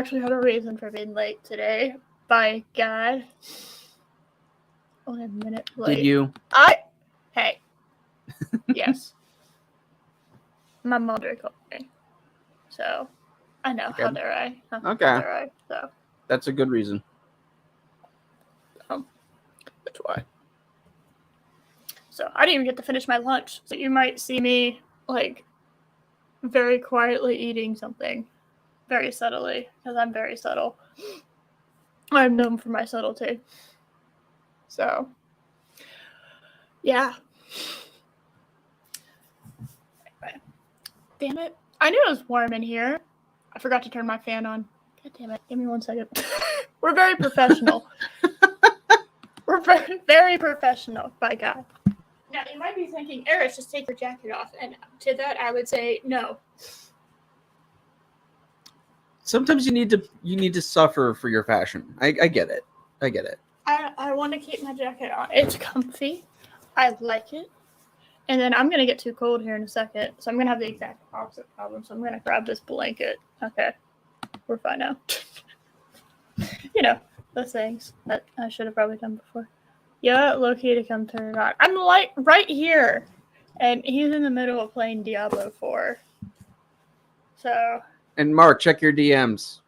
actually had a reason for being late today. By God. Only a minute late. Did you? Hey. Yes. My mother called me. So, I know. Okay. How dare I? How Okay. dare I? So, That's a good reason. that's why. So, I didn't even get to finish my lunch. So, you might see me, like, very quietly eating something. Very subtly. Because I'm very subtle. I'm known for my subtlety. So, yeah. Damn it. I knew it was warm in here. I forgot to turn my fan on. God damn it. Give me 1 second. We're very professional. We're very, very professional, by God. Now, you might be thinking, Eris, just take your jacket off. And to that, I would say no. Sometimes you need to suffer for your fashion. I get it. I get it. I want to keep my jacket on. It's comfy. I like it. And then I'm going to get too cold here in a second. So I'm going to have the exact opposite problem. So I'm going to grab this blanket. Okay. We're fine now. You know, those things that I should have probably done before. Yeah, Loki to come turn it on. I'm like right here. And he's in the middle of playing Diablo 4. So. And Mark, check your DMs.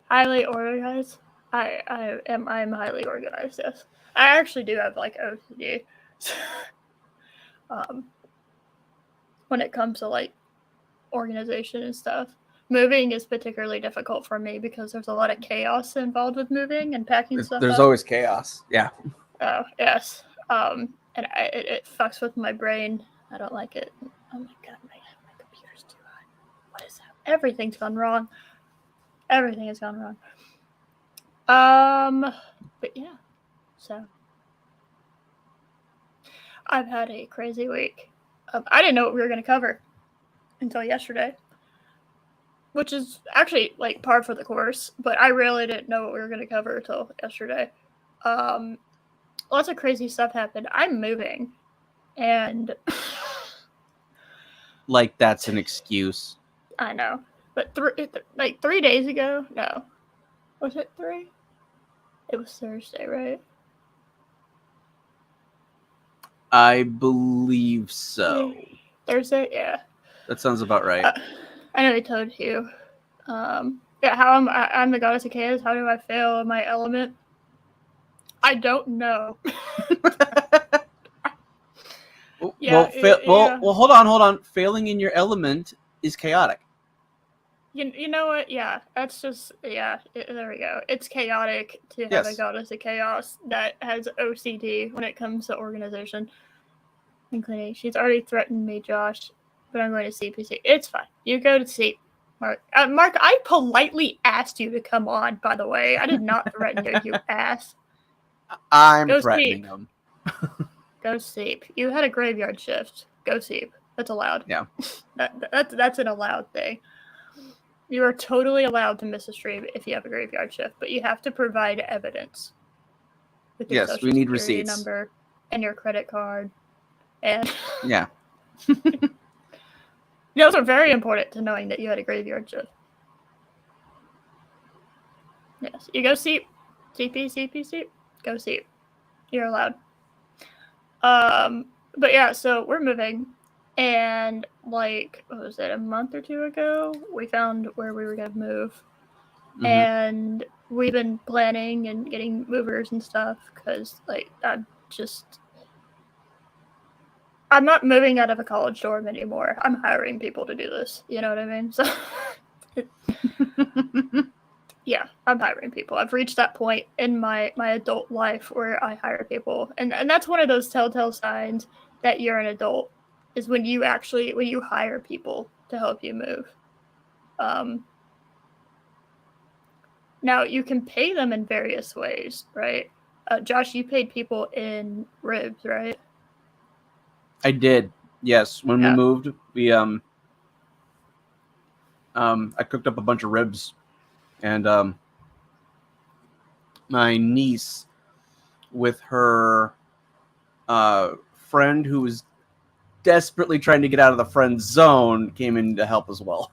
Highly organized. I'm highly organized, yes. I actually do have like OCD. When it comes to like organization and stuff. Moving is particularly difficult for me because there's a lot of chaos involved with moving and packing stuff There's up. always chaos. Yeah. Oh, yes. And it fucks with my brain. I don't like it. Oh my God, my computer's too hot. What is that? Everything's gone wrong. Everything has gone wrong. But yeah. So I've had a crazy week. I didn't know what we were going to cover until yesterday, which is actually like par for the course, but I really didn't know what we were going to cover until yesterday. Lots of crazy stuff happened. I'm moving, and like that's an excuse. I know, but 3 days ago, no, was it 3? It was Thursday, right? I believe so. Thursday, yeah. That sounds about right. I know I told you. Yeah, how I'm the goddess of chaos. How do I fail in my element? I don't know. Well, hold on. Failing in your element is chaotic. You know what? Yeah, that's just there we go. It's chaotic to have a goddess of chaos that has OCD when it comes to organization and cleaning. She's already threatened me, Josh, but I'm going to CPC. It's fine. You go to sleep, Mark. Mark, I politely asked you to come on. By the way, I did not threaten you, you ass. I'm threatening him. Go sleep. You had a graveyard shift. Go sleep. That's allowed. Yeah. That's an allowed thing. You are totally allowed to miss a stream if you have a graveyard shift, but you have to provide evidence. With your social we need security receipts. Number and your credit card. And yeah. Those are very important to knowing that you had a graveyard shift. Yes. You go sleep. CP. Go sleep. You're allowed. But yeah, so we're moving. And like, what was it, a month or 2 ago, we found where we were going to move. Mm-hmm. And we've been planning and getting movers and stuff because, like, I'm not moving out of a college dorm anymore. I'm hiring people to do this. You know what I mean? So, yeah, I'm hiring people. I've reached that point in my adult life where I hire people. And that's one of those telltale signs that you're an adult. Is when you hire people to help you move. Now, you can pay them in various ways, right? Josh, you paid people in ribs, right? I did, yes. When we moved, we I cooked up a bunch of ribs, and my niece, with her friend who was desperately trying to get out of the friend zone came in to help as well.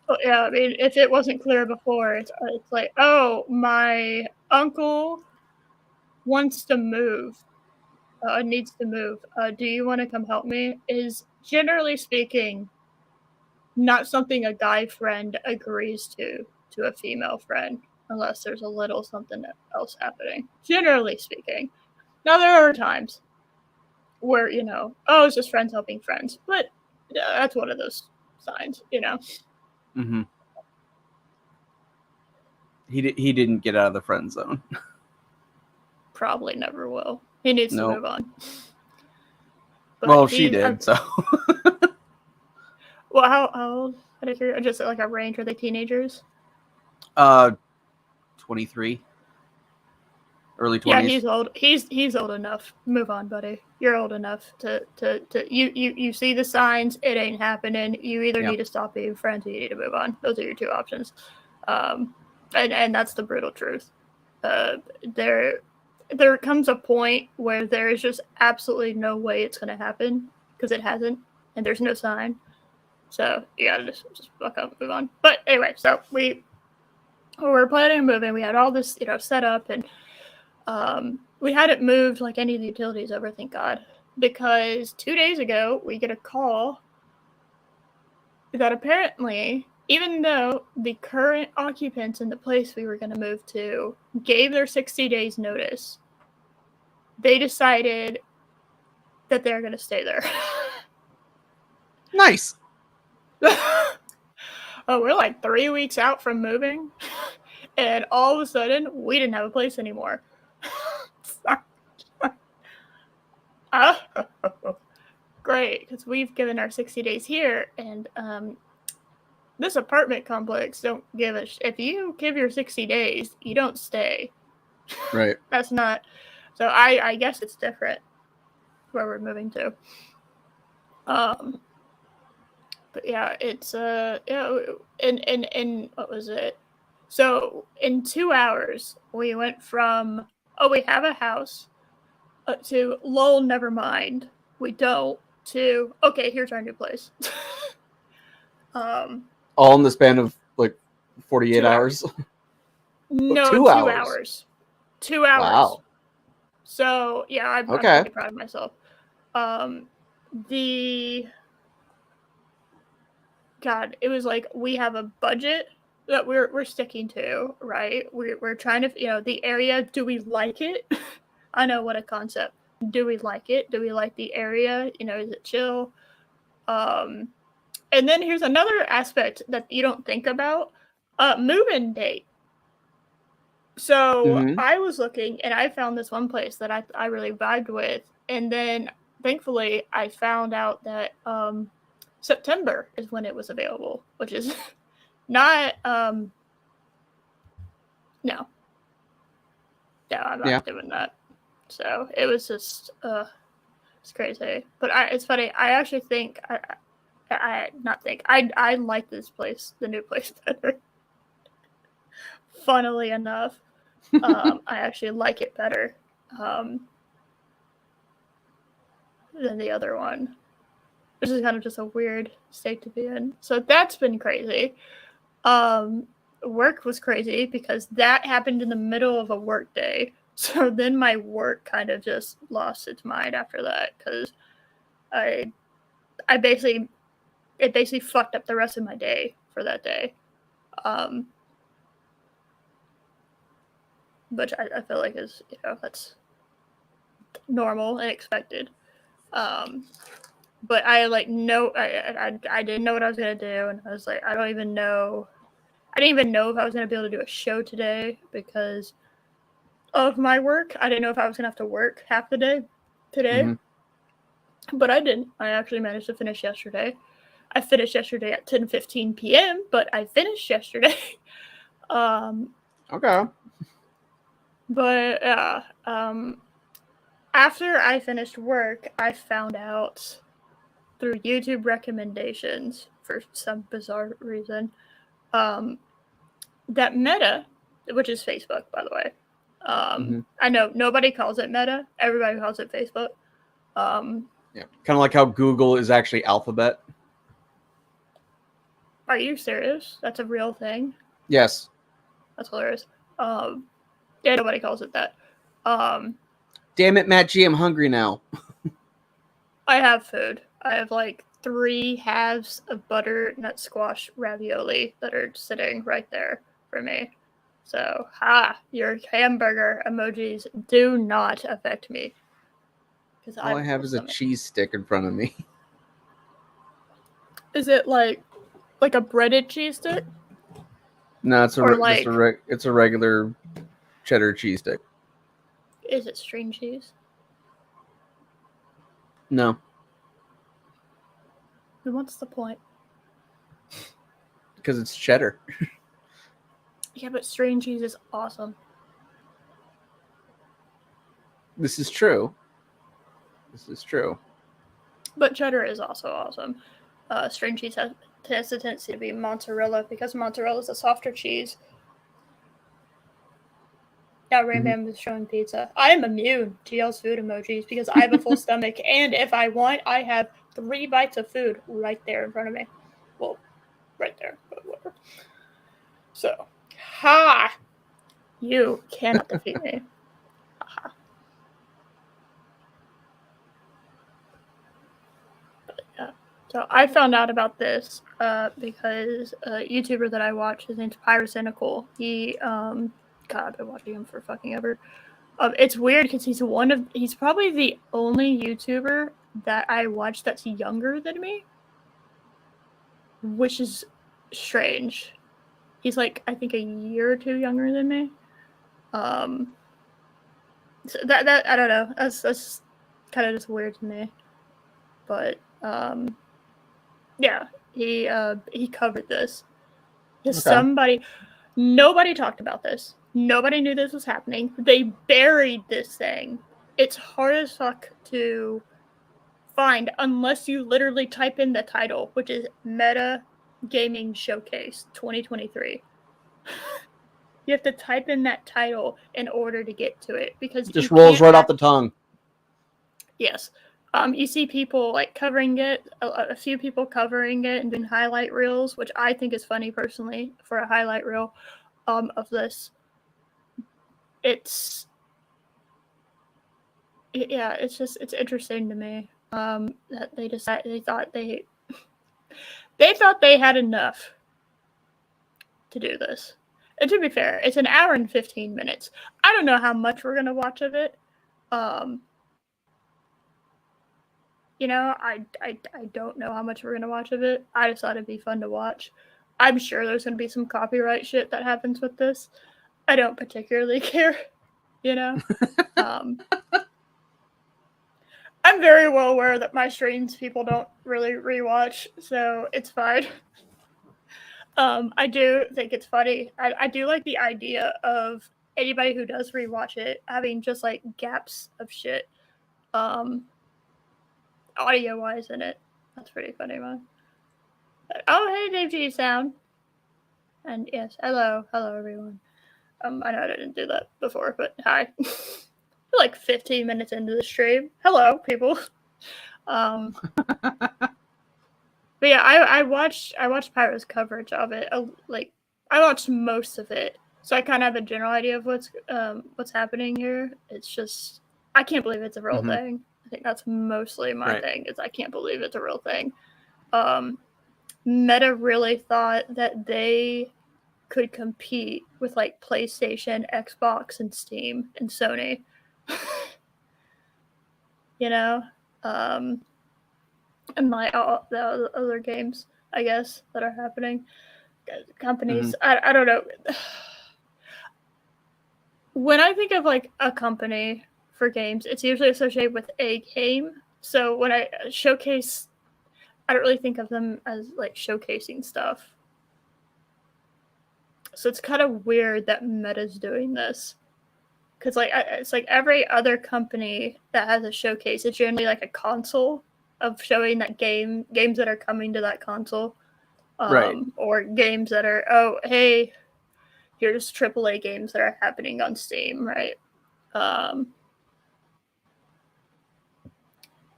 Well, yeah, I mean, if it wasn't clear before, it's like, oh, my uncle wants to move, needs to move. Do you want to come help me? Is generally speaking not something a guy friend agrees to a female friend, unless there's a little something else happening. Generally speaking. Now, there are times where, oh, it's just friends helping friends. But that's one of those signs, Mm-hmm. He didn't get out of the friend zone. Probably never will. He needs to move on. But well, she did, so. Well, how old? Just like a range? Are they teenagers? 23. Early 20s. Yeah, he's old. He's old enough. Move on, buddy. You're old enough to you see the signs. It ain't happening. You either need to stop being friends or you need to move on. Those are your two options. And that's the brutal truth. There comes a point where there is just absolutely no way it's going to happen because it hasn't, and there's no sign. So you gotta just fuck up and move on. But anyway, so we were planning on moving. We had all this, set up, and we hadn't moved like any of the utilities over, thank God, because 2 days ago we get a call that apparently, even though the current occupants in the place we were going to move to gave their 60 days notice, they decided that they're going to stay there. Nice. Oh, we're like 3 weeks out from moving, and all of a sudden we didn't have a place anymore. Great, because we've given our 60 days here, and this apartment complex don't give a if you give your 60 days, you don't stay. Right. That's not. So I guess it's different where we're moving to. But yeah, it's and what was it? So in 2 hours we went from we have a house to lol, never mind, we don't, to okay, here's our new place. All in the span of like 48 hours. No, 2 hours. 2 hours. Wow. So yeah, I'm pretty proud of myself. God, it was like we have a budget that we're sticking to, right? We're trying to, the area. Do we like it? I know, what a concept. Do we like it? Do we like the area? Is it chill? And then here's another aspect that you don't think about: move-in date. So I was looking, and I found this one place that I really vibed with, and then thankfully I found out that September is when it was available, which is not no, I'm not doing that. So it was just it's crazy. But it's funny. I actually think I like this place, the new place, better. Funnily enough, I actually like it better than the other one. Which is kind of just a weird state to be in. So that's been crazy. Work was crazy because that happened in the middle of a work day. So then my work kind of just lost its mind after that, because it basically fucked up the rest of my day for that day. Which I feel like is, that's normal and expected. But I I didn't know what I was gonna do, and I was like, I didn't even know if I was gonna be able to do a show today because of my work. I didn't know if I was gonna have to work half the day today, but I didn't. I actually managed to finish yesterday. I finished yesterday at 10:15 p.m., but I finished yesterday. Okay. But after I finished work, I found out through YouTube recommendations, for some bizarre reason, that Meta, which is Facebook, by the way, I know nobody calls it Meta. Everybody calls it Facebook. Yeah, kind of like how Google is actually Alphabet. Are you serious? That's a real thing? Yes. That's hilarious. Yeah, nobody calls it that. Damn it, Matt G, I'm hungry now. I have food. I have like 3 halves of butternut squash ravioli that are sitting right there for me. So, your hamburger emojis do not affect me. All I have is a cheese stick in front of me. Is it like a breaded cheese stick? No, it's it's a regular cheddar cheese stick. Is it string cheese? No. Then what's the point? Because it's cheddar. Yeah, but string cheese is awesome. This is true. This is true. But cheddar is also awesome. String cheese has a tendency to be mozzarella because mozzarella is a softer cheese. Yeah, Rambam is showing pizza. I am immune to y'all's food emojis because I have a full stomach, and if I want, I have 3 bites of food right there in front of me. Well, right there, but whatever. So, you cannot defeat me. But, yeah. So I found out about this because a YouTuber that I watch, his name's Pyrocynical. He God, I've been watching him for fucking ever. It's weird because he's probably the only YouTuber that I watch that's younger than me, which is strange. He's like, I think a year or 2 younger than me. So that I don't know. That's kind of just weird to me. But yeah, he covered this. Okay. Nobody talked about this. Nobody knew this was happening. They buried this thing. It's hard as fuck to find unless you literally type in the title, which is Meta Gaming Showcase 2023. You have to type in that title in order to get to it because it just rolls right off the tongue. Yes. You see people like covering it, a few people covering it and doing highlight reels, which I think is funny personally for a highlight reel of this. It's interesting to me that they thought they had enough to do this. And to be fair, it's an hour and 15 minutes. I don't know how much we're gonna watch of it. You know, I don't know how much we're gonna watch of it. I just thought it'd be fun to watch. I'm sure there's gonna be some copyright shit that happens with this. I don't particularly care, you know. I'm very well aware that my streams people don't really rewatch, so it's fine. I do think it's funny. I do like the idea of anybody who does rewatch it having just like gaps of shit, audio wise in it. That's pretty funny, man. Oh, hey, Dave G Sound. And yes, hello everyone. I know I didn't do that before, but hi. We're like 15 minutes into the stream. Hello, people. But yeah, I watched Pyro's coverage of it. Like I watched most of it, so I kind of have a general idea of what's happening here. It's just I can't believe it's a real thing. I think that's mostly my thing. Is I can't believe it's a real thing. Meta really thought that they could compete with like PlayStation, Xbox, and Steam and Sony. You know, and all the other games, I guess, that are happening. Companies, I don't know. When I think of like a company for games, it's usually associated with a game. So when I showcase, I don't really think of them as like showcasing stuff. So it's kind of weird that Meta's doing this. Because like it's like every other company that has a showcase, it's generally like a console of showing that games that are coming to that console, or games that are hey, here's AAA games that are happening on Steam, right?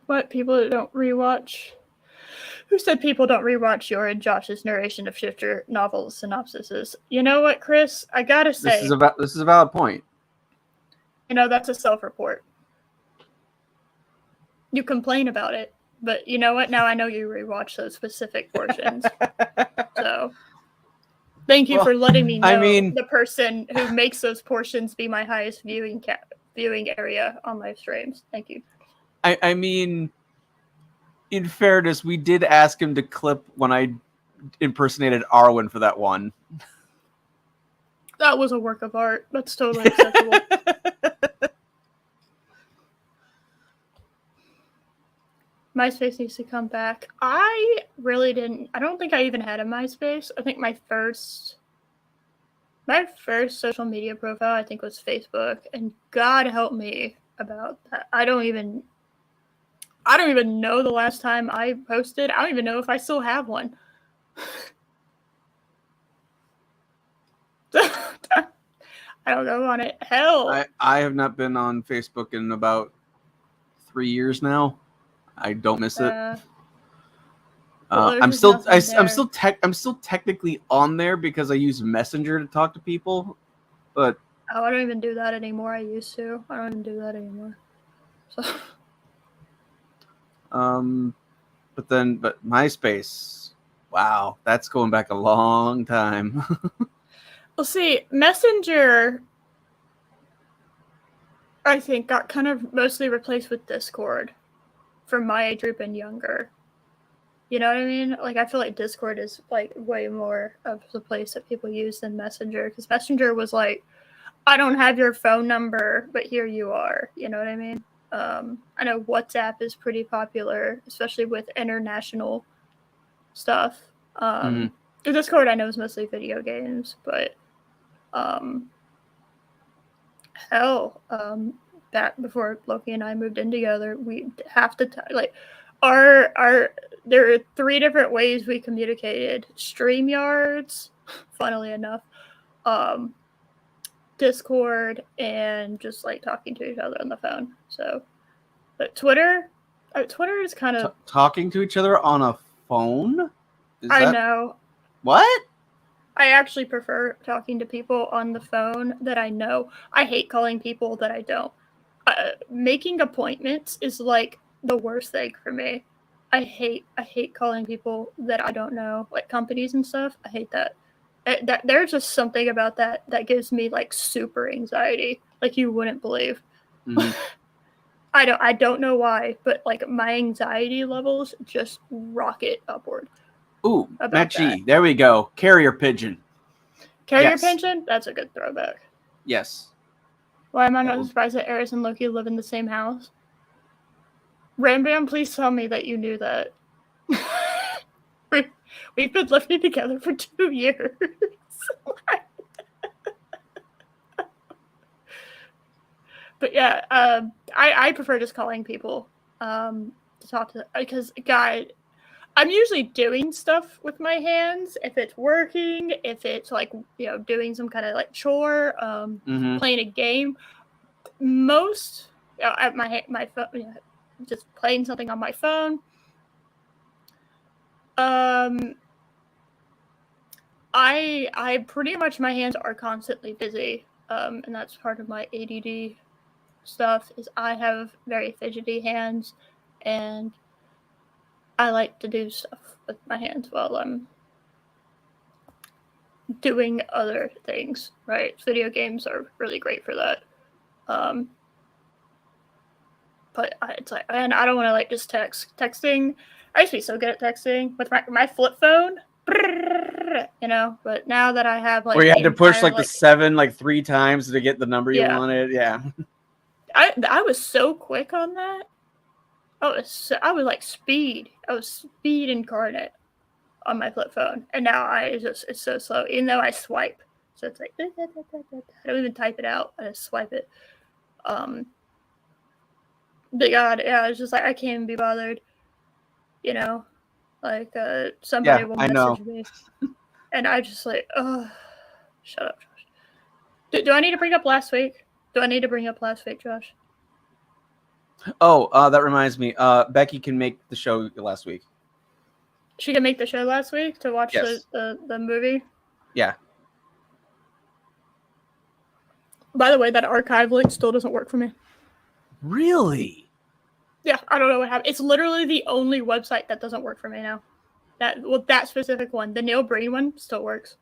What, people don't rewatch? Who said people don't rewatch your and Josh's narration of Shifter novel synopsises? You know what, Chris? I gotta say, this is a valid point. You know, that's a self-report. You complain about it, but you know what? Now I know you rewatch those specific portions. So, thank you for letting me know the person who makes those portions be my highest viewing area on live streams. Thank you. I mean, in fairness, we did ask him to clip when I impersonated Arwen for that one. That was a work of art. That's totally acceptable. MySpace needs to come back. I really didn't. I don't think I even had a MySpace. I think my first social media profile, I think, was Facebook, and God help me about that. I don't even know the last time I posted. I don't even know if I still have one. I don't go on it. Hell, I have not been on Facebook in about 3 years now. I don't miss it. Well, I'm still technically on there because I use Messenger to talk to people, but I don't even do that anymore. I used to. I don't even do that anymore. So. But MySpace, wow, that's going back a long time. Well, see, Messenger, I think, got kind of mostly replaced with Discord for my age group and younger. You know what I mean? Like, I feel like Discord is, like, way more of the place that people use than Messenger, because Messenger was like, I don't have your phone number, but here you are. You know what I mean? I know WhatsApp is pretty popular, especially with international stuff. The Discord I know is mostly video games, but back before Loki and I moved in together, we have to like there are 3 different ways we communicated: StreamYards, funnily enough, Discord, and just like talking to each other on the phone. So, but Twitter is kind of talking to each other on a phone. I know. What? I actually prefer talking to people on the phone that I know. I hate calling people that I don't. Making appointments is like the worst thing for me. I hate calling people that I don't know, like companies and stuff. I hate that. There's just something about that gives me like super anxiety, like you wouldn't believe. Mm-hmm. I don't know why, but like my anxiety levels just rocket upward. Ooh, Matt G. There we go. Carrier pigeon. Carrier pigeon? That's a good throwback. Yes. Why am I not surprised that Ares and Loki live in the same house? Rambam, please tell me that you knew that. We've been living together for 2 years. But yeah, I prefer just calling people to talk to, because God, I'm usually doing stuff with my hands. If it's working, if it's like, you know, doing some kind of like chore, playing a game. Most at my phone, you know, just playing something on my phone. I pretty much, my hands are constantly busy, and that's part of my ADD stuff. Is I have very fidgety hands, and I like to do stuff with my hands while I'm doing other things. Right, video games are really great for that. But it's like, and I don't want to like just texting. I used to be so good at texting with my flip phone, you know. But now that I have like, where you had to push like the 7 like 3 times to get the number you wanted, yeah. I was so quick on that. I was like speed. I was speed incarnate on my flip phone, and now it's so slow. Even though I swipe, so it's like I don't even type it out. I just swipe it. But God, yeah, it's just like I can't even be bothered. You know, like somebody will message me, and I just like, oh, shut up, Josh. Do I need to bring up last week? Do I need to bring up last week, Josh? Oh, that reminds me. Becky can make the show last week. She can make the show last week to watch Yes. the movie. Yeah. By the way, that archive link still doesn't work for me. Really? Yeah, I don't know what happened. It's literally the only website that doesn't work for me now. That specific one, the Neil Breen one, still works.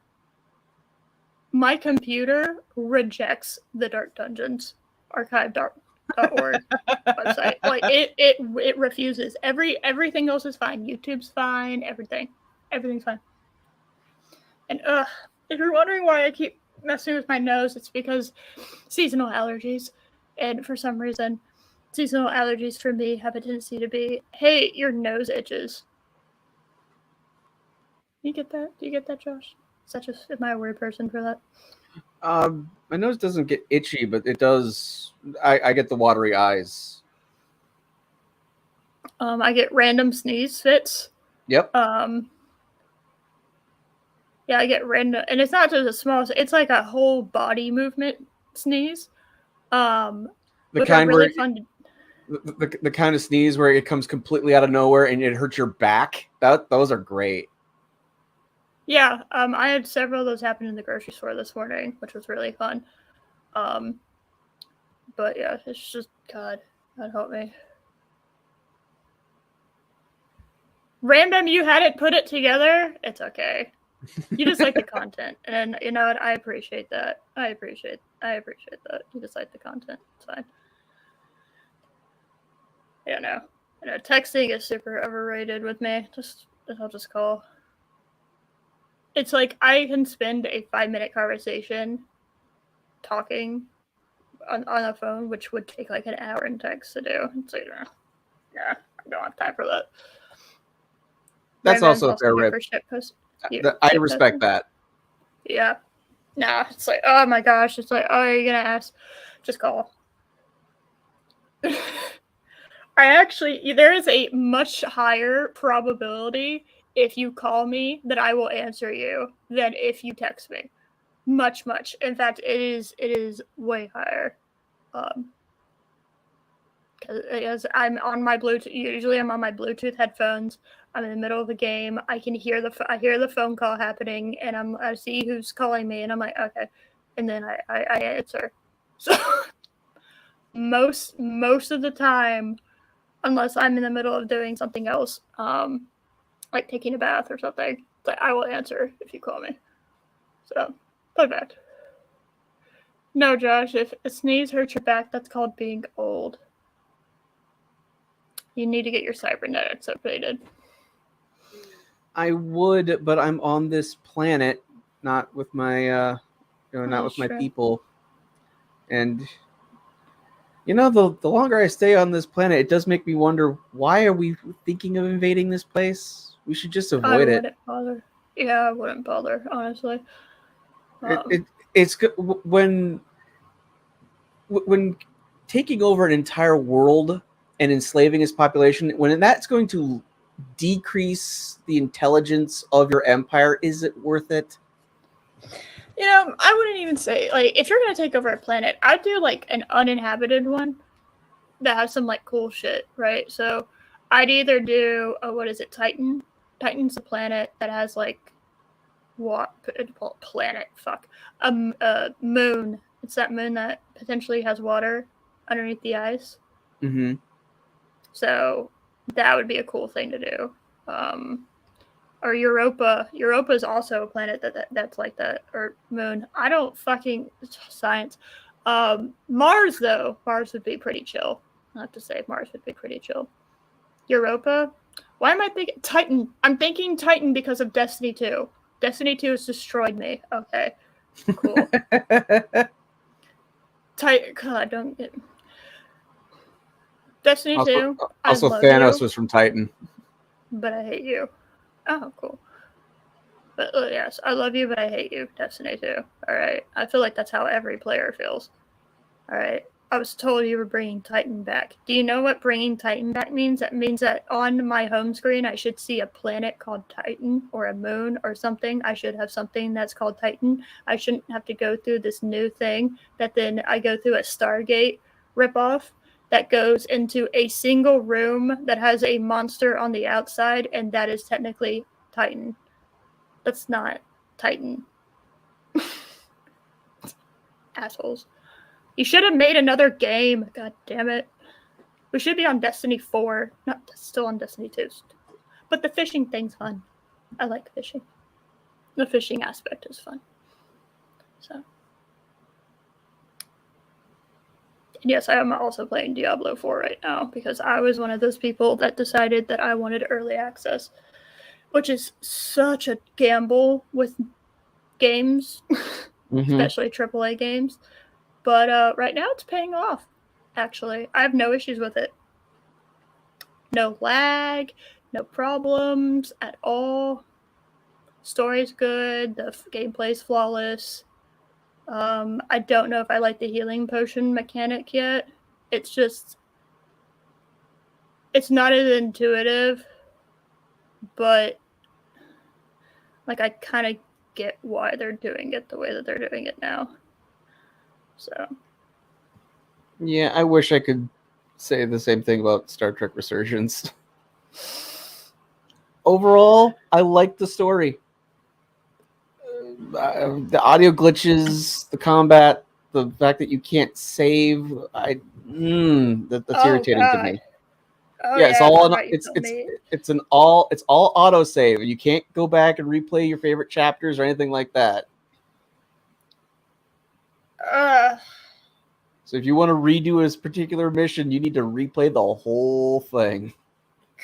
My computer rejects the Dark Dungeons archive.org website. Like it refuses. Everything else is fine. YouTube's fine. Everything's fine. And if you're wondering why I keep messing with my nose, it's because seasonal allergies, and for some reason, seasonal allergies for me have a tendency to be, hey, your nose itches. You get that? Do you get that, Josh? Am I a weird person for that? My nose doesn't get itchy, but it does. I get the watery eyes. I get random sneeze fits. Yep. Yeah, I get random, and it's not just a small. It's like a whole body movement sneeze. The which kind are really where fun. the kind of sneeze where it comes completely out of nowhere and it hurts your back. Those are great. Yeah, I had several of those happen in the grocery store this morning, which was really fun. But yeah, it's just God help me. Random, you hadn't put it together. It's okay. You just like the content, and you know what? I appreciate that. I appreciate that. You just like the content. It's fine. Yeah, no. You know, texting is super overrated with me. I'll just call. It's like I can spend a 5-minute conversation talking on a phone, which would take like an hour in text to do. It's like, yeah, I don't have time for that. That's also a fair rip. I respect that. Yeah. Nah, it's like, oh my gosh. It's like, oh, you're going to ask? Just call. There is a much higher probability if you call me that I will answer you than if you text me. Much. In fact, it is way higher. Because I'm on my Bluetooth. Usually, I'm on my Bluetooth headphones. I'm in the middle of a game. I can hear the phone call happening, and I see who's calling me, and I'm like, okay, and then I answer. So most of the time, unless I'm in the middle of doing something else, like taking a bath or something, but I will answer if you call me. So, not bad. No, Josh, if a sneeze hurts your back, that's called being old. You need to get your cybernetics updated. I would, but I'm on this planet, not with my, with my people. And the longer I stay on this planet, it does make me wonder, why are we thinking of invading this place? We should just avoid it. I wouldn't bother. Yeah, I wouldn't bother, honestly. It's when taking over an entire world and enslaving its population, when that's going to decrease the intelligence of your empire, is it worth it? I wouldn't even say, like, if you're going to take over a planet, I'd do, like, an uninhabited one that has some, like, cool shit, right? So I'd either do, what is it, Titan? Titan's a planet that has, like, planet, fuck. Moon. It's that moon that potentially has water underneath the ice. Mm-hmm. So that would be a cool thing to do. Or Europa. Europa is also a planet that's like that, or moon. I don't fucking science. Mars though, Mars would be pretty chill. I have to say, Mars would be pretty chill. Europa. Why am I thinking Titan? I'm thinking Titan because of Destiny 2. Destiny 2 has destroyed me. Okay, cool. Titan. God, don't get. Destiny 2. Also, Thanos was from Titan. But I hate you. Oh, cool. But yes, I love you, but I hate you. Destiny 2. All right. I feel like that's how every player feels. All right. I was told you were bringing Titan back. Do you know what bringing Titan back means? That means that on my home screen, I should see a planet called Titan or a moon or something. I should have something that's called Titan. I shouldn't have to go through this new thing that then I go through a Stargate ripoff that goes into a single room that has a monster on the outside, and that is technically Titan. That's not Titan. Assholes. You should have made another game. God damn it. We should be on Destiny 4. Not still on Destiny 2. But the fishing thing's fun. I like fishing. The fishing aspect is fun. So. Yes, I am also playing Diablo 4 right now because I was one of those people that decided that I wanted early access, which is such a gamble with games, especially AAA games. But right now it's paying off, actually. I have no issues with it. No lag, no problems at all. Story's good, the gameplay's flawless. I don't know if I like the healing potion mechanic yet. It's not as intuitive, but like I kind of get why they're doing it the way that they're doing it now. So. Yeah, I wish I could say the same thing about Star Trek Resurgence. Overall, I like the story. The audio glitches, the combat, the fact that you can't save, that's irritating to me. Oh, yeah, it's all auto save. You can't go back and replay your favorite chapters or anything like that. So if you want to redo this particular mission, you need to replay the whole thing.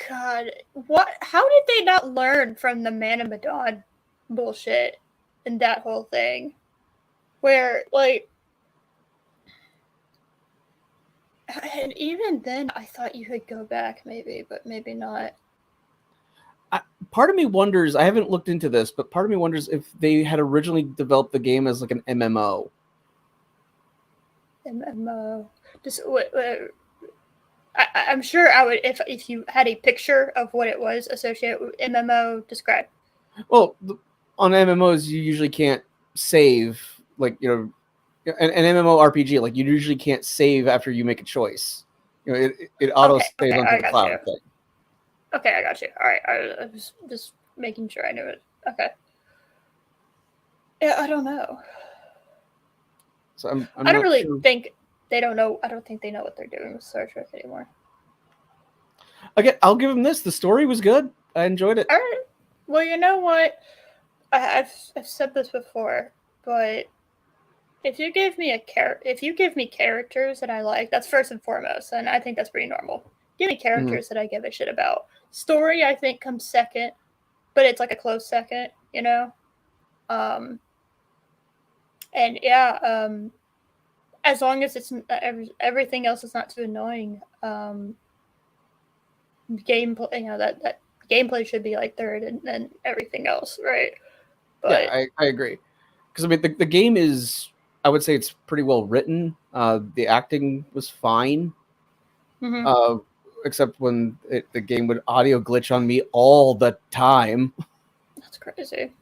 God, what? How did they not learn from the Man of Medan bullshit and that whole thing? Where, like, and even then, I thought you could go back, maybe, but maybe not. Part of me wonders, I haven't looked into this, but part of me wonders if they had originally developed the game as like an MMO. MMO. Just I'm sure I would if you had a picture of what it was associated with MMO. Describe. Well, on MMOs you usually can't save, like, you know, an MMORPG, like you usually can't save after you make a choice. You know, it auto saves onto the cloud thing. Okay, I got you. All right, I was just making sure I knew it. Okay. Yeah, I don't know. So I'm I don't really think they don't know. I don't think they know what they're doing with Star Trek anymore. Okay, I'll give them this. The story was good. I enjoyed it. All right. Well, you know what? I've said this before, but if you give me characters that I like, that's first and foremost, and I think that's pretty normal. Give me characters that I give a shit about. Story, I think, comes second, but it's like a close second, you know. And yeah, as long as it's everything else is not too annoying, gameplay, you know, that gameplay should be like third, and then everything else, right? But yeah, I agree, because I mean the game is, I would say it's pretty well written. The acting was fine, except when the game would audio glitch on me all the time. That's crazy.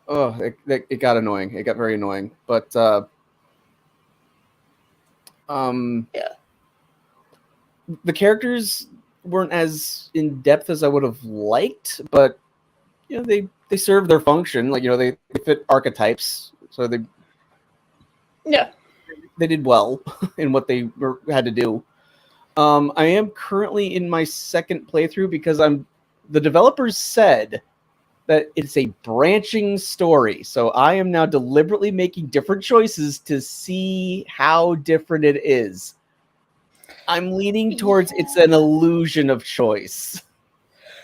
Oh, it got annoying. It got very annoying. But yeah, the characters weren't as in depth as I would have liked, but you know, they serve their function. Like, you know, they fit archetypes, so they did well in what they had to do. I am currently in my second playthrough because the developers said that it's a branching story. So I am now deliberately making different choices to see how different it is. I'm leaning towards it's an illusion of choice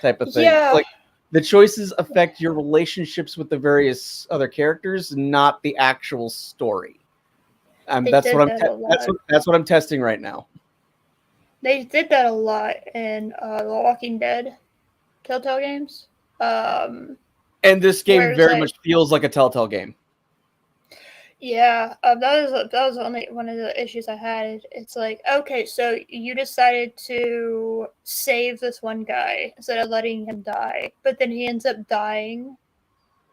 type of thing. Yeah. Like, the choices affect your relationships with the various other characters, not the actual story. That's what I'm testing right now. They did that a lot in The Walking Dead Telltale games. And this game very much feels like a Telltale game. Yeah, that was only one of the issues I had. It's like, okay, so you decided to save this one guy instead of letting him die, but then he ends up dying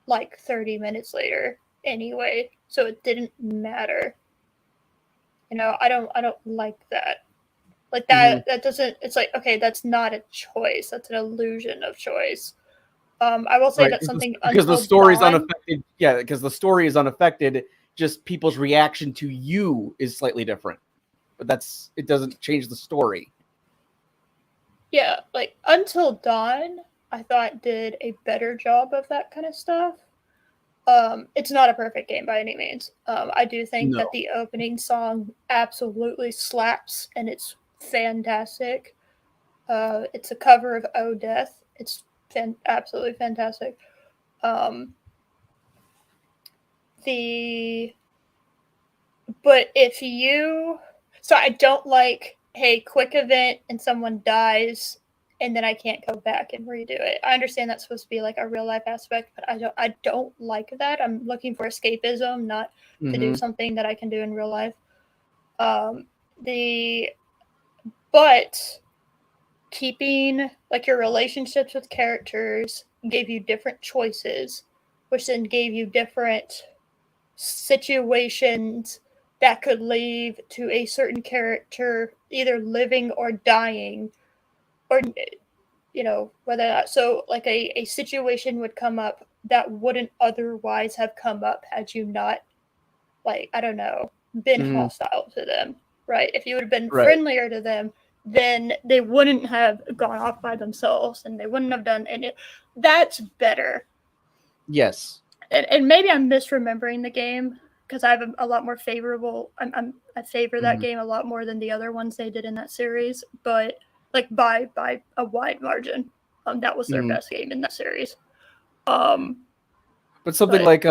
like 30 minutes later anyway, so it didn't matter. You know, I don't like that. Like that doesn't. It's like, okay, that's not a choice. That's an illusion of choice. I will say that something because the Until story is Dawn. unaffected. Yeah, because the story is unaffected. Just people's reaction to you is slightly different, but it doesn't change the story. Yeah, like Until Dawn, I thought did a better job of that kind of stuff. It's not a perfect game by any means. I do think that the opening song absolutely slaps, and it's fantastic. It's a cover of "Oh Death." It's absolutely fantastic. Um, but if you, so I don't like, hey, quick event and someone dies and then I can't go back and redo it. I understand that's supposed to be like a real life aspect, but I don't like that. I'm looking for escapism, not to do something that I can do in real life. But keeping like your relationships with characters gave you different choices, which then gave you different situations that could lead to a certain character either living or dying, or whether that, so like a situation would come up that wouldn't otherwise have come up had you not, like, I don't know, been hostile to them, right? If you would have been friendlier to them, then they wouldn't have gone off by themselves and they wouldn't have done any. That's better. Yes. And maybe I'm misremembering the game because I have a lot more favorable. I favor that game a lot more than the other ones they did in that series, but like by a wide margin. That was their best game in that series. But something like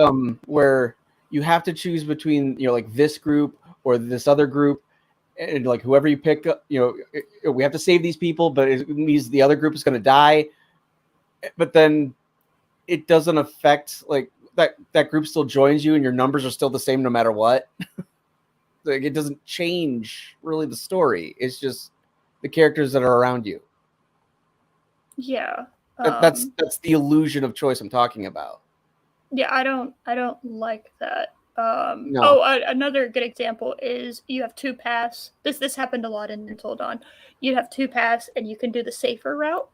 where you have to choose between like this group or this other group, and like whoever you pick, we have to save these people, but it means the other group is going to die. But then it doesn't affect like that group still joins you, and your numbers are still the same no matter what. Like it doesn't change really the story. It's just the characters that are around you. Yeah, that's the illusion of choice I'm talking about. Yeah, I don't like that. No. Oh, another good example is you have two paths. This happened a lot in Until Dawn. You have two paths, and you can do the safer route,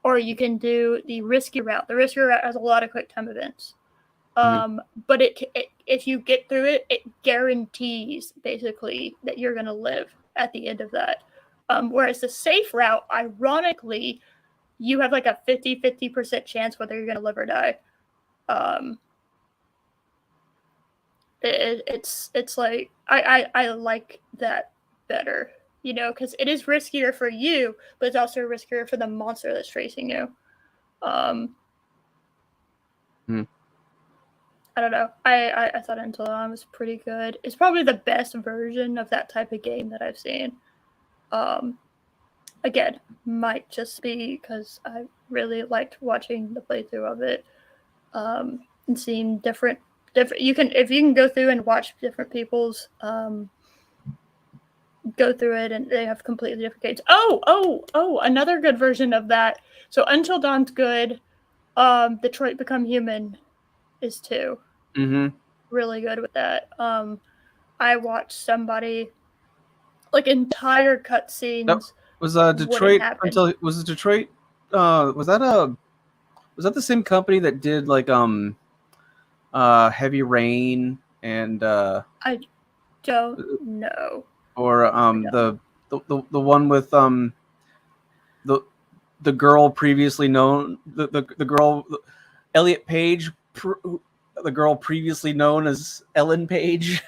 or you can do the risky route. The risky route has a lot of quick time events. But if you get through it, it guarantees basically that you're going to live at the end of that. Whereas the safe route, ironically, you have like a 50% chance whether you're going to live or die. It's like I like that better, because it is riskier for you, but it's also riskier for the monster that's chasing you. I don't know. I thought Until Dawn was pretty good. It's probably the best version of that type of game that I've seen. Again, might just be because I really liked watching the playthrough of it, and seeing different. If you can go through and watch different people's go through it, and they have completely different games. Oh! Another good version of that. So Until Dawn's good. Detroit Become Human is too. Really good with that. I watched somebody like entire cutscenes. That was Detroit until was it Detroit? Was that the same company that did like Heavy Rain and I don't know. Or the one with the girl previously known the girl Elliot Page, the girl previously known as Ellen Page.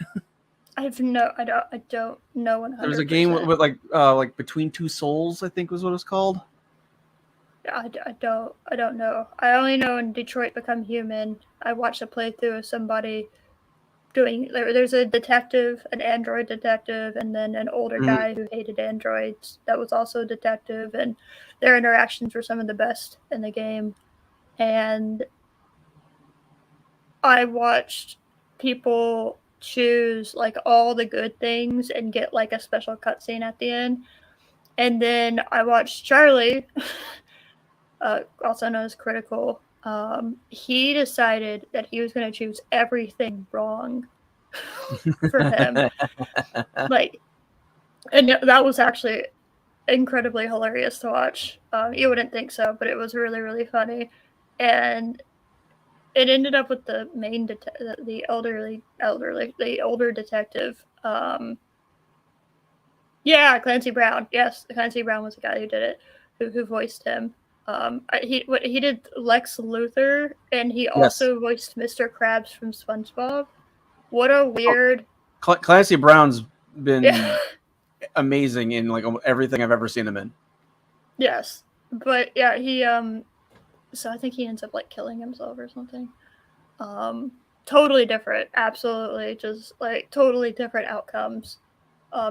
I don't know 100%. There was a game with like Between Two Souls, I think was what it was called. I don't know. I only know in Detroit Become Human, I watched a playthrough of somebody doing. There's a detective, an android detective, and then an older guy who hated androids that was also a detective, and their interactions were some of the best in the game. And I watched people choose like all the good things and get like a special cutscene at the end. And then I watched Charlie, also known as Critical. He decided that he was going to choose everything wrong for him. And that was actually incredibly hilarious to watch. You wouldn't think so, but it was really, really funny. And it ended up with the main the older detective. Yeah, Clancy Brown. Yes, Clancy Brown was the guy who did it, who voiced him. He did Lex Luthor, and he also voiced Mr. Krabs from SpongeBob. What a weird. Clancy Brown's been amazing in like everything I've ever seen him in. Yes, but yeah, he so I think he ends up like killing himself or something. Totally different, absolutely, just like totally different outcomes,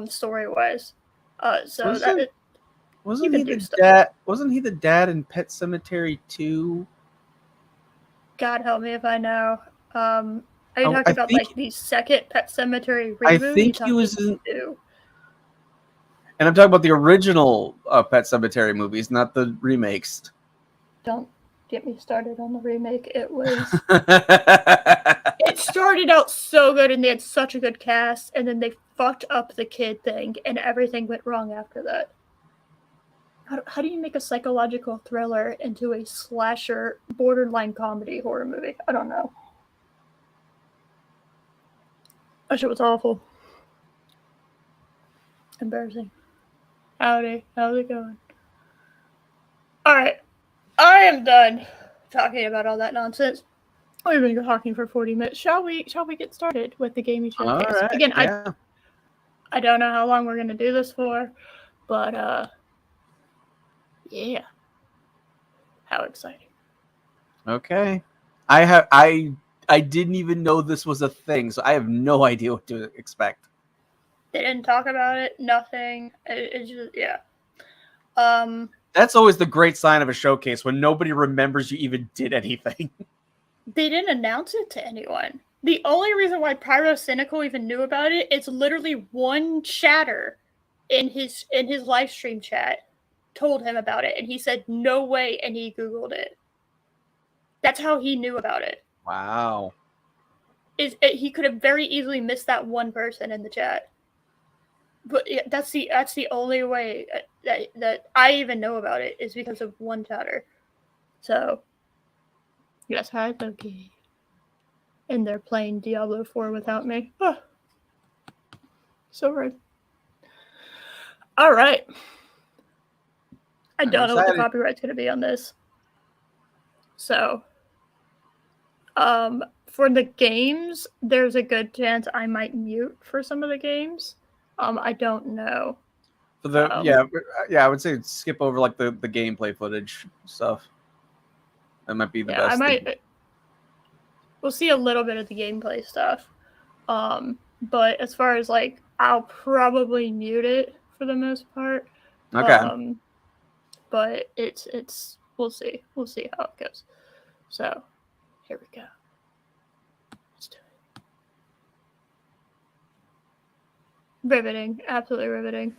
story wise. Wasn't he the dad? Wasn't he the dad in Pet Sematary 2? God help me if I know. Are you talking about like the second Pet Sematary reboot? I think he was in. And I'm talking about the original Pet Sematary movies, not the remakes. Don't get me started on the remake. It was. It started out so good, and they had such a good cast, and then they fucked up the kid thing, and everything went wrong after that. How do you make a psychological thriller into a slasher, borderline comedy horror movie? I don't know. That shit was awful. Embarrassing. Howdy. How's it going? Alright. I am done talking about all that nonsense. We've been talking for 40 minutes. Shall we get started with the gaming showcase? All right, again, yeah. I don't know how long we're gonna do this for, but yeah. How exciting. Okay. I didn't even know this was a thing, so I have no idea what to expect. They didn't talk about it, nothing. It's just yeah. That's always the great sign of a showcase, when nobody remembers you even did anything. They didn't announce it to anyone. The only reason why Pyro Cynical even knew about it is literally one chatter in his live stream chat told him about it, and he said no way, and he Googled it. That's how he knew about it. Wow. He could have very easily missed that one person in the chat. But yeah, that's the only way that I even know about it is because of one chatter. So yes, hi Loki. And they're playing Diablo 4 without me. Oh. So rude. All right. I don't know what the copyright's going to be on this. So, for the games, there's a good chance I might mute for some of the games. I don't know. For the I would say skip over like the gameplay footage stuff. That might be the best. We'll see a little bit of the gameplay stuff. But as far as like, I'll probably mute it for the most part. Okay. But it's we'll see how it goes. So here we go. Let's do it. Riveting, absolutely riveting.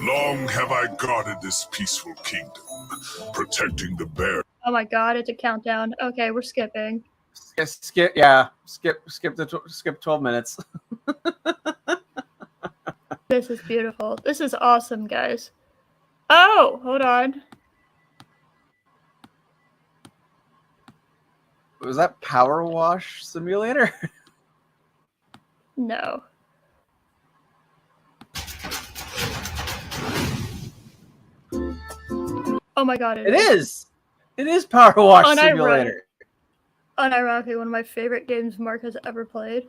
Long have I guarded this peaceful kingdom, protecting the bear. Oh my god, it's a countdown. Okay, we're skipping. Skip 12 minutes. This is beautiful. This is awesome, guys. Oh, hold on. Was that Power Wash Simulator? No. Oh my god, it is. It is Power Wash Simulator. Unironically, one of my favorite games Mark has ever played.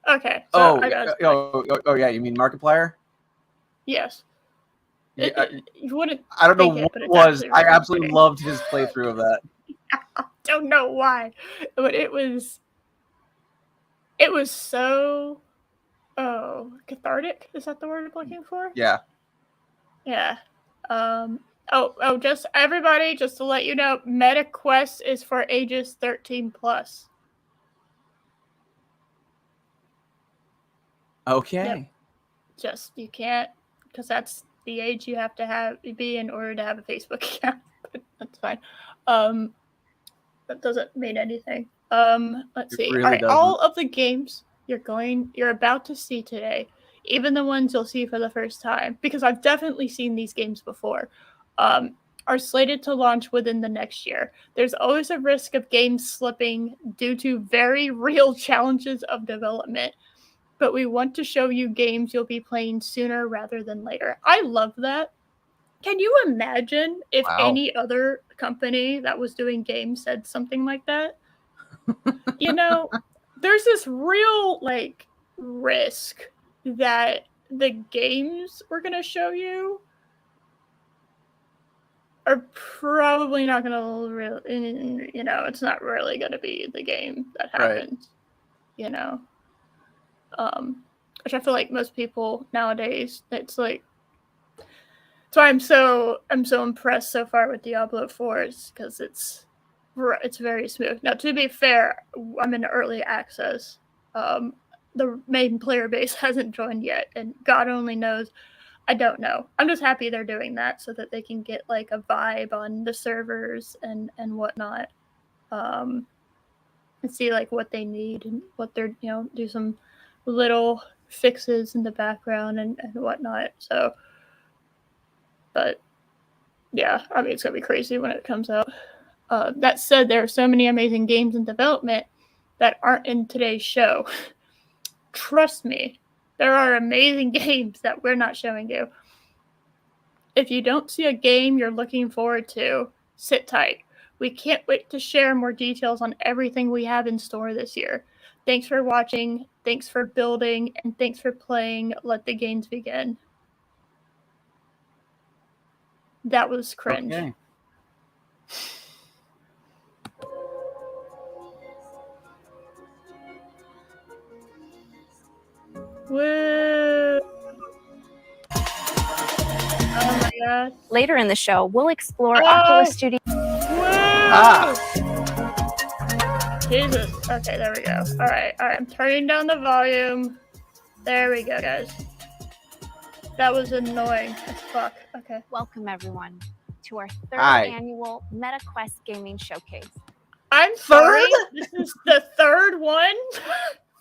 Okay. So yeah, you mean Markiplier? Yes. Yeah, you wouldn't. I don't know what it was. I absolutely loved his playthrough of that. I don't know why, but it was so cathartic. Is that the word I'm looking for? Yeah. Yeah. Just everybody, just to let you know, MetaQuest is for ages 13 plus. Okay. Yep. Just you can't, because that's the age you have to be in order to have a Facebook account. But that's fine. That doesn't mean anything. Let's see. Really all right, doesn't. all of the games you're about to see today even the ones you'll see for the first time, because I've definitely seen these games before, are slated to launch within the next year. There's always a risk of games slipping due to very real challenges of development, but we want to show you games you'll be playing sooner rather than later. I love that. Can you imagine if any other company that was doing games said something like that? You know, there's this real like risk that the games we're going to show you are probably not going to really, you know, it's not really going to be the game that happens, you know. Which I feel like most people nowadays, it's like, so I'm so impressed so far with Diablo 4 because it's very smooth. Now, to be fair, I'm in early access. The main player base hasn't joined yet, and God only knows. I don't know. I'm just happy they're doing that so that they can get like a vibe on the servers and whatnot, and see like what they need and what they're, you know, do some little fixes in the background and whatnot. So, but yeah, I mean, it's gonna be crazy when it comes out. That said, there are so many amazing games in development that aren't in today's show. Trust me, there are amazing games that we're not showing you. If you don't see a game you're looking forward to, sit tight. We can't wait to share more details on everything we have in store this year. Thanks for watching, thanks for building, and thanks for playing. Let the games begin. That was cringe. Okay. Woo! Oh my god. Later in the show, we'll explore Oculus Studio. Woo! Jesus. Okay, there we go. All right. I'm turning down the volume. There we go, guys. That was annoying as fuck. Okay. Welcome, everyone, to our third Hi. annual MetaQuest Gaming Showcase. I'm sorry. This is the third one.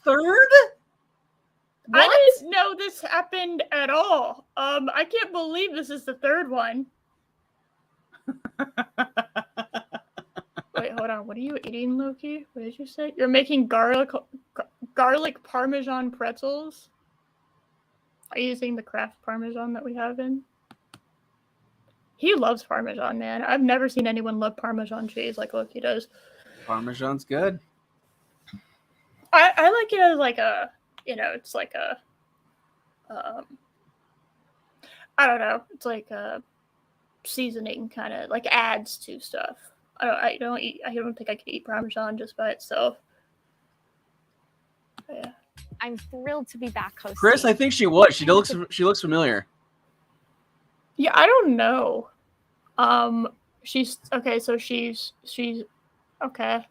Third? I didn't know this happened at all. I can't believe this is the third one. Wait, hold on. What are you eating, Loki? What did you say? You're making garlic Parmesan pretzels? Are you using the Kraft Parmesan that we have in? He loves Parmesan, man. I've never seen anyone love Parmesan cheese like Loki does. Parmesan's good. I like it as like a, you know, it's like a, I don't know. It's like a seasoning kind of, like adds to stuff. I don't think I could eat Parmesan just by itself. But yeah. I'm thrilled to be back hosting. Chris, I think she was. She looks familiar. Yeah, I don't know. She's okay. So she's okay.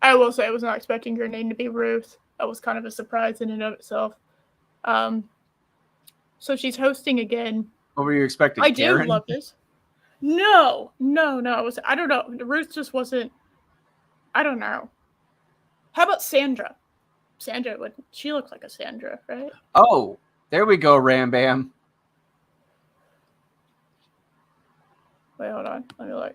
I will say I was not expecting her name to be Ruth. That was kind of a surprise in and of itself. So she's hosting again. What were you expecting? I Karen? do love this. No. I don't know. Ruth just wasn't. I don't know. How about Sandra? She looks like a Sandra, right? Oh, there we go, Ram Bam. Wait, hold on. Let me look.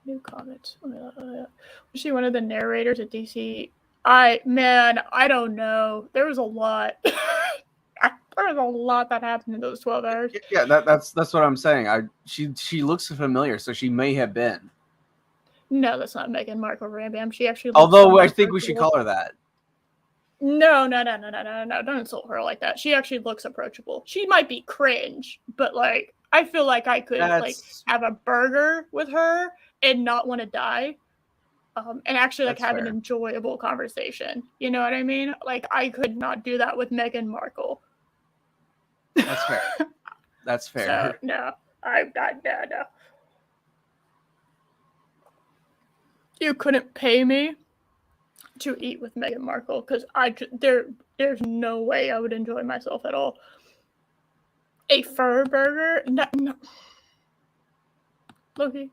New comments. Was she one of the narrators at DC? I don't know. There was a lot. There was a lot that happened in those 12 hours. Yeah, that's what I'm saying. She looks familiar, so she may have been. No, that's not Meghan Markle Rambam. She actually. Although I think we should call her that. No. Don't insult her like that. She actually looks approachable. She might be cringe, but like I feel like I could like have a burger with her and not want to die. And actually like have an enjoyable conversation. You know what I mean? Like I could not do that with Meghan Markle. That's fair. That's fair. So, no. No. You couldn't pay me to eat with Meghan Markle because there's no way I would enjoy myself at all. A fur burger? No. Loki.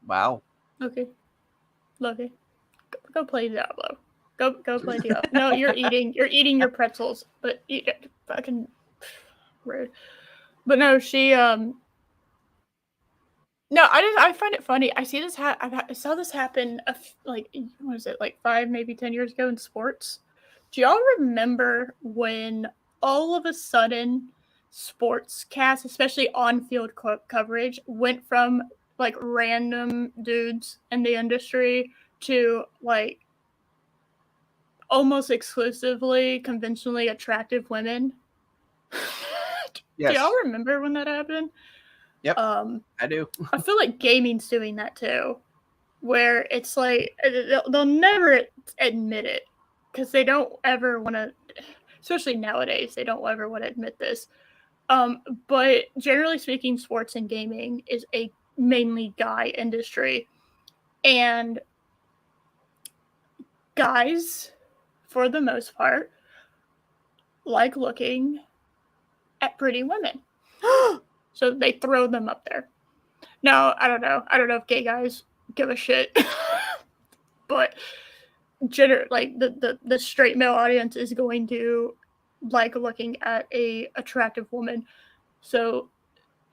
Wow. Loki. Go play Diablo. Go play Diablo. No, you're eating your pretzels, but fucking rude. But no, she no, I find it funny. I see this I saw this happen like what is it, like 5 maybe 10 years ago in sports. Do y'all remember when all of a sudden sports casts, especially on-field coverage, went from like random dudes in the industry to like almost exclusively conventionally attractive women? Yes. Do y'all remember when that happened? Yep. I do. I feel like gaming's doing that too, where it's like they'll never admit it because they don't ever want to, especially nowadays, they don't ever want to admit this. But generally speaking, sports and gaming is a mainly guy industry, and guys, for the most part, like looking at pretty women. So they throw them up there. Now, I don't know if gay guys give a shit. But like the straight male audience is going to like looking at a attractive woman. So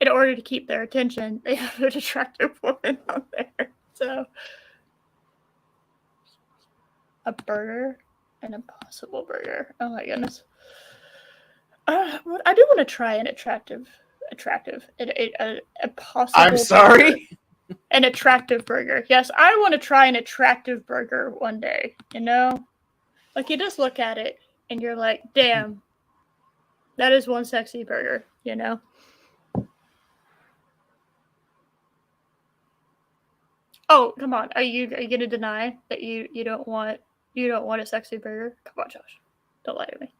in order to keep their attention, they have an attractive woman out there. So a burger, an Impossible Burger. Oh my goodness. I do want to try an attractive, a possible. I'm sorry. Burger. An attractive burger. Yes, I want to try an attractive burger one day. You know, like you just look at it and you're like, "Damn, that is one sexy burger." You know. Oh, come on. Are you gonna deny that you don't want a sexy burger? Come on, Josh. Don't lie to me.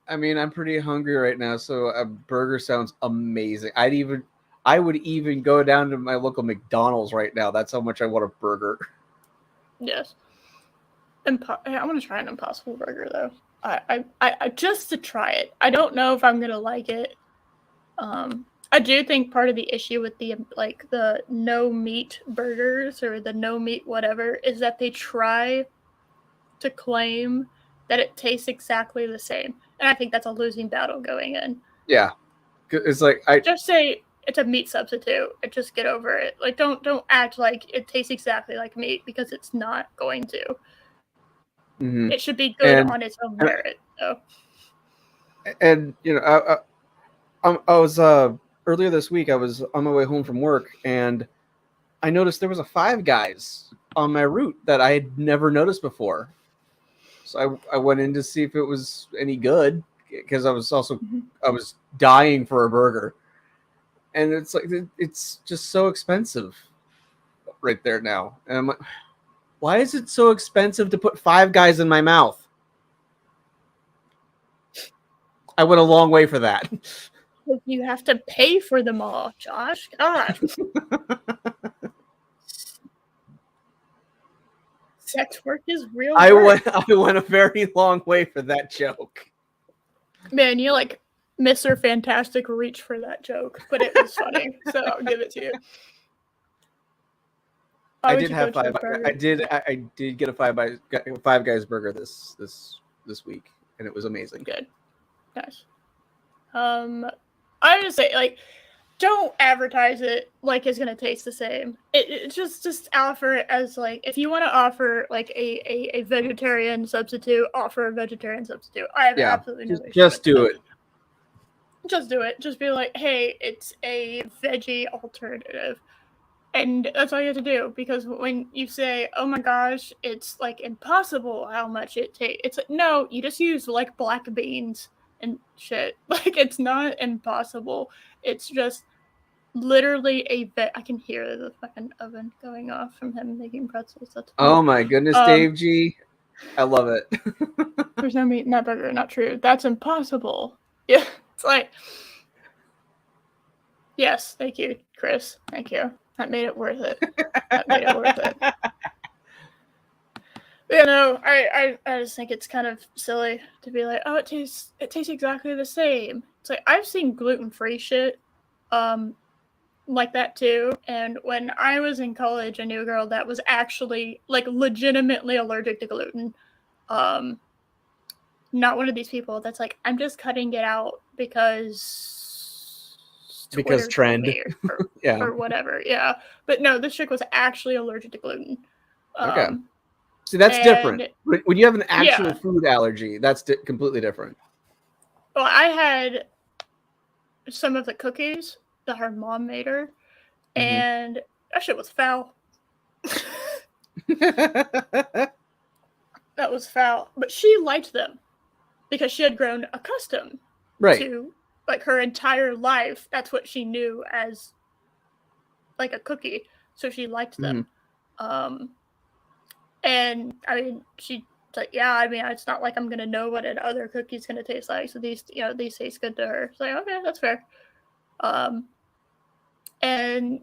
I mean, I'm pretty hungry right now, so a burger sounds amazing. I would even go down to my local McDonald's right now. That's how much I want a burger. Yes. I want to try an Impossible Burger though. I just to try it. I don't know if I'm gonna like it. I do think part of the issue with the no meat burgers or the no meat whatever is that they try to claim that it tastes exactly the same, and I think that's a losing battle going in. Yeah, it's like just say it's a meat substitute and just get over it. Like don't act like it tastes exactly like meat because it's not going to. Mm-hmm. It should be good on its own merit. So. And you know, I was earlier this week. I was on my way home from work, and I noticed there was a Five Guys on my route that I had never noticed before. So I went in to see if it was any good because I was dying for a burger, and it's like it's just so expensive right there now. And I'm like, why is it so expensive to put Five Guys in my mouth? I went a long way for that. You have to pay for them all, Josh. God. Sex work is real. I went a very long way for that joke. Man, you like Mr. Fantastic reach for that joke, but it was funny, so I'll give it to you. I did have five. I did get a Five Guys burger this week, and it was amazing. Good, nice. I would just say, like, don't advertise it like it's gonna taste the same. It just offer it as like, if you want to offer like a vegetarian substitute, offer a vegetarian substitute. I have absolutely no issue. Just do it. Just do it. Just be like, hey, it's a veggie alternative. And that's all you have to do, because when you say, oh my gosh, it's like impossible how much it takes, it's like, no, you just use like black beans and shit. Like, it's not impossible. It's just literally I can hear the fucking oven going off from him making pretzels. That's funny. Oh my goodness, Dave G. I love it. There's no meat in that burger. Not true. That's impossible. Yeah, it's like, yes, thank you, Chris. Thank you. That made it worth it. You know, I just think it's kind of silly to be like, oh, it tastes exactly the same. It's like, I've seen gluten-free shit like that too. And when I was in college, I knew a girl that was actually like legitimately allergic to gluten. Not one of these people that's like, I'm just cutting it out because Twitter told trend. me Yeah. or whatever. Yeah. But no, this chick was actually allergic to gluten. Okay. See, that's different. and When you have an actual Yeah. food allergy, that's completely different. well, I had some of the cookies that her mom made her, and that shit was foul. That was foul. But she liked them because she had grown accustomed Right. to, like, her entire life. That's what she knew as, like, a cookie. So she liked them. And, I mean, she's like, yeah, I mean, it's not like I'm going to know what another cookie's going to taste like. So these, you know, these taste good to her. So like, okay, that's fair. And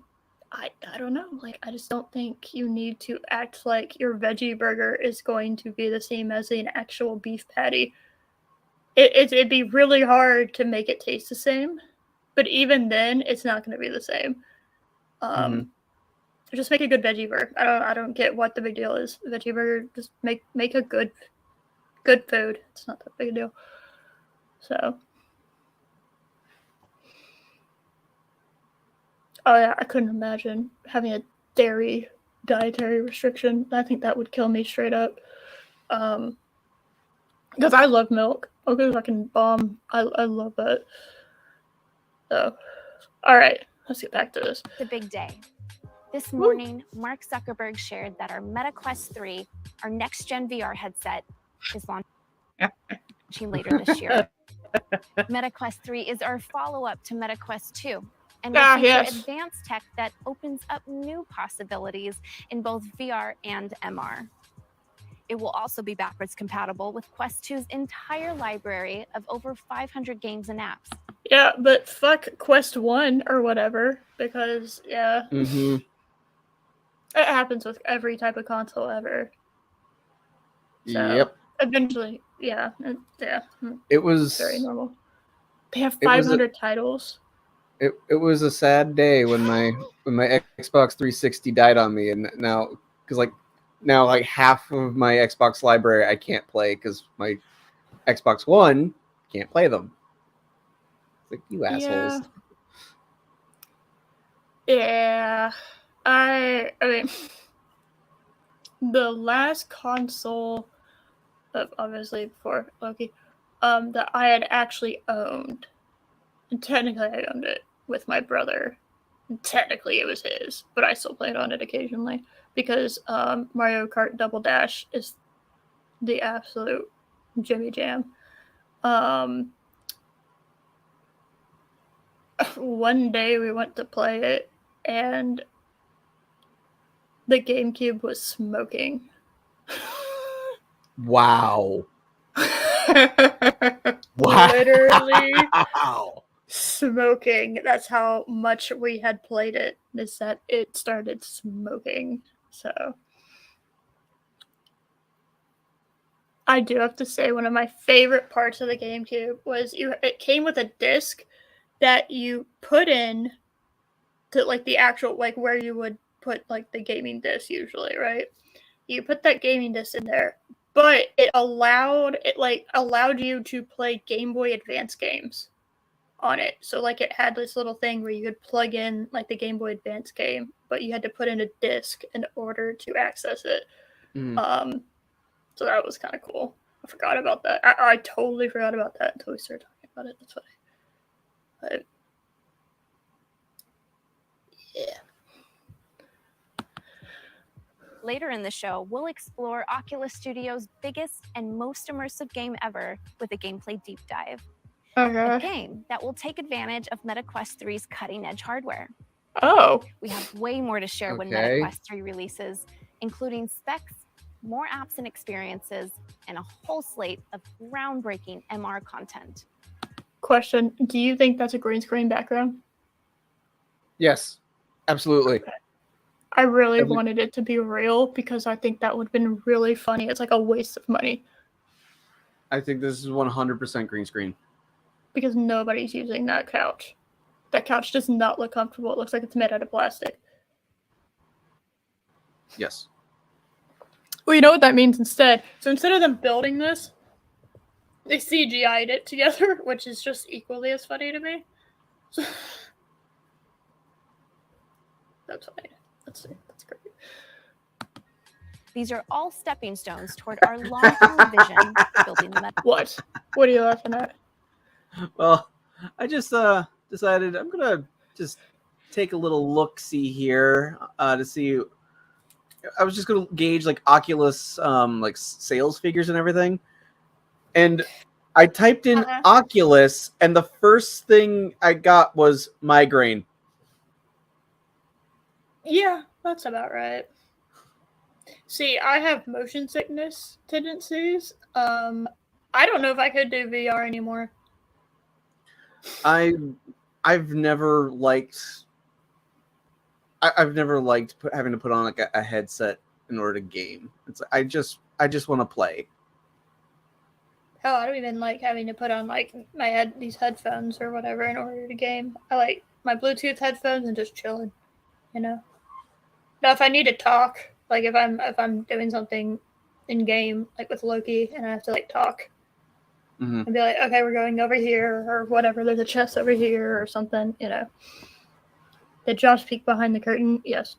I don't know. Like, I just don't think you need to act like your veggie burger is going to be the same as an actual beef patty. It'd be really hard to make it taste the same, but even then, it's not going to be the same. Just make a good veggie burger. I don't get what the big deal is. Veggie burger, just make a good food. It's not that big a deal. So, oh yeah, I couldn't imagine having a dairy dietary restriction. I think that would kill me straight up. Because I love milk. Okay, fucking bomb. I love that. So, all right, let's get back to this. The big day. This morning, Mark Zuckerberg shared that our Meta Quest 3, our next-gen VR headset, is launching later this year. Meta Quest 3 is our follow-up to Meta Quest 2, and will feature advanced tech that opens up new possibilities in both VR and MR. It will also be backwards compatible with Quest 2's entire library of over 500 games and apps. Yeah, but fuck Quest 1 or whatever, because, yeah. It happens with every type of console ever. So, eventually, yeah. It was very normal. They have 500 titles. It was a sad day when my Xbox 360 died on me, and now like half of my Xbox library I can't play because my Xbox One can't play them. It's like, you assholes. Yeah. I mean, the last console, obviously before Loki, that I had actually owned, and technically I owned it with my brother, and technically it was his, but I still played on it occasionally because Mario Kart Double Dash is the absolute Jimmy Jam. One day we went to play it, and the GameCube was smoking. Wow. Literally smoking. That's how much we had played it, is that it started smoking. So I do have to say, one of my favorite parts of the GameCube was it came with a disc that you put in to, like, the actual, like, where you would put, like, the gaming disc usually, right? You put that gaming disc in there, but it allowed you to play Game Boy Advance games on it. So, like, it had this little thing where you could plug in, like, the Game Boy Advance game, but you had to put in a disc in order to access it. So that was kind of cool. I forgot about that. I totally forgot about that until we started talking about it. That's funny. But yeah. Later in the show, we'll explore Oculus Studios' biggest and most immersive game ever with a gameplay deep dive. A game that will take advantage of Meta Quest 3's cutting-edge hardware. Oh. We have way more to share when Meta Quest 3 releases, including specs, more apps and experiences, and a whole slate of groundbreaking MR content. Question, do you think that's a green screen background? Yes, absolutely. Okay. I really wanted it to be real because I think that would have been really funny. It's like a waste of money. I think this is 100% green screen. Because nobody's using that couch. That couch does not look comfortable. It looks like it's made out of plastic. Yes. Well, you know what that means instead? So instead of them building this, they CGI'd it together, which is just equally as funny to me. So, that's funny. That's great. These are all stepping stones toward our long-term vision, building the What? What are you laughing at? Well, I just decided I'm gonna just take a little look-see here to see. I was just gonna gauge like Oculus like sales figures and everything, and I typed in Oculus, and the first thing I got was migraine. Yeah, that's about right. See, I have motion sickness tendencies. I don't know if I could do VR anymore. I've never liked having to put on like a headset in order to game. It's I just want to play. Hell, I don't even like having to put on like these headphones or whatever in order to game. I like my Bluetooth headphones and just chilling, you know. Now, if I need to talk, like if I'm doing something in game, like with Loki, and I have to like talk, and be like, okay, we're going over here or whatever. There's a chest over here or something, you know. Did Josh peek behind the curtain? Yes.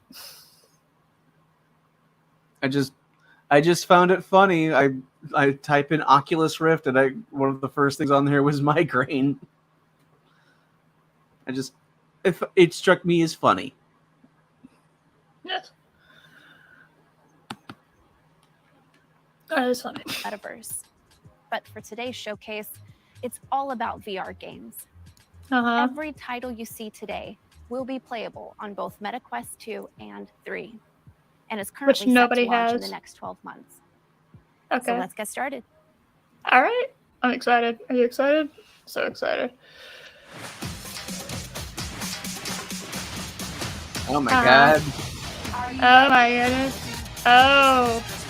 I just found it funny. I type in Oculus Rift, and one of the first things on there was migraine. It struck me as funny. Yes. That is funny. metaverse. But for today's showcase, it's all about VR games. Every title you see today will be playable on both MetaQuest 2 and 3, and is currently set to launch in the next 12 months. Okay. So let's get started. All right. I'm excited. Are you excited? So excited. Oh my god. Oh my goodness.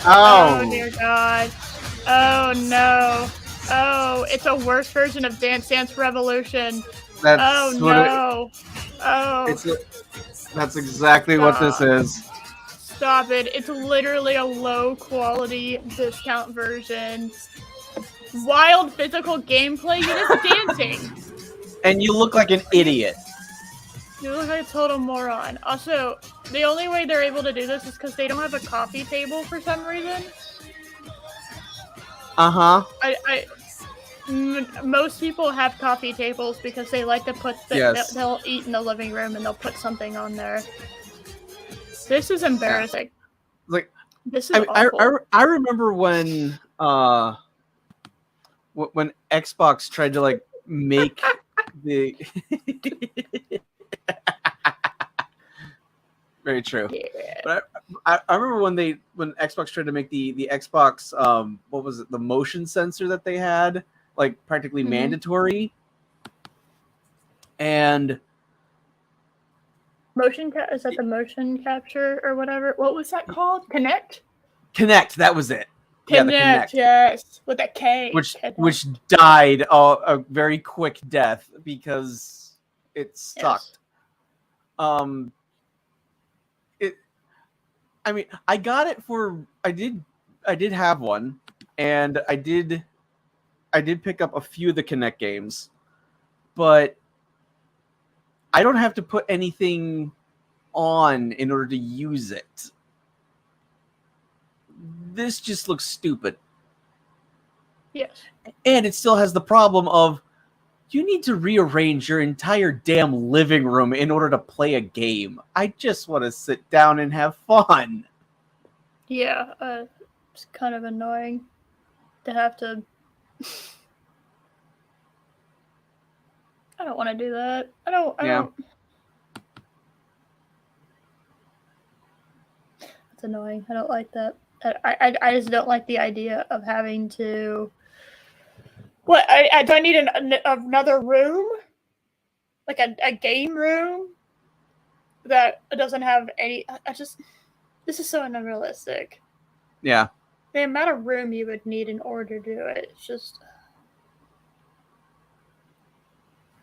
Oh dear God. Oh no. Oh, it's a worse version of Dance Dance Revolution. That's exactly what this is. Stop it. It's literally a low quality discount version. Wild physical gameplay, you're just dancing. And you look like an idiot. You look like a total moron. Also, the only way they're able to do this is because they don't have a coffee table for some reason. Most people have coffee tables because they like to put they'll eat in the living room and they'll put something on there. This is embarrassing. Like, this is awful. I remember when Xbox tried to like make the very true. Yeah. But I remember when Xbox tried to make the Xbox what was it, the motion sensor that they had, like practically mandatory. And is that the motion capture or whatever? What was that called? Kinect, that was it. Kinect, yes, with a K. Which died a very quick death because it sucked. Yes. I mean, I got it I did have one, and I did pick up a few of the Kinect games, but I don't have to put anything on in order to use it. This just looks stupid. Yes. And it still has the problem of you need to rearrange your entire damn living room in order to play a game. I just want to sit down and have fun. Yeah, it's kind of annoying to have to... I don't want to do that. I don't... It's annoying. I don't like that. I just don't like the idea of having to... What? Do I need another room? Like a game room? That doesn't have any... This is so unrealistic. Yeah. The amount of room you would need in order to do it. It's just...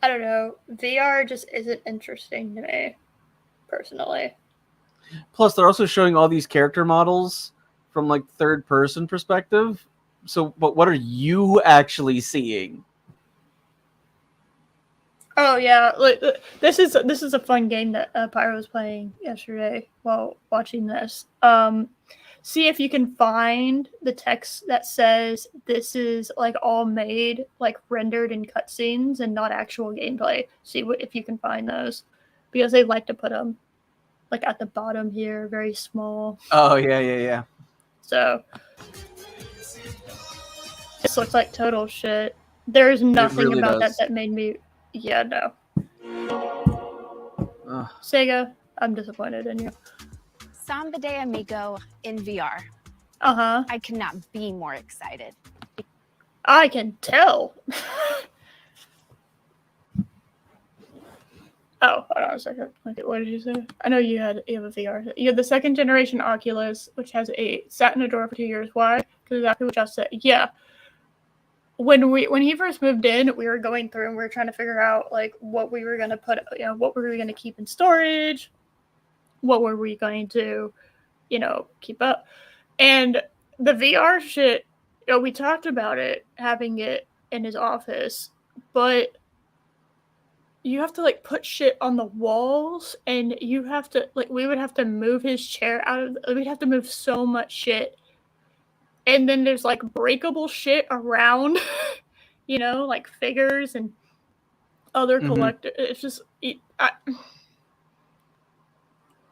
I don't know. VR just isn't interesting to me, personally. Plus, they're also showing all these character models from like third person perspective. So, but what are you actually seeing? Oh yeah, like this is a fun game that Pyro was playing yesterday while watching this. See if you can find the text that says this is like all made like rendered in cutscenes and not actual gameplay. See what if you can find those, because they like to put them like at the bottom here, very small. Oh yeah. So this looks like total shit. There's nothing really about does. that made me. Yeah, no. Ugh. Sega, I'm disappointed in you. Samba de Amigo in VR. Uh-huh. I cannot be more excited. I can tell. Oh, hold on a second. Okay, what did you say? I know you have a VR. You have the second generation Oculus, which has sat in a drawer for 2 years. Why? Because exactly what Josh said. Yeah. When he first moved in, we were going through and we were trying to figure out like what we were gonna put, what were we gonna keep in storage, what were we going to, keep up, and the VR shit. We talked about it, having it in his office, but you have to like put shit on the walls, and you have to like we would have to move his chair out of. We'd have to move so much shit, and then there's like breakable shit around. Like figures and other collector. It's just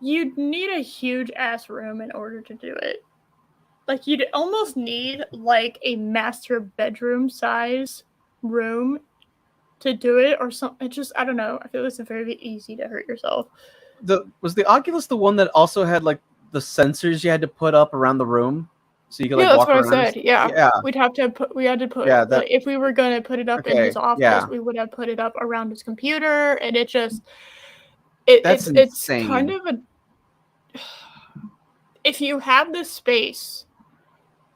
you'd need a huge ass room in order to do it. Like you'd almost need like a master bedroom size room to do it, or something. It just I don't know. I feel it's very easy to hurt yourself. Was the Oculus the one that also had like the sensors you had to put up around the room? So you could like walk around. That's what I said. Yeah. We had to put like, if we were gonna put it up in his office, we would have put it up around his computer, and it just it's kind of a if you have the space,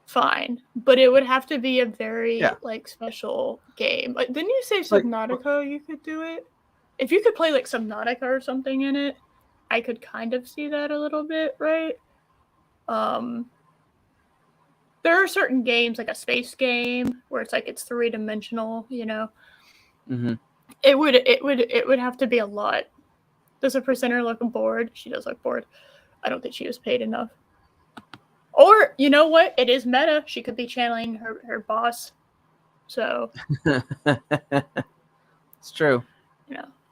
fine, but it would have to be a very like special game. Like, didn't you say Subnautica? You could do it if you could play like Subnautica or something in it. I could kind of see that a little bit, right? There are certain games, like a space game, where it's like it's 3-dimensional. Mm-hmm. It would have to be a lot. Does a presenter look bored? She does look bored. I don't think she was paid enough. Or you know what? It is meta. She could be channeling her boss. So it's true.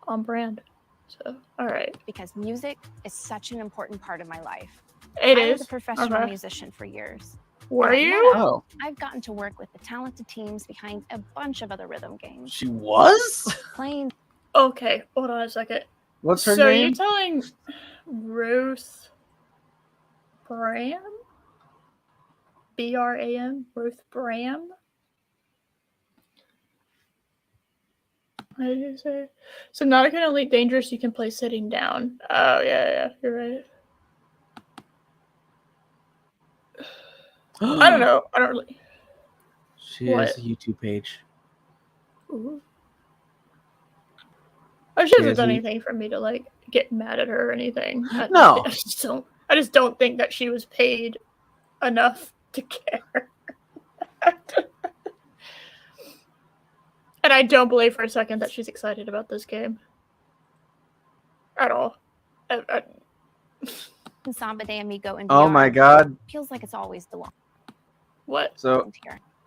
On brand. So all right. Because music is such an important part of my life. I was a professional musician for years. Were you? Oh. I've gotten to work with the talented teams behind a bunch of other rhythm games. She was? Playing. Okay, hold on a second. What's her name? So you're telling Ruth Bram? B-R-A-M? Ruth Bram? What did you say? So not an Elite Dangerous, you can play sitting down. Oh, yeah, you're right. I don't know. I don't really. She has a YouTube page. Ooh. She hasn't done anything for me to like get mad at her or anything. No. I just don't think that she was paid enough to care. And I don't believe for a second that she's excited about this game. At all. Samba de Amigo in VR. Oh my god. Feels like it's always the one. What? So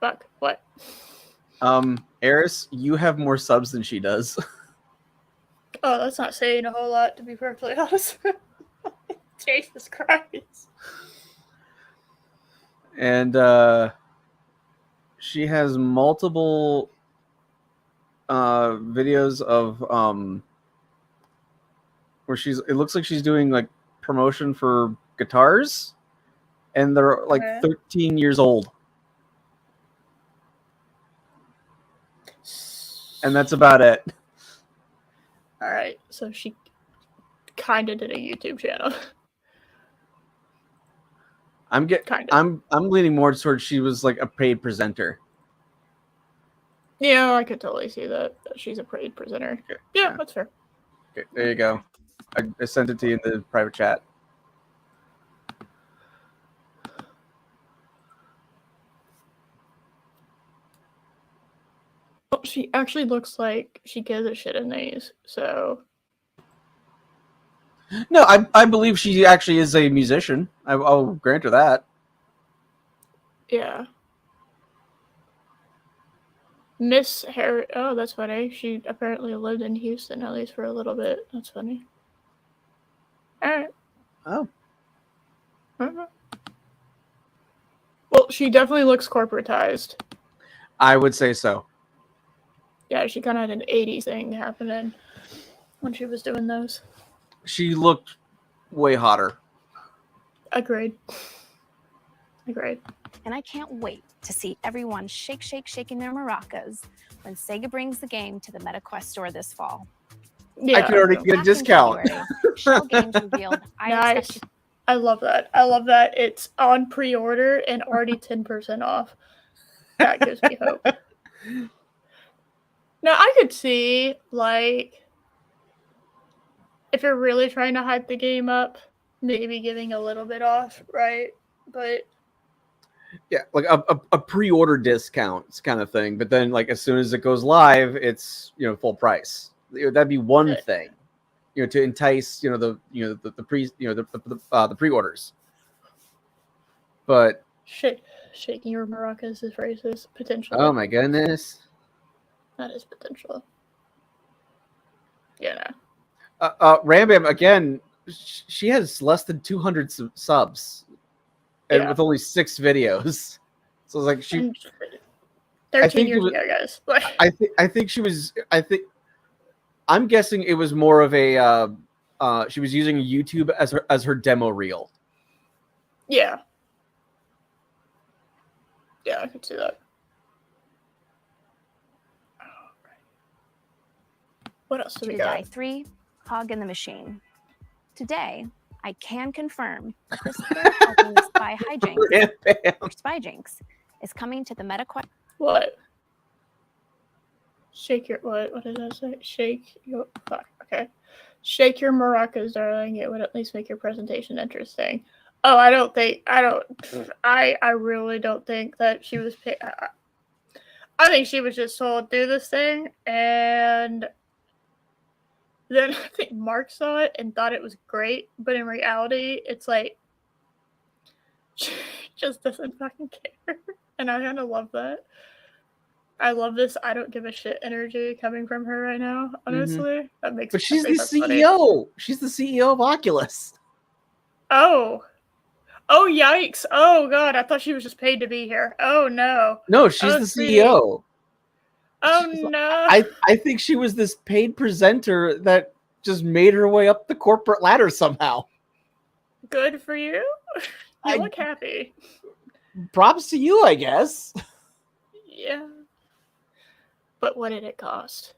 fuck. What? Eris, you have more subs than she does. Oh, that's not saying a whole lot, to be perfectly honest. Jesus Christ. And she has multiple videos of where it looks like she's doing like promotion for guitars, and they're like 13 years old. And that's about it. All right, so she kind of did a YouTube channel. I'm leaning more towards she was like a paid presenter. Yeah, I could totally see that. She's a paid presenter. Okay. Yeah, that's fair. Okay, there you go. I sent it to you in the private chat. Well, she actually looks like she gives a shit in these, so... No, I believe she actually is a musician. I'll grant her that. Yeah. Miss Harry... Oh, that's funny. She apparently lived in Houston, at least for a little bit. That's funny. Alright. Oh. Uh-huh. Well, she definitely looks corporatized. I would say so. Yeah, she kind of had an 80s thing happening when she was doing those. She looked way hotter. Agreed. Agreed. And I can't wait to see everyone shaking their maracas when Sega brings the game to the MetaQuest store this fall. Yeah, I can already get a discount. Shell Games revealed. Nice. I love that. I love that it's on pre-order and already 10% off. That gives me hope. Now, I could see, like, if you're really trying to hype the game up, maybe giving a little bit off, right? But yeah, like a pre-order discount kind of thing. But then, like, as soon as it goes live, it's full price. That'd be one thing, to entice the pre-orders. But shaking your maracas is racist potentially. Oh my goodness, that is potential. Yeah. Ram Bam again. She has less than 200 subs, and with only 6 videos. So it's like she. 13 years ago, guys. I think she was. I'm guessing it was more of a. She was using YouTube as her demo reel. Yeah. Yeah, I could see that. What else do we got? Die 3, Hog in the Machine. Today, I can confirm that this third helping of Spy Jinx is coming to the MetaQuest. What? Shake your what did I say? Shake your okay. Shake your maracas, darling. It would at least make your presentation interesting. Oh, I really don't think that she was I think she was just told do this thing, and then I think Mark saw it and thought it was great, but in reality, it's like she just doesn't fucking care. And I kind of love that. I love this I don't give a shit energy coming from her right now, honestly. That makes But she's the CEO. Funny. She's the CEO of Oculus. Oh, yikes. Oh, God. I thought she was just paid to be here. Oh, no. No, she's the CEO. Oh, no. I think she was this paid presenter that just made her way up the corporate ladder somehow. Good for you. You look happy. Props to you, I guess. Yeah. But what did it cost?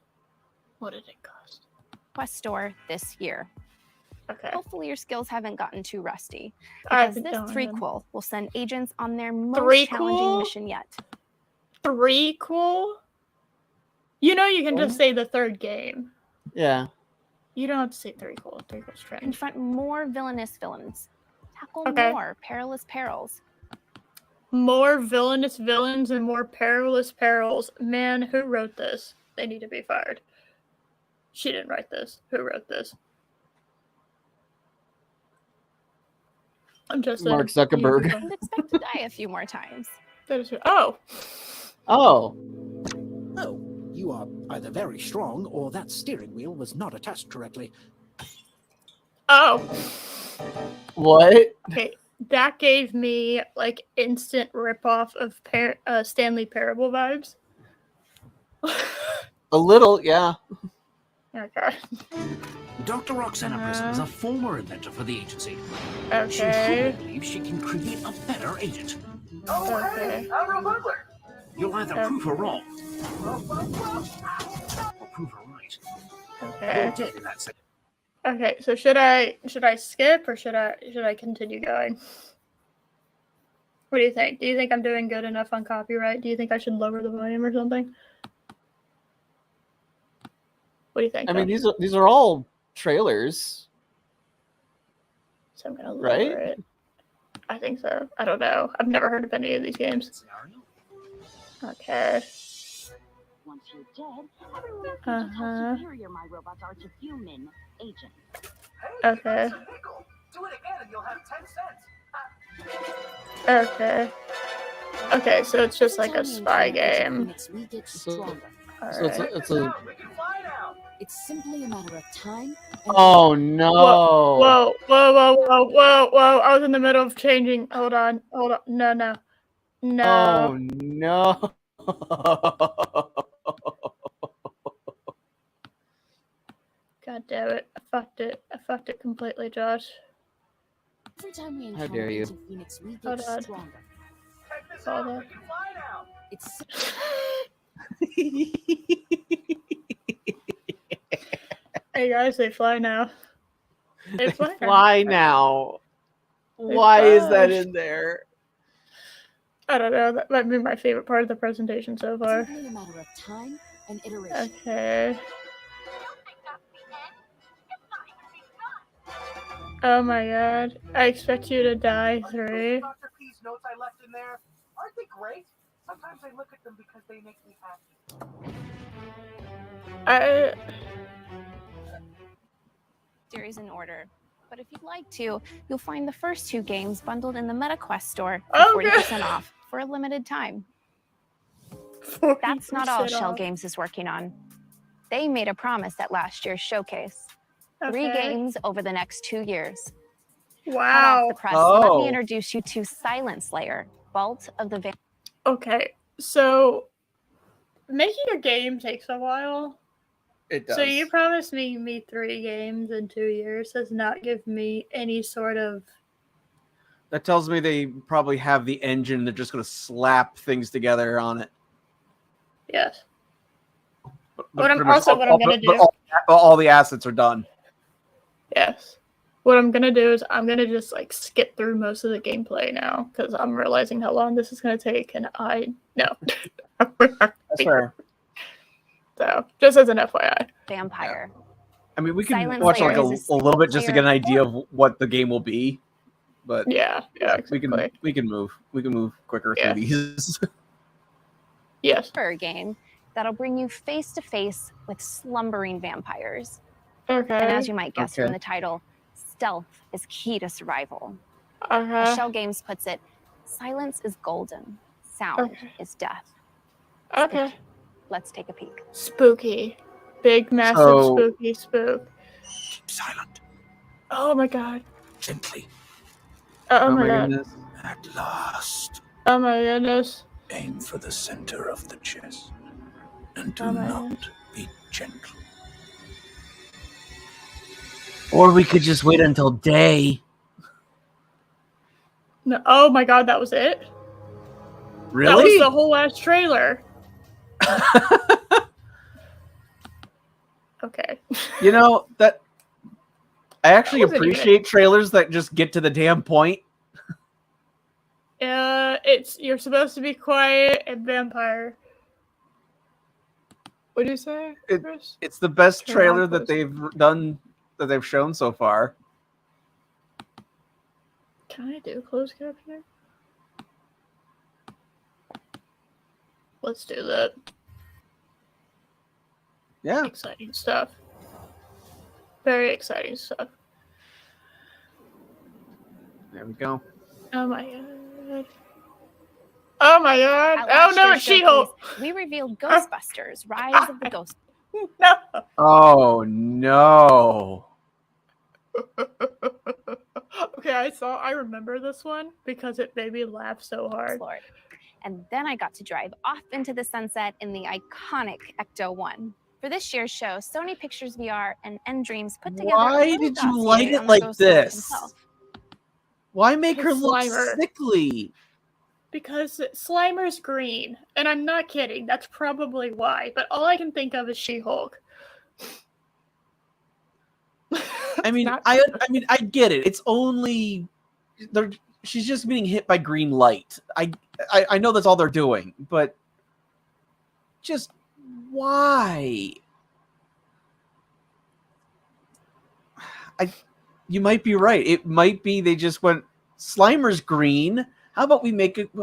What did it cost? Quest store this year. Okay. Hopefully your skills haven't gotten too rusty. Because this threequel will send agents on their most challenging mission yet. Threequel? You can just say the third game. Yeah. You don't have to say threequel. Threequel's strange. Confront more villainous villains. Tackle more perilous perils. More villainous villains and more perilous perils. Man, who wrote this? They need to be fired. She didn't write this. Who wrote this? I'm just Mark Zuckerberg. I'd expect to die a few more times. That is oh. Oh, you are either very strong or that steering wheel was not attached correctly. Oh. What? Okay, that gave me like instant ripoff of Stanley Parable vibes. A little, yeah. Okay. Dr. Roxana Prism is a former inventor for the agency. Okay. She truly believes she can create a better agent. Okay. You'll either prove her wrong or prove her right. Okay. You're dead in that sense. Okay, so should I skip or should I continue going? What do you think? Do you think I'm doing good enough on copyright? Do you think I should lower the volume or something? What do you think? I mean, these are all trailers. So I'm gonna lower right? it. I think so. I don't know. I've never heard of any of these games. Okay. Once you're dead, everyone will see just how superior my robots are to human agents. Okay. Do it again and you'll have 10 cents. Okay. Okay, so it's just like a spy game. We get stronger. So it's a. We can fly now. It's simply a matter of time. Oh no! Whoa! I was in the middle of changing. Hold on. No. Oh no! God damn it! I fucked it completely, Josh. Every time we How dare you. Agent Phoenix, we Hold get on. stronger. Check this Hold out. on. We can fly now. It's Hey guys, they fly now. They fly. Fly now. They Why is that fly. in there? I don't know. That might be my favorite part of the presentation so far. simply a matter of time and iteration. Okay. Oh my god. I expect you to die, 3. Dr. P's notes I left in there, aren't they great? Sometimes I look at them because they make me happy. Series in order. But if you'd like to, you'll find the first 2 games bundled in the MetaQuest store for Okay. 40% off for a limited time. That's not all 40% Shell off. Games is working on. They made a promise at last year's showcase. 3 Okay. games over the next 2 years. Hot Wow. off the press, let Oh. me introduce you to Silent Slayer, Vault of the Okay. So making a game takes a while. It does. So you promised me 3 games in 2 years does not give me any sort of. That tells me they probably have the engine. They're just going to slap things together on it. Yes. But What I'm pretty much also what I'm gonna but do. all the assets are done. Yes. What I'm gonna do is I'm gonna just like skip through most of the gameplay now because I'm realizing how long this is gonna take, and no. That's fair. So just as an FYI. Vampire. I mean, we can Silent watch Slayer like is a little bit just to get an single-player idea of what the game will be. But Yeah. Exactly. we can move quicker Yeah. through these. Yes. horror game that'll bring you face to face with slumbering vampires. Okay. And as you might guess from Okay. the title, stealth is key to survival. As Okay. Shell Games puts it, silence is golden, sound Okay. is death. Okay. Let's take a peek. Spooky. Big, massive, So- spooky spook. Keep silent, Oh my god. gently. Oh my god. goodness. At last, Oh my goodness. aim for the center of the chest. And do Oh my not be gentle. Or we could just wait until day. No. Oh my god, that was it? That was Really? the whole last trailer. Okay. You know that I actually That wasn't even appreciate trailers that just get to the damn point. You're supposed to be quiet and vampire. What do you say, Chris? It's the best Turn trailer on that close. they've done, that they've shown so far. Can I do closed captioning? Let's do that. Yeah. Exciting stuff. Very exciting stuff. There we go. Oh my god. Oh my god. At Oh last no, year's it's She-Hulk. showcase, we revealed Ghostbusters, Rise of the Ghost. No. Oh no. Okay, I remember this one because it made me laugh so hard. Lord. And then I got to drive off into the sunset in the iconic Ecto-1. For this year's show, Sony Pictures VR and Dreams put together Why a little did you dossier light it on the like Ghost Lord this? himself. Why make her It's look Slimer. sickly? Because Slimer's green, and I'm not kidding. That's probably why. But all I can think of is She-Hulk. I mean, Not- I get it. It's only she's just being hit by green light. I know that's all they're doing, but just why? You might be right. It might be they just went, Slimer's green. How about we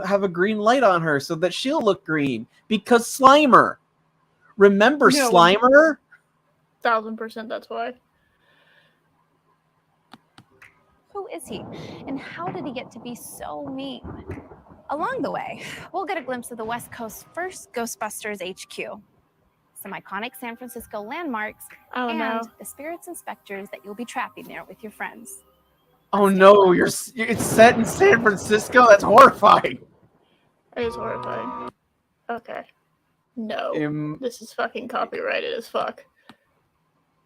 have a green light on her so that she'll look green? Because Slimer. Remember No. Slimer? 1000% that's why. Who is he? And how did he get to be so mean? Along the way, we'll get a glimpse of the West Coast's first Ghostbusters HQ, some iconic San Francisco landmarks, and the spirits and specters that you'll be trapping there with your friends. Oh no, it's set in San Francisco? That's horrifying. It is horrifying. Okay. No. This is fucking copyrighted as fuck.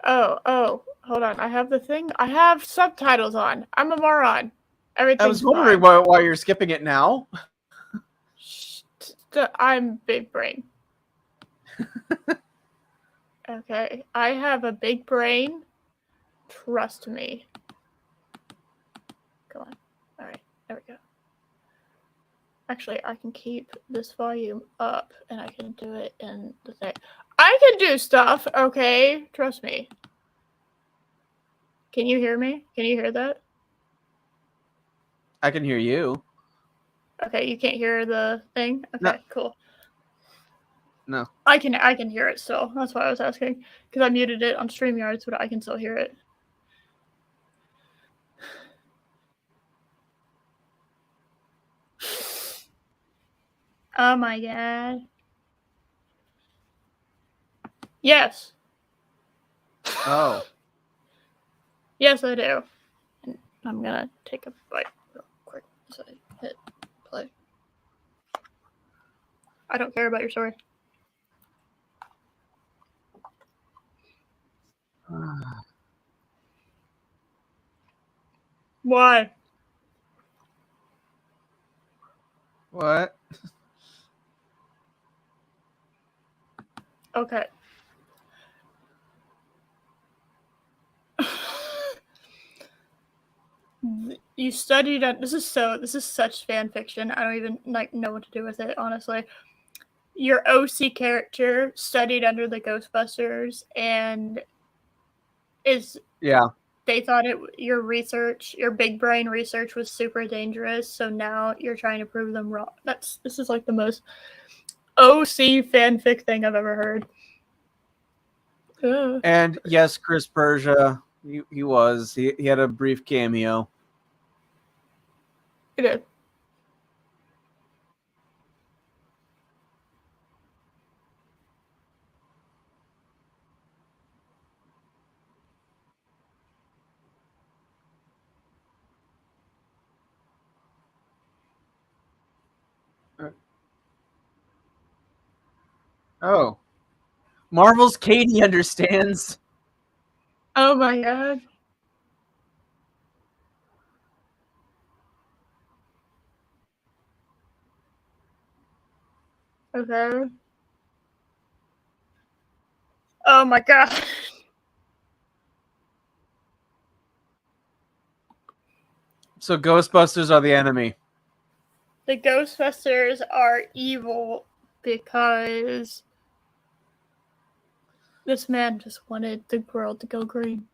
Oh, hold on. I have the thing. I have subtitles on. I'm a moron. Everything's I was wondering why you're skipping it now. I'm big brain. Okay, I have a big brain. Trust me. Come on. All right, there we go. Actually, I can keep this volume up, and I can do it in the thing. I can do stuff, okay? Trust me. Can you hear me? Can you hear that? I can hear you. Okay, you can't hear the thing? Okay, cool. No. I can hear it still. That's why I was asking. Because I muted it on StreamYard, but I can still hear it. Oh my god. Yes. Oh. Yes, I do. And I'm gonna take a bite real quick as I hit play. I don't care about your story. Why? What? Okay. You studied at this is such fan fiction. I don't even know what to do with it, honestly. Your OC character studied under the Ghostbusters and they thought your big brain research was super dangerous, so now you're trying to prove them wrong. This is like the most OC fanfic thing I've ever heard. And yes, Chris Persia, he was. He had a brief cameo. He did. Oh. Marvel's Katie understands. Oh my god. Okay. Oh my god. So Ghostbusters are the enemy. The Ghostbusters are evil because this man just wanted the world to go green.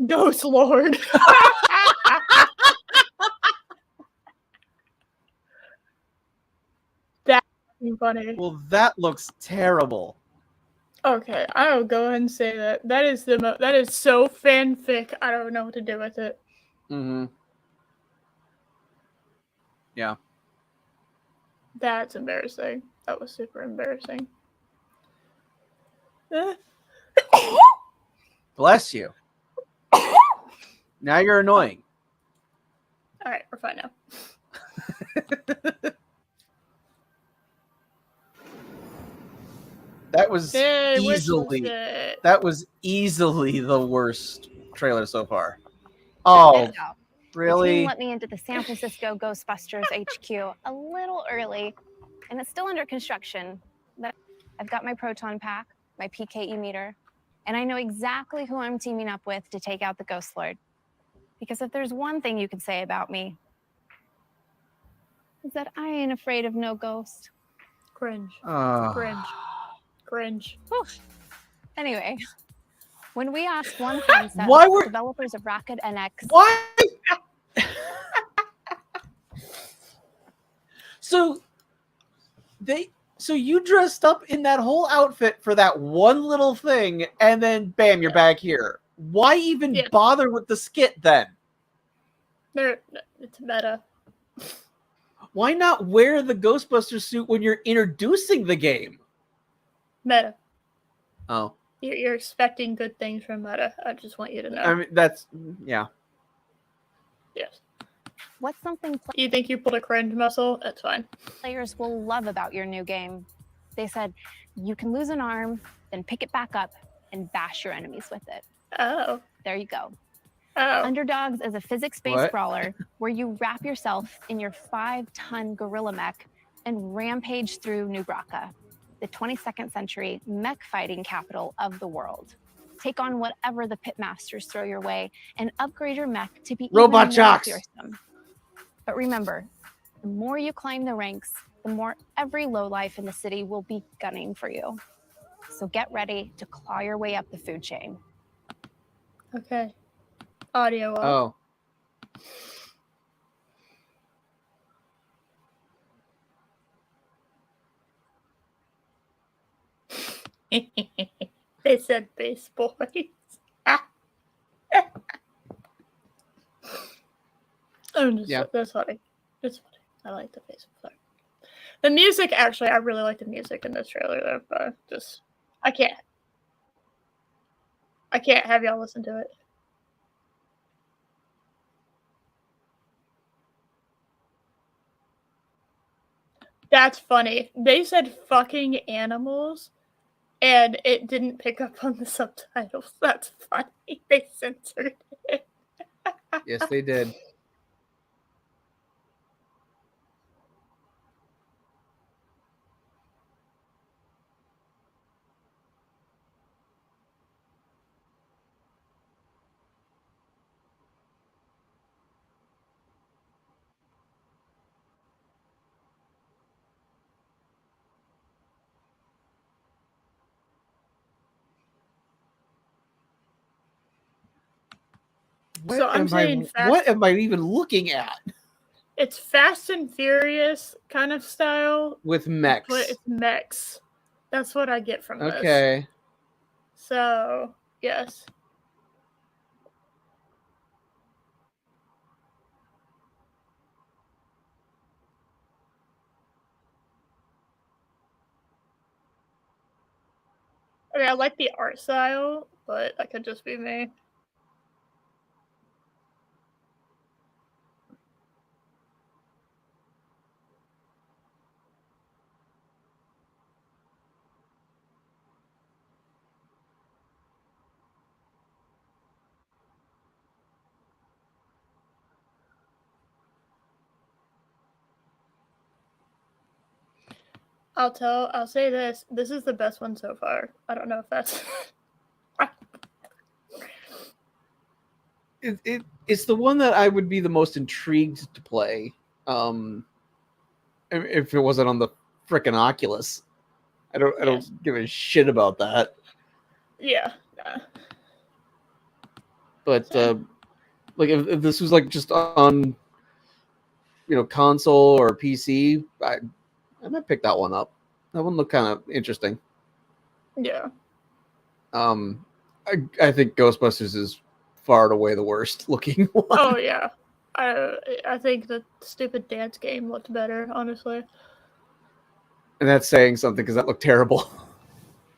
Ghost Lord. That's funny. Well, that looks terrible. Okay, I'll go ahead and say that. That is so fanfic. I don't know what to do with it. Mm-hmm. Yeah. That's embarrassing. That was super embarrassing. Bless you. Now you're annoying. All right, we're fine now. That was easily the worst trailer so far. Oh, really? The team let me into the San Francisco Ghostbusters HQ a little early, and it's still under construction. But I've got my proton pack, my PKE meter, and I know exactly who I'm teaming up with to take out the Ghost Lord. Because if there's one thing you can say about me, is that I ain't afraid of no ghost. Cringe. Oh. Cringe. Cringe. Anyway, when we asked one concept, Why were- developers of Rocket NX, Why? So you dressed up in that whole outfit for that one little thing, and then bam, you're back here. Why even bother with the skit then? It's meta. Why not wear the Ghostbuster suit when you're introducing the game? Meta. Oh. You're expecting good things from meta. I just want you to know. I mean, that's, yeah. Yes. What's something you think you pulled a cringe muscle? That's fine. Players will love about your new game. They said you can lose an arm, then pick it back up and bash your enemies with it. Oh. There you go. Oh. Underdogs is a physics-based brawler where you wrap yourself in your 5-ton gorilla mech and rampage through New Bracca, the 22nd century mech fighting capital of the world. Take on whatever the pitmasters throw your way and upgrade your mech to be Robot even more jocks. fearsome. But remember, the more you climb the ranks, the more every lowlife in the city will be gunning for you. So get ready to claw your way up the food chain. Okay. Audio off. Oh. They said base boys. That's funny. It's funny. I like the face. The music, actually, I really like the music in this trailer, though. But I can't have y'all listen to it. That's funny. They said fucking animals, and it didn't pick up on the subtitles. That's funny. They censored it. Yes, they did. So I'm saying what am I even looking at? It's Fast and Furious kind of style with mechs. But it's mechs. That's what I get from this. Okay. So yes. Okay, I like the art style, but that could just be me. I'll say this. This is the best one so far. I don't know if that's It's the one that I would be the most intrigued to play. If it wasn't on the frickin' Oculus. I don't give a shit about that. Yeah. But like if this was like just on console or PC, I might pick that one up. That one looked kind of interesting. Yeah. I think Ghostbusters is far and away the worst looking one. Oh yeah. I think the stupid dance game looked better, honestly. And that's saying something because that looked terrible.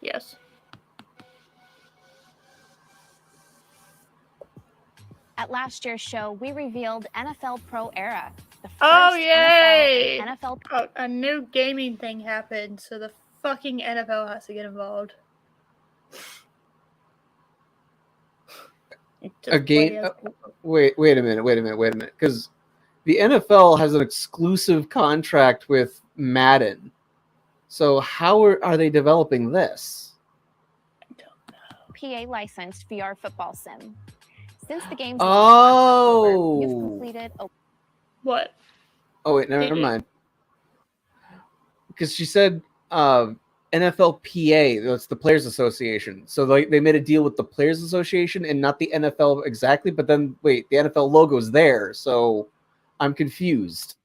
Yes. At last year's show, we revealed NFL Pro Era. The first yay! NFL a new gaming thing happened, so the fucking NFL has to get involved. A game? Wait a minute. Because the NFL has an exclusive contract with Madden. So how are they developing this? I don't know. PA licensed VR football sim. Since the game's October, you've completed what? Oh wait, never mind. Because she said NFLPA. That's the Players Association. So they made a deal with the Players Association and not the NFL exactly. But then wait, the NFL logo's there, so I'm confused.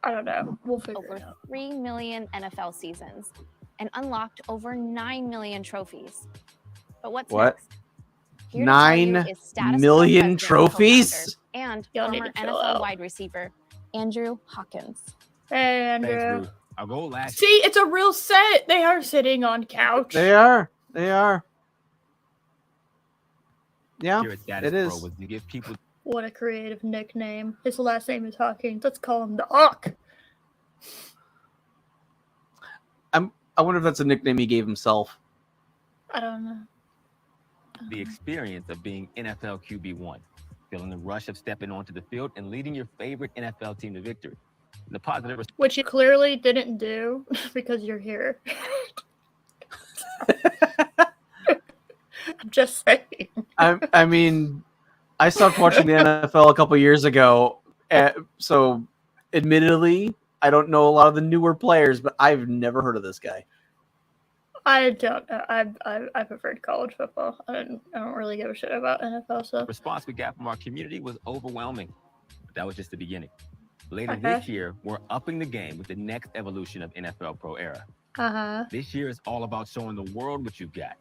I don't know. We'll figure Over it out. 3 million NFL seasons and unlocked over 9 million trophies. But what's What? next? Here to tell you 9 is Status million Quo president and trophies? co-founder and Y'all need former to chill NFL out. wide receiver Andrew Hawkins. Hey, Thanks, Andrew. Ruth. Our goal last See, it's a real set. They are sitting on couch. They are. Yeah, year at Status it is. Pro was to give people What a creative nickname. His last name is Hawkins. Let's call him the Hawk. I wonder if that's a nickname he gave himself. I don't know. the experience of being NFL QB1, feeling the rush of stepping onto the field and leading your favorite NFL team to victory. And the positive Which you clearly didn't do because you're here. I'm just saying. I mean, I stopped watching the NFL a couple years ago, so admittedly, I don't know a lot of the newer players, but I've never heard of this guy. I don't know. I preferred college football. I don't really give a shit about NFL stuff. response we got from our community was overwhelming. But that was just the beginning. Later Okay. this year, we're upping the game with the next evolution of NFL Pro Era. This year is all about showing the world what you've got.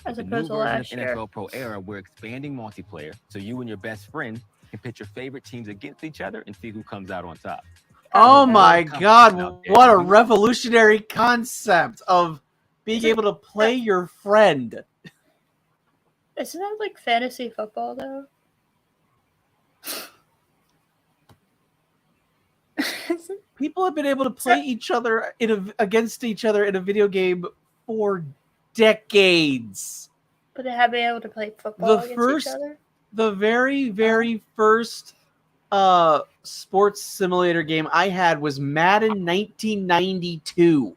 As With the new opposed to version last of year. NFL Pro Era, we're expanding multiplayer so you and your best friend can pit your favorite teams against each other and see who comes out on top. Oh Okay. my Competition God, out there. what a revolutionary concept of being able to play your friend. Isn't that like fantasy football though? People have been able to play each other against each other in a video game for decades. But they have been able to play football The against first- each other? The very first sports simulator game I had was Madden 1992,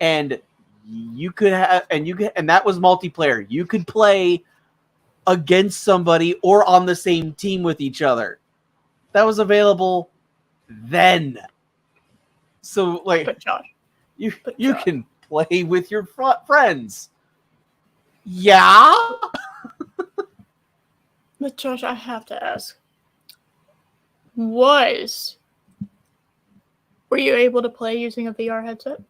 and you could have and that was multiplayer. You could play against somebody or on the same team with each other. That was available then. So like But Josh, you Josh. can play with your friends. Yeah. But Josh, I have to ask. Were you able to play using a VR headset?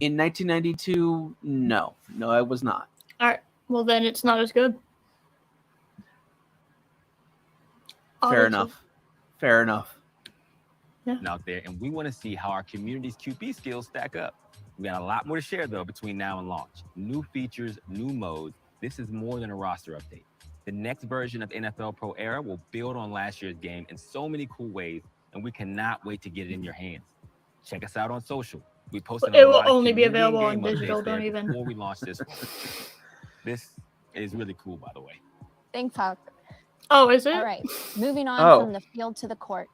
In 1992, no, I was not. Alright. Well then it's not as good. Fair Obviously. enough. Out there, and we want to see how our community's QB skills stack up. We got a lot more to share though between now and launch. New features, new modes. This is more than a roster update. The next version of NFL Pro Era will build on last year's game in so many cool ways, and we cannot wait to get it in your hands. Check us out on social. We posted It a will lot of only be community available and on game digital, updates there don't even. before we launch this one. This is really cool, by the way. Thanks, Hawk. Oh, is it? All right, moving on Oh. from the field to the court.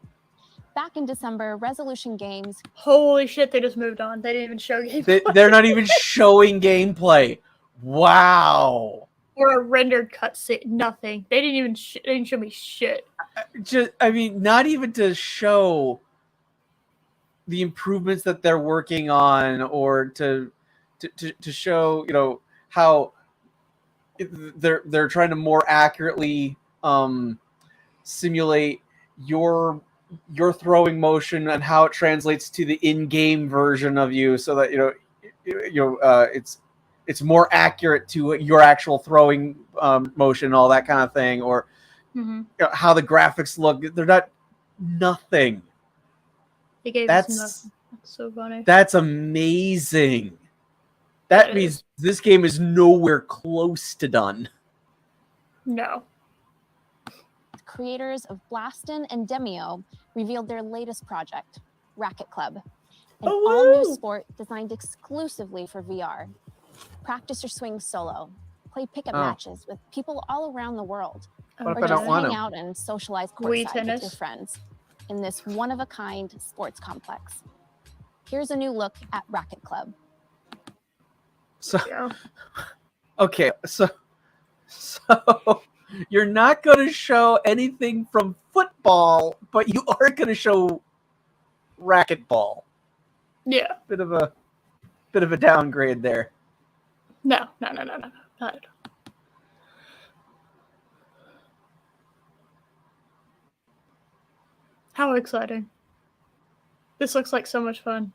Back in December, Resolution Games Holy shit, they just moved on. They didn't even show gameplay. They're not even showing gameplay. Wow. Or a rendered cutscene. Nothing. They didn't show me shit. Not even to show the improvements that they're working on, or to show, how they're trying to more accurately simulate your throwing motion and how it translates to the in-game version of you, so that it's more accurate to your actual throwing motion, all that kind of thing, or how the graphics look. They're not nothing. They gave us That's nothing. That's so funny. that's amazing. That It means is. this game is nowhere close to done. No. creators of Blastin and Demio revealed their latest project, Racket Club, an Oh, all-new woo! sport designed exclusively for VR. Practice your swing solo, play pickup Oh. matches with people all around the world, What if or I just don't want hang to? out and socialize Wii courtside with tennis. your friends in this one-of-a-kind sports complex. Here's a new look at Racket Club. So Yeah. okay, so you're not going to show anything from football, but you are going to show racquetball. Yeah. Bit of a bit of a downgrade there. No. Not at all. How exciting. This looks like so much fun.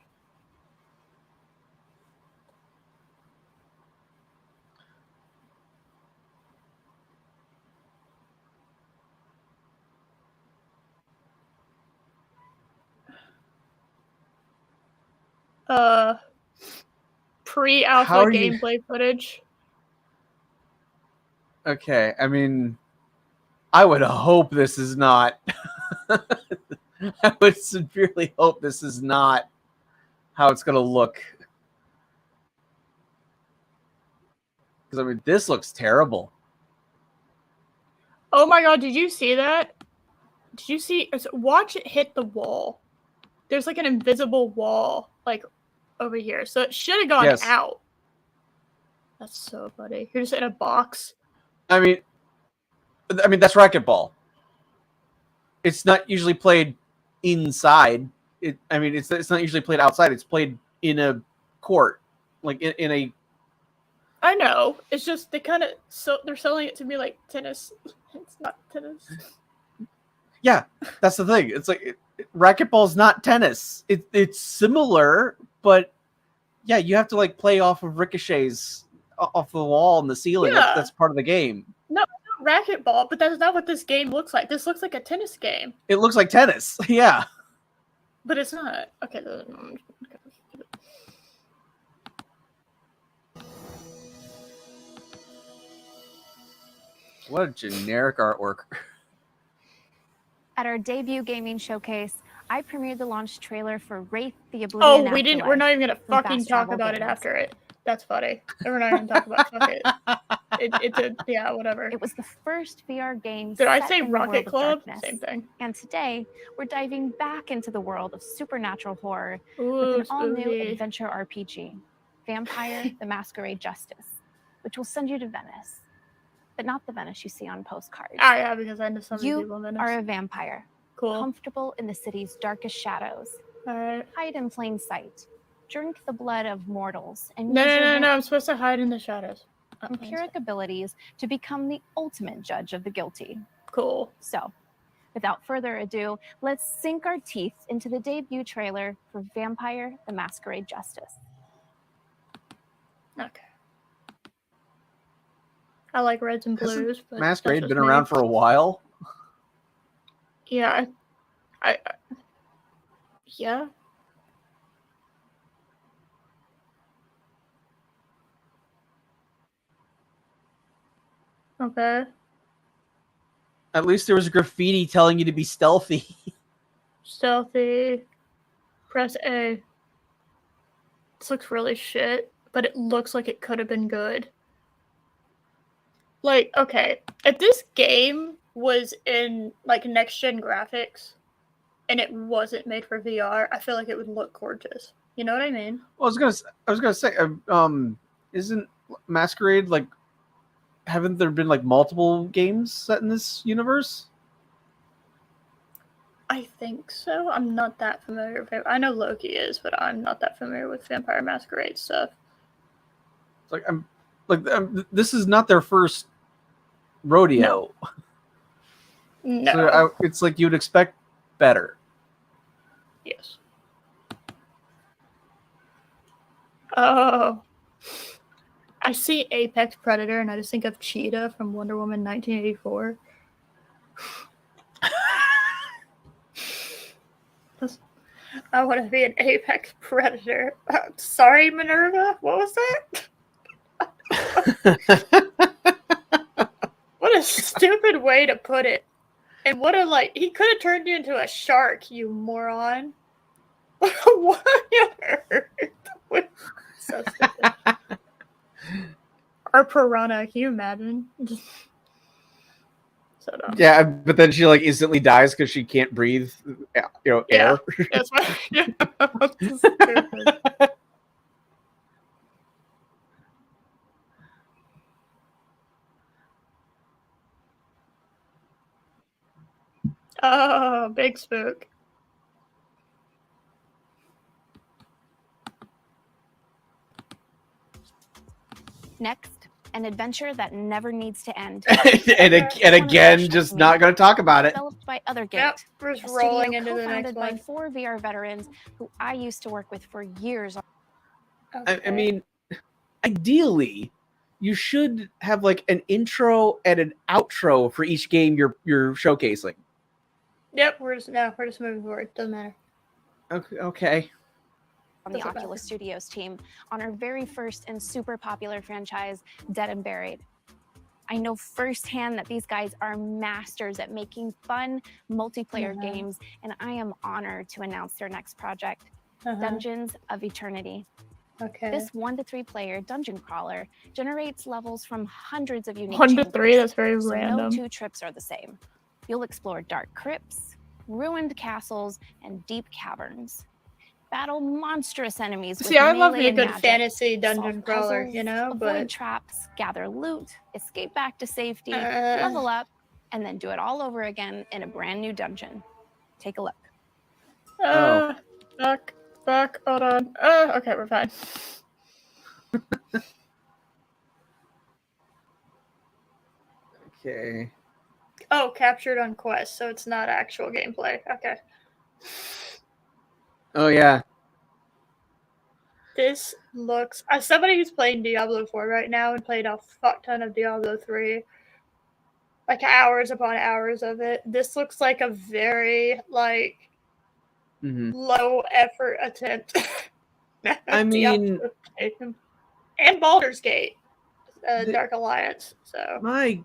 Pre-alpha gameplay footage. Okay, I mean, I would hope this is not. I would severely hope this is not how it's going to look. Because, I mean, this looks terrible. Oh my god, did you see that? Did you see? Watch it hit the wall. There's like an invisible wall, like, over here. So it should have gone out. That's so funny. You're just in a box. I mean, that's racquetball. It's not usually played inside. It's not usually played outside. It's played in a court, like in a. I know. It's just they're selling it to me like tennis. It's not tennis. Yeah, that's the thing. It's like racquetball's not tennis. It's similar, but yeah, you have to like play off of ricochets off the wall and the ceiling. Yeah. That's part of the game. No, it's not racquetball, but that's not what this game looks like. This looks like a tennis game. It looks like tennis. Yeah. But it's not. Okay. What a generic artwork. At our debut gaming showcase, I premiered the launch trailer for Wraith: The Oblivion Oh, we didn't. We're not even gonna fucking talk about it after it. That's funny. We're not even talk about it. Yeah, whatever. It was the first VR game. Did I say Rocket Club? Same thing. And today, we're diving back into the world of supernatural horror with an all-new adventure RPG, Vampire: The Masquerade Justice, which will send you to Venice. But not the Venice you see on postcards. Ah, yeah, because I know some people in Venice. You are a vampire. Cool. Comfortable in the city's darkest shadows. Alright. Hide in plain sight. Drink the blood of mortals. And No, I'm supposed to hide in the shadows. Empiric abilities to become the ultimate judge of the guilty. Cool. So, without further ado, let's sink our teeth into the debut trailer for Vampire: The Masquerade Justice. Okay. I like reds and blues. But Masquerade been around for a while. Yeah. Yeah. Okay. At least there was graffiti telling you to be stealthy. Stealthy. Press A. This looks really shit, but it looks like it could have been good. Like, okay, if this game was in like next gen graphics and it wasn't made for VR, I feel like it would look gorgeous. You know what I mean? Well, I was gonna say, isn't Masquerade like? Haven't there been like multiple games set in this universe? I think so. I'm not that familiar with it. I know Loki is, but I'm not that familiar with Vampire Masquerade stuff. It's like this is not their first rodeo. No. So it's like you'd expect better. Yes. Oh. I see Apex Predator and I just think of Cheetah from Wonder Woman 1984. I want to be an Apex Predator. Sorry, Minerva. What was that? What a stupid way to put it. And what a, he could have turned you into a shark, you moron. What on earth? So stupid. Or piranha, can you imagine? So dumb. Yeah, but then she like instantly dies because she can't breathe, air. That's why. Yeah, that's stupid. Oh, big spook. Next, an adventure that never needs to end. and again, just not going to talk about it. Developed by Othergate, Yep, we're just a rolling studio into the next co-founded by one. 4 VR veterans who I used to work with for years. Okay. I mean, ideally, you should have like an intro and an outro for each game you're showcasing. Yep, we're just moving forward. Doesn't matter. Okay. On the Oculus Studios team on our very first and super popular franchise, Dead and Buried. I know firsthand that these guys are masters at making fun multiplayer games, and I am honored to announce their next project, Dungeons of Eternity. Okay. This 1 to 3 player dungeon crawler generates levels from hundreds of unique 1 to chambers, 3, that's very so random. no 2 trips are the same. You'll explore dark crypts, ruined castles, and deep caverns. Battle monstrous enemies. See, I love me a and good magic, fantasy dungeon solve crawler, puzzles, you know, avoid but traps, gather loot, escape back to safety, level up, and then do it all over again in a brand new dungeon. Take a look. Fuck, hold on. Okay, we're fine. Okay. Oh, captured on Quest, so it's not actual gameplay. Okay. Oh yeah. This looks, as somebody who's playing Diablo 4 right now and played a fuck ton of Diablo 3, like hours upon hours of it, this looks like a very low effort attempt. I mean, and Baldur's Gate, Dark Alliance. So my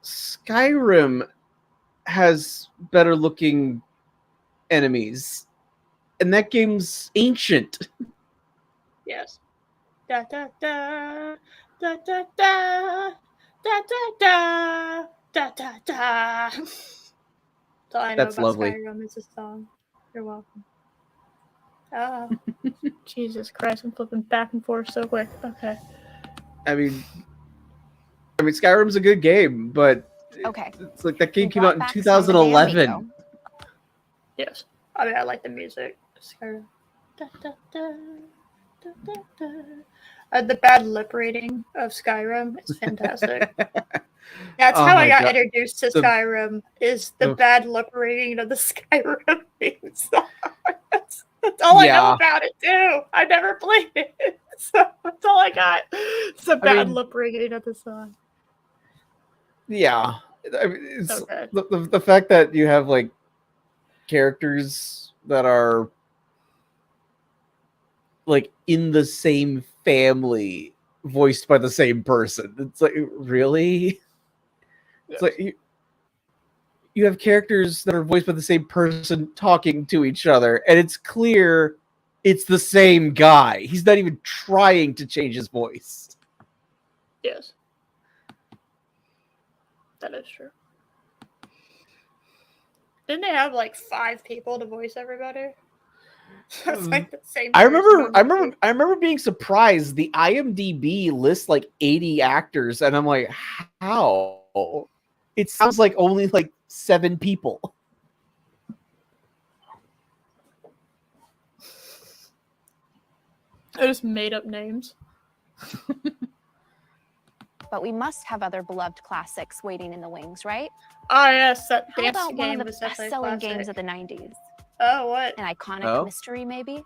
Skyrim has better looking enemies, and that game's ancient. yes. Da da da da da da da da da da da. That's all I know That's about lovely. Skyrim is a song. You're welcome. Oh, Jesus Christ! I'm flipping back and forth so quick. Okay. I mean, Skyrim's a good game, but it's like that game came out in 2011. Yes, I mean I like the music. Skyrim. Da, da, da, da, da, da. The bad lip reading of Skyrim is fantastic. That's how I got introduced to Skyrim. Is the bad lip reading of the Skyrim theme song. That's all I know about it too. I never played it, so that's all I got. It's the bad lip reading of the song. Yeah, I mean, it's Okay. the fact that you have like characters that are like in the same family voiced by the same person. It's like, really? It's like you have characters that are voiced by the same person talking to each other, and it's clear it's the same guy. He's not even trying to change his voice. Yes. That is true. Didn't they have like 5 people to voice everybody? It's like the same. I remember being surprised. The IMDb lists like 80 actors, and I'm like, how? It sounds like only like 7 people. I just made up names. But we must have other beloved classics waiting in the wings, right? Oh yes, that How dance about game one of the was definitely best-selling classic. games of the 90s? Oh, what? An iconic mystery, maybe?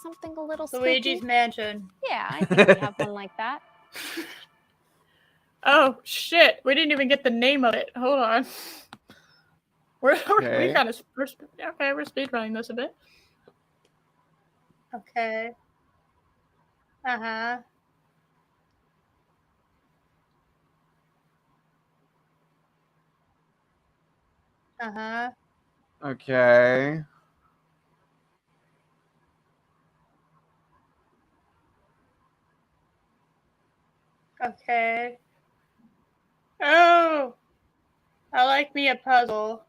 Something a little spooky? Luigi's Mansion. Yeah, I think we have one like that. Oh shit! We didn't even get the name of it. Hold on. We're speedrunning this a bit. Okay. Uh-huh. Uh-huh. Okay. Okay. Oh! I like me a puzzle.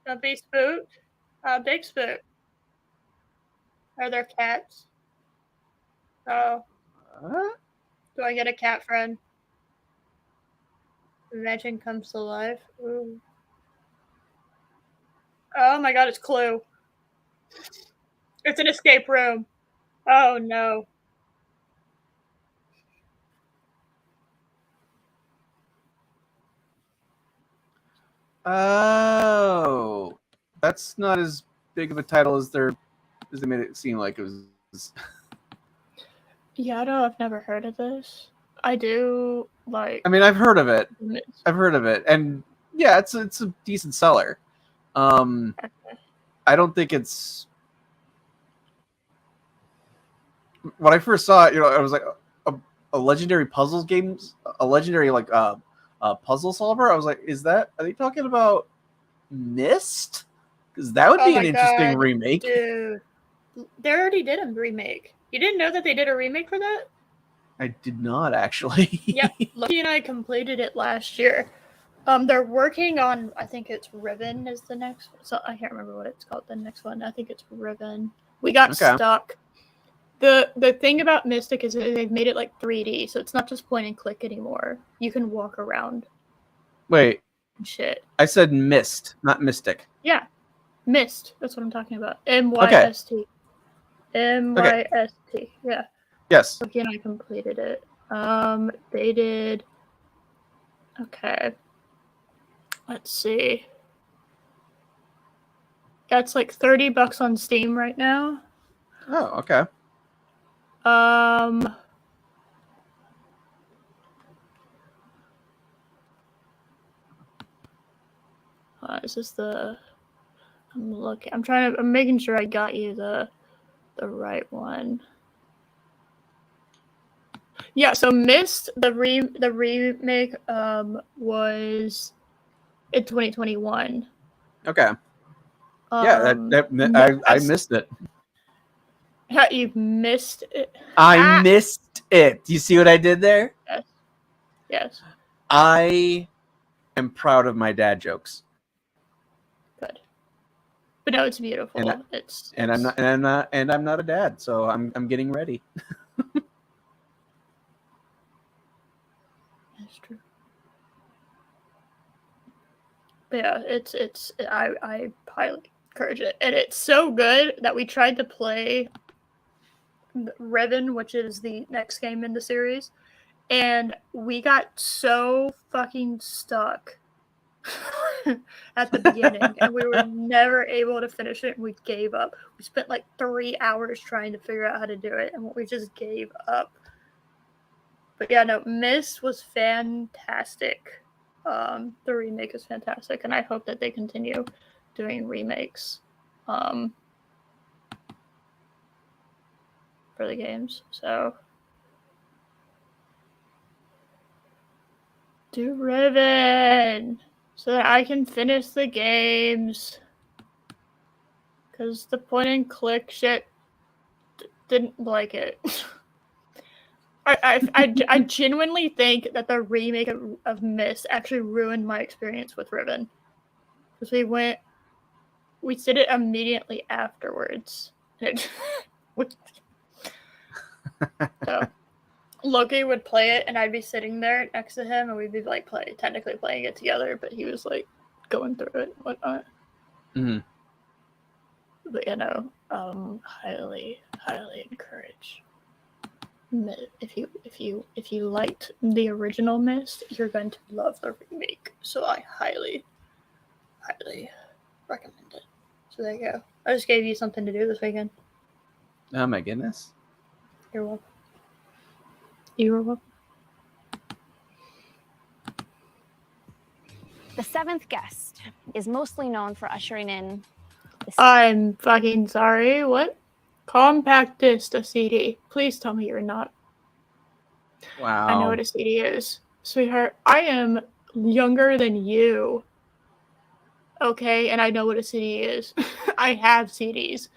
Don't be spooked. Big spook. Are there cats? Oh. Do I get a cat friend? Invention comes to life. Ooh. Oh my god, it's Clue. It's an escape room. Oh no. Oh, that's not as big of a title as they made it seem like it was. Yeah, I've never heard of this. I do like. I mean, I've heard of it. And yeah, it's a decent seller. I don't think it's. When I first saw it, I was like a legendary puzzles games, a legendary like puzzle solver. I was like, are they talking about Myst? Because that would be an interesting remake. Dude, they already did a remake. You didn't know that they did a remake for that? I did not actually. Yep, Lucky and I completed it last year. They're working on. I think it's Riven is the next. So I can't remember what it's called. The next one. I think it's Riven. We got stuck. The thing about Mystic is that they've made it like 3D, so it's not just point and click anymore. You can walk around. Wait. Shit. I said Myst, not Mystic. Yeah. Myst. That's what I'm talking about. MYST. Okay. MYST. Yeah. Yes. Lucky and I completed it. They did. Okay. Let's see. That's like $30 on Steam right now. Oh, okay. Is this the? I'm looking. I'm making sure I got you the right one. Yeah. So Myst, the remake, was in 2021. Okay. Yeah, I missed it. You missed it. I missed it. Do you see what I did there? Yes. Yes. I am proud of my dad jokes. Good. But no, it's beautiful. I'm not a dad, so I'm getting ready. That's true. But yeah, I highly encourage it, and it's so good that we tried to play Riven, which is the next game in the series, and we got so fucking stuck at the beginning, and we were never able to finish it, and we gave up. We spent like 3 hours trying to figure out how to do it, and we just gave up. But yeah, no, Myst was fantastic. The remake is fantastic, and I hope that they continue doing remakes for the games. So do Riven so that I can finish the games, because the point and click shit didn't like it. I genuinely think that the remake of Myst actually ruined my experience with Riven, because we did it immediately afterwards. So Loki would play it, and I'd be sitting there next to him, and we'd be like technically playing it together, but he was like going through it and whatnot. Mm-hmm. But highly encourage. If you liked the original Myst, you're going to love the remake. So I highly recommend it. So there you go. I just gave you something to do this weekend. Oh my goodness. You're welcome. You're welcome. The seventh guest is mostly known for ushering in. I'm fucking sorry. What? Compact disc, a CD. Please tell me you're not. Wow. I know what a CD is. Sweetheart, I am younger than you. Okay, and I know what a CD is. I have CDs.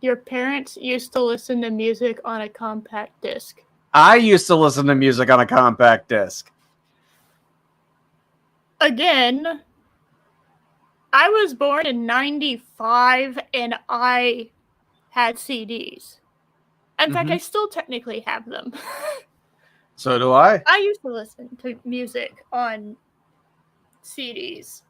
Your parents used to listen to music on a compact disc. I used to listen to music on a compact disc. Again, I was born in 95 and I had CDs. In fact, I still technically have them. So do I. I used to listen to music on CDs.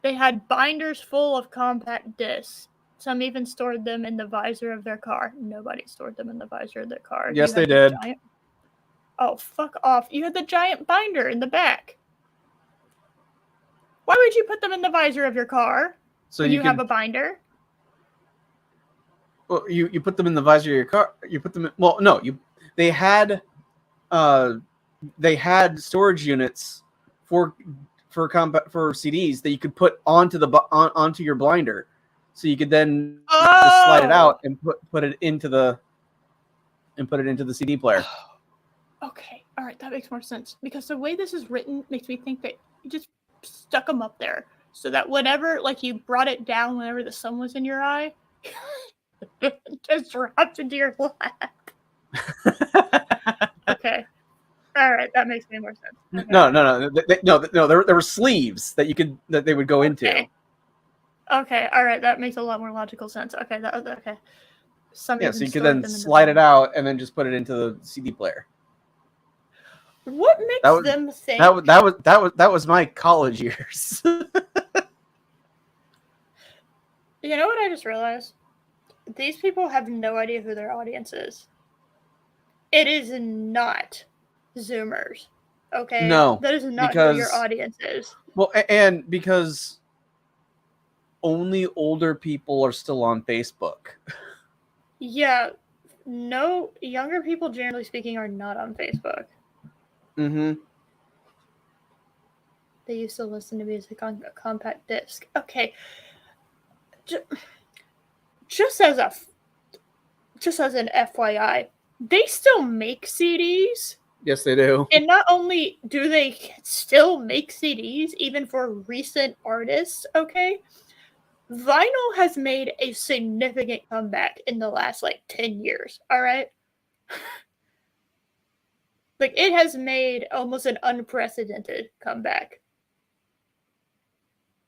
They had binders full of compact discs. Some even stored them in the visor of their car. Nobody stored them in the visor of their car. Yes, they did. Oh, fuck off. You had the giant binder in the back. Why would you put them in the visor of your car when you have a binder? Well, you put them in the visor of your car. You put them in, well, no, they had storage units for CDs that you could put onto your blinder, so you could then just slide it out and put it into the CD player. Okay, all right, that makes more sense, because the way this is written makes me think that you just stuck them up there so that whenever, like, you brought it down whenever the sun was in your eye, just dropped into your lap. Okay. All right, that makes way more sense. Okay. No. There were sleeves that they would go into. Okay, all right, that makes a lot more logical sense. Okay, okay. So you could then slide it out and then just put it into the CD player. What makes them think that was my college years? You know what I just realized? These people have no idea who their audience is. It is not Zoomers. Okay? No. That is not who your audience is. Well, and because only older people are still on Facebook. Yeah. No, younger people, generally speaking, are not on Facebook. Mm-hmm. They used to listen to music on a compact disc. Okay. Just as an FYI, they still make CDs. Yes, they do. And not only do they still make CDs, even for recent artists, okay? Vinyl has made a significant comeback in the last, 10 years, all right? It has made almost an unprecedented comeback.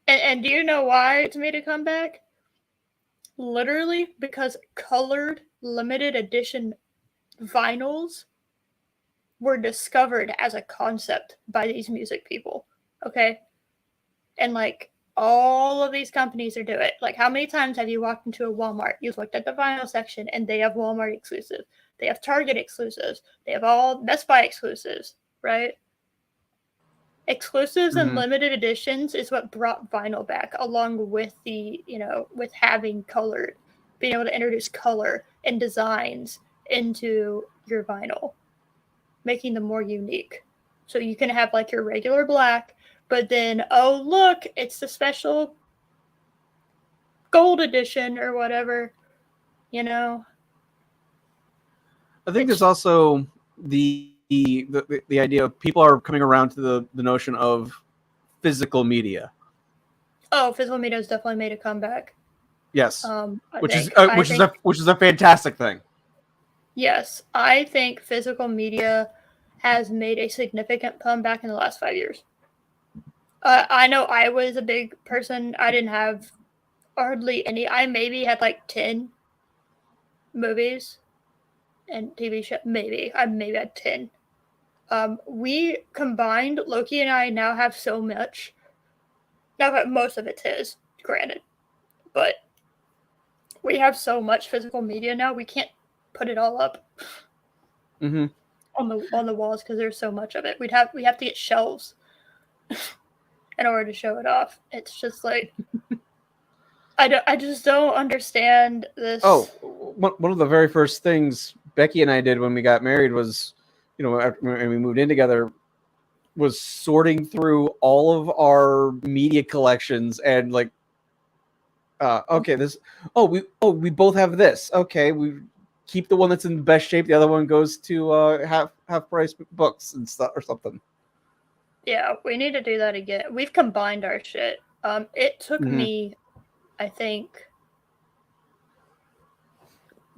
And do you know why it's made a comeback? Literally because colored limited edition vinyls were discovered as a concept by these music people, okay? And all of these companies are doing it. How many times have you walked into a Walmart, you've looked at the vinyl section, and they have Walmart exclusive, they have Target exclusives, they have all Best Buy exclusives, right? Exclusives and limited editions is what brought vinyl back, along with the, with having colored, being able to introduce color and designs into your vinyl, making them more unique. So you can have your regular black, but then, oh, look, it's the special gold edition or whatever, I think there's also the idea of people are coming around to the notion of physical media. Oh, physical media has definitely made a comeback. Yes, which is a fantastic thing. Yes, I think physical media has made a significant comeback in the last 5 years. I know I was a big person. I didn't have hardly any. I maybe had 10 movies and TV shows. Maybe I had 10. We combined, Loki and I now have so much. Now, most of it's his, granted, but we have so much physical media now. We can't put it all up on the walls because there's so much of it. We have to get shelves in order to show it off. It's just I just don't understand this. Oh, one of the very first things Becky and I did when we got married was, when we moved in together, was sorting through all of our media collections and we both have this. Okay, we keep the one that's in the best shape. The other one goes to half price books and stuff or something. Yeah, we need to do that again. We've combined our shit. It took me, I think,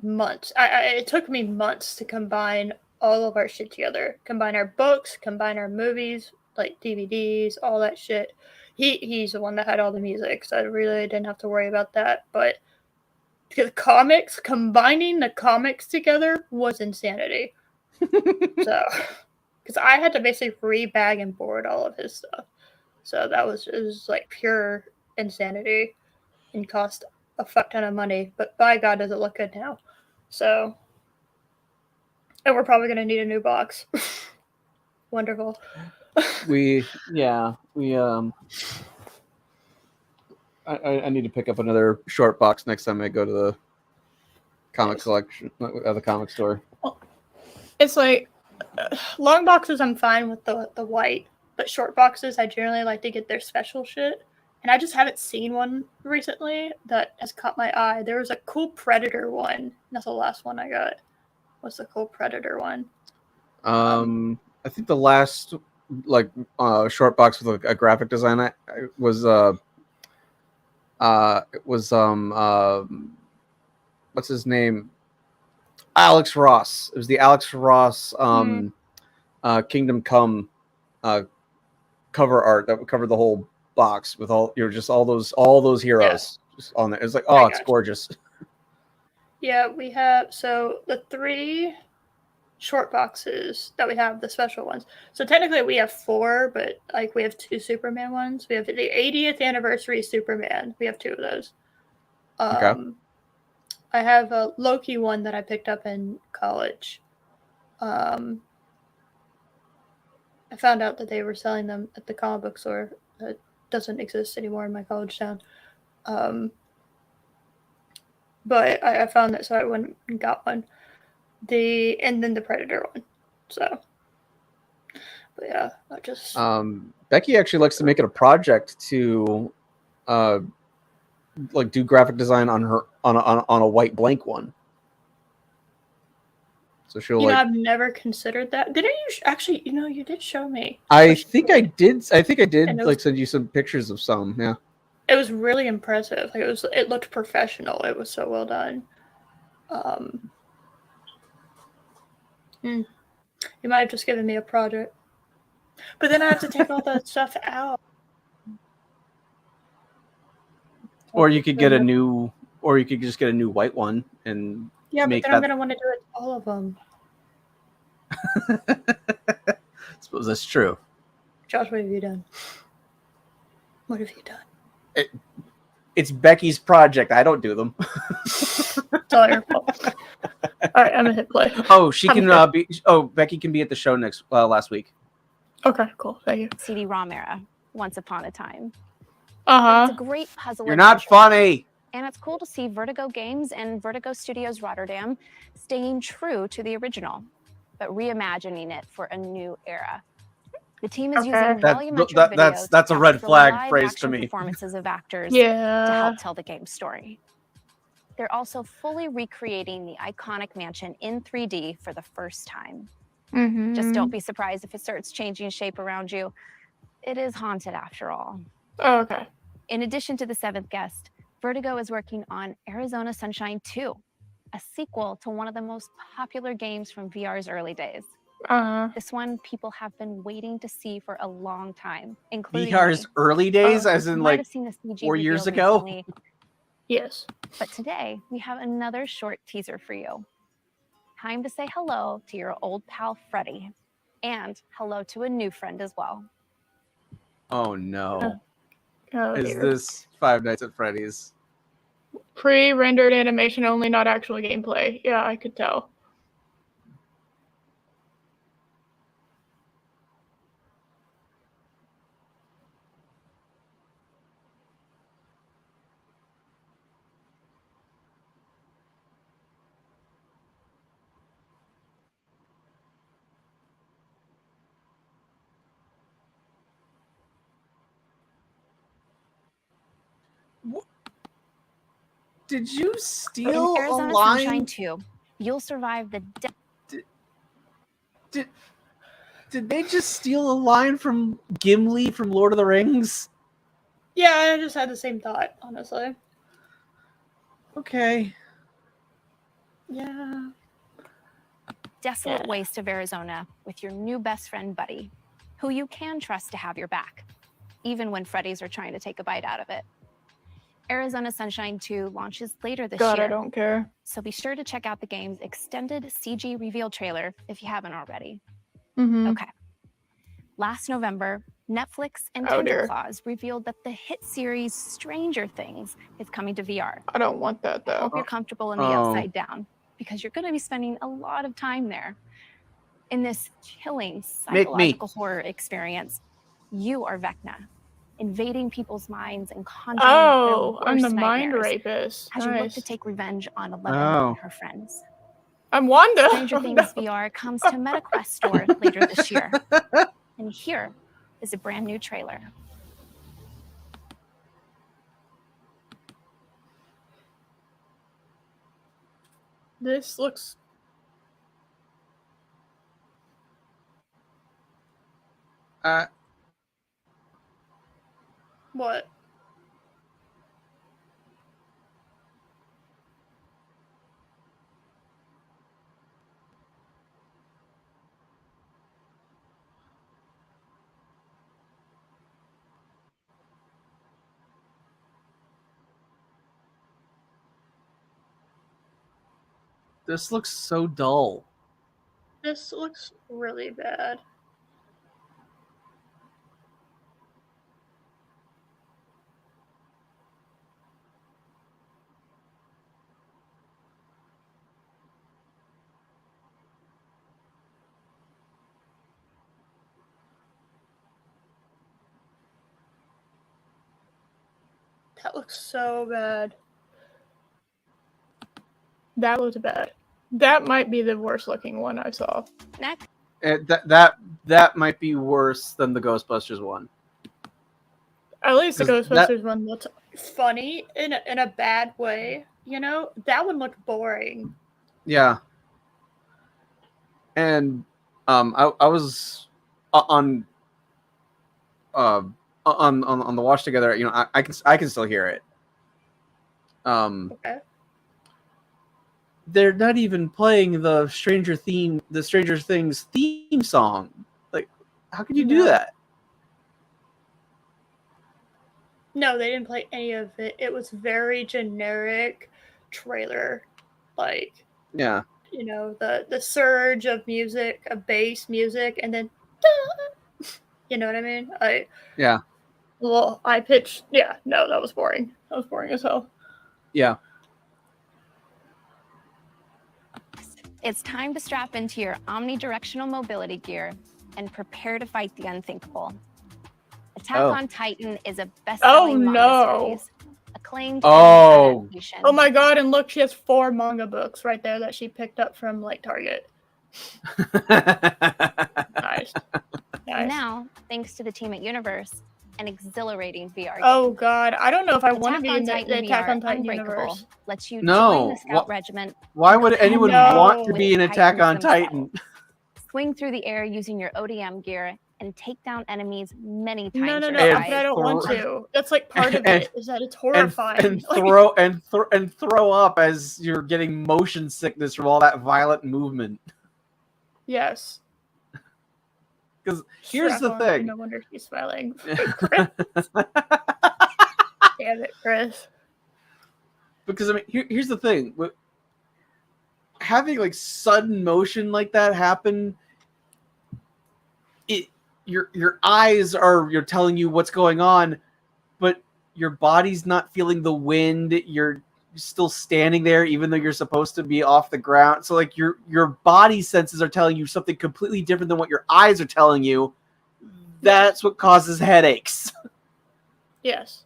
months. It took me months to combine all of our shit together. Combine our books, combine our movies, DVDs, all that shit. He's the one that had all the music, so I really didn't have to worry about that. But because comics, combining the comics together was insanity. So, because I had to basically re-bag and board all of his stuff. So it was like pure insanity and cost a fuck ton of money. But by God, does it look good now. So, and we're probably going to need a new box. Wonderful. I need to pick up another short box next time I go to the comic collection at the comic store. It's like long boxes I'm fine with the white, but short boxes I generally like to get their special shit. And I just haven't seen one recently that has caught my eye. There was a cool Predator one. That's the last one I got. What's the cool Predator one? I think the last short box with a graphic design was what's his name? Alex Ross. It was the Alex Ross Kingdom Come cover art that covered the whole box with all those heroes just on there. It's like, oh, it's gorgeous. Yeah, we have the 3 short boxes that we have, the special ones. So technically we have 4, but like we have 2 Superman ones. We have the 80th anniversary Superman. We have 2 of those. Okay. I have a Loki one that I picked up in college. I found out that they were selling them at the comic book store. It doesn't exist anymore in my college town. But I found that, so I went and got one. And then the Predator one. So, but yeah, I just. Becky actually likes to make it a project to, do graphic design on a white blank one. So she'll I've never considered that. Didn't you actually? You did show me. I think I did send you some pictures of some. Yeah. It was really impressive. Like it looked professional. It was so well done. You might have just given me a project, but then I have to take all that stuff out. Or you could get just get a new white one and but then I'm gonna want to do it to all of them. I suppose that's true. Josh, what have you done? What have you done? It's Becky's project. I don't do them. It's all your fault. All right, I'm gonna hit play. Oh, she can be. Oh, Becky can be at the show last week. Okay, cool. Thank you. CD-ROM era. Once upon a time. It's a great puzzle. You're not funny. And it's cool to see Vertigo Games and Vertigo Studios Rotterdam staying true to the original, but reimagining it for a new era. The team is using volumetric videos. That's a red flag phrase to me. Performances of actors to help tell the game's story. They're also fully recreating the iconic mansion in 3D for the first time. Just don't be surprised if it starts changing shape around you. It is haunted after all. Oh, okay. In addition to The Seventh Guest, Vertigo is working on Arizona Sunshine 2, a sequel to one of the most popular games from VR's early days. This one people have been waiting to see for a long time, including VR's early days, as in like 4 years ago? Recently. Yes. But today, we have another short teaser for you. Time to say hello to your old pal Freddy, and hello to a new friend as well. Oh no. Is dear. this Five Nights at Freddy's? Pre-rendered animation only, not actual gameplay. Yeah, I could tell. Did you steal Arizona a line? Sunshine 2. You'll survive the Did they just steal a line from Gimli from Lord of the Rings? Yeah, I just had the same thought, honestly. Okay. Yeah. desolate waste of Arizona with your new best friend, Buddy, who you can trust to have your back, even when Freddy's are trying to take a bite out of it. Arizona Sunshine 2 launches later this God, year. I don't care. So be sure to check out the game's extended CG reveal trailer if you haven't already. Mm-hmm. Okay. Last November, Netflix and Oh, dear. Claus revealed that the hit series Stranger Things is coming to VR. I don't want that, I though. hope you're comfortable in the Upside Down, because you're going to be spending a lot of time there. In this chilling psychological horror experience, you are Vecna, invading people's minds and conjuring Oh, their I'm worst the mind nightmares rapist. as you look Nice. to take revenge on Eleven Oh. and her friends. I'm Wanda. Stranger Oh, Things no. VR comes to MetaQuest store later this year. And here is a brand new trailer. This looks... What? This looks so dull. This looks really bad. That looks so bad. That looks bad. That might be the worst looking one I saw. Next. That might be worse than the Ghostbusters one. At least the 'Cause Ghostbusters one looked funny in a bad way. You know, that one looked boring. Yeah. And I was on the watch together. You know, I can still hear it. Okay. They're not even playing the Stranger Things theme song. Like, how could you do that? No, they didn't play any of it. It was very generic trailer. Like, Yeah. you know, the surge of music, of bass music, and then you know what I mean? Yeah. Well, I pitched. Yeah, no, that was boring. That was boring as hell. Yeah. It's time to strap into your omnidirectional mobility gear and prepare to fight the unthinkable. Attack on Titan is a best-selling manga series, acclaimed adaptation. Oh my god, and look, she has 4 manga books right there that she picked up from, like, Target. Nice. Now, thanks to the team at Universe, an exhilarating VR game. Oh god, I don't know if I want to be in the Titan Attack on Titan Unbreakable universe. Lets you No. join the Scout Regiment. Why would anyone want to with be an Attack on Titans Titan? Swing through the air using your ODM gear and take down enemies many times. No, your but size. I don't want to. That's like part of it, is that it's horrifying. And throw up as you're getting motion sickness from all that violent movement. Yes. Because here's the thing. No wonder she's smiling. Chris. Damn it, Chris. Because I mean, here's the thing. Having like sudden motion like that happen, your eyes are telling you what's going on, but your body's not feeling the wind. You're still standing there even though you're supposed to be off the ground. So like your body senses are telling you something completely different than what your eyes are telling you. That's what causes headaches. Yes.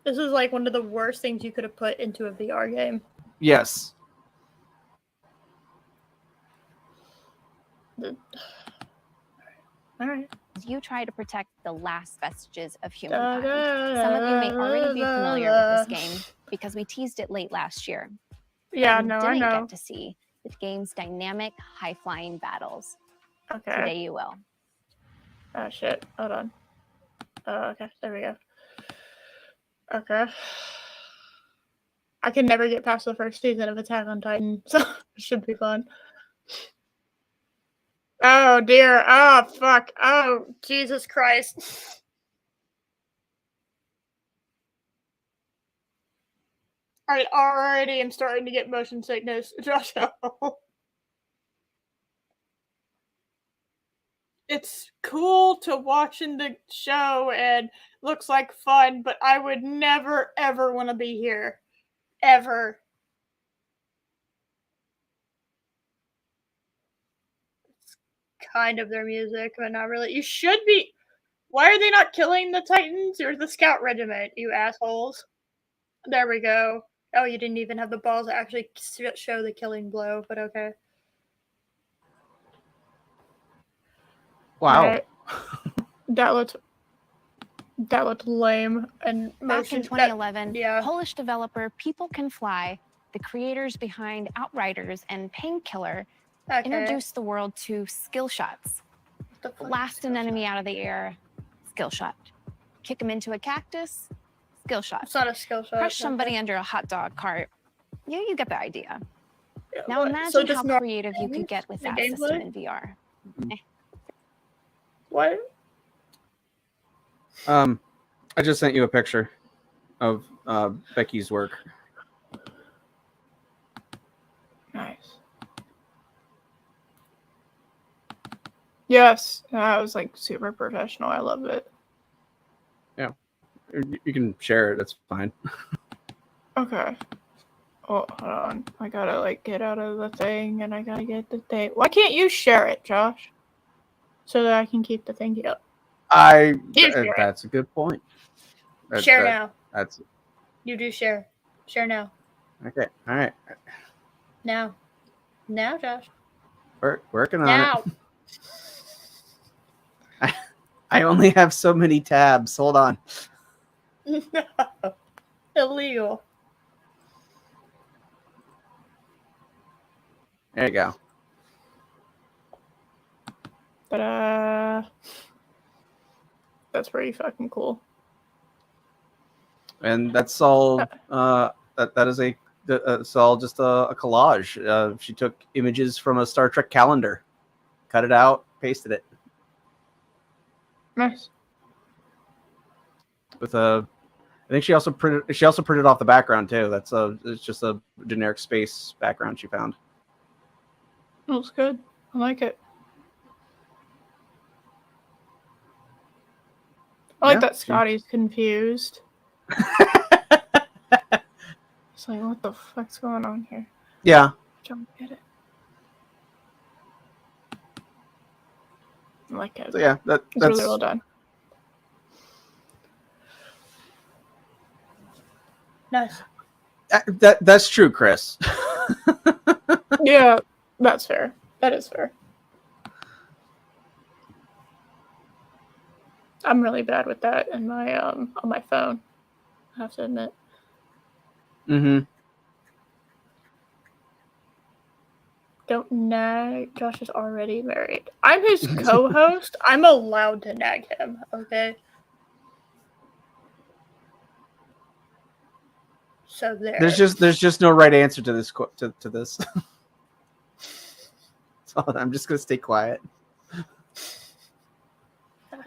This is like one of the worst things you could have put into a VR game. Yes. All right. You try to protect the last vestiges of humankind. Some of you may already be familiar with this game because we teased it late last year. Yeah, you no, I didn't know. get to see the game's dynamic, high-flying battles. Okay. Today you will. Oh shit! Hold on. Okay, there we go. Okay. I can never get past the first season of Attack on Titan, so it should be fun. Oh dear. Oh fuck. Oh Jesus Christ. I already am starting to get motion sickness. It's cool to watch in the show and looks like fun, but I would never, ever want to be here. Ever. It's kind of their music, but not really. You should be. Why are they not killing the Titans or the Scout Regiment, you assholes? There we go. Oh, you didn't even have the balls to actually show the killing blow, but okay. Wow. Right. That looked lame and Back in motion. 2011, Yeah. Polish developer People Can Fly, the creators behind Outriders and Painkiller, introduced the world to skill shots. Blast an enemy out of the air, skill shot. Kick him into a cactus, skill shot. It's not a skill shot. Crush somebody under a hot dog cart. You get the idea. Yeah, Now what? imagine So just how not creative you could get with the that gameplay? system in VR. What? I just sent you a picture of Becky's work. Nice. Yes, that was like super professional. I love it. Yeah, you can share it. That's fine. Okay. Oh, hold on. I gotta like get out of the thing, and I gotta get the thing. Why can't you share it, Josh? So that I can keep the thing up. That's a good point. Share now. That's You do share. Share now. okay. All right. Now. Now, Josh. Working on Now. it. I only have so many tabs. Hold on. No. Illegal. There you go. Ta-da. That's pretty fucking cool. And that's all. That is it's all just a collage. She took images from a Star Trek calendar, cut it out, pasted it Nice. with a. I think she also printed off the background too. It's just a generic space background she found. Looks good. I like it. I like that Scotty's confused. It's like, what the fuck's going on here? Yeah. Don't get it. I like it. So yeah, that's really well done. Nice. That's true, Chris. Yeah, that's fair. That is fair. I'm really bad with that in my on my phone. I have to admit. Mm-hmm. Don't nag. Josh is already married. I'm his co-host. I'm allowed to nag him. Okay. So there. There's just no right answer to this to this. So I'm just gonna stay quiet.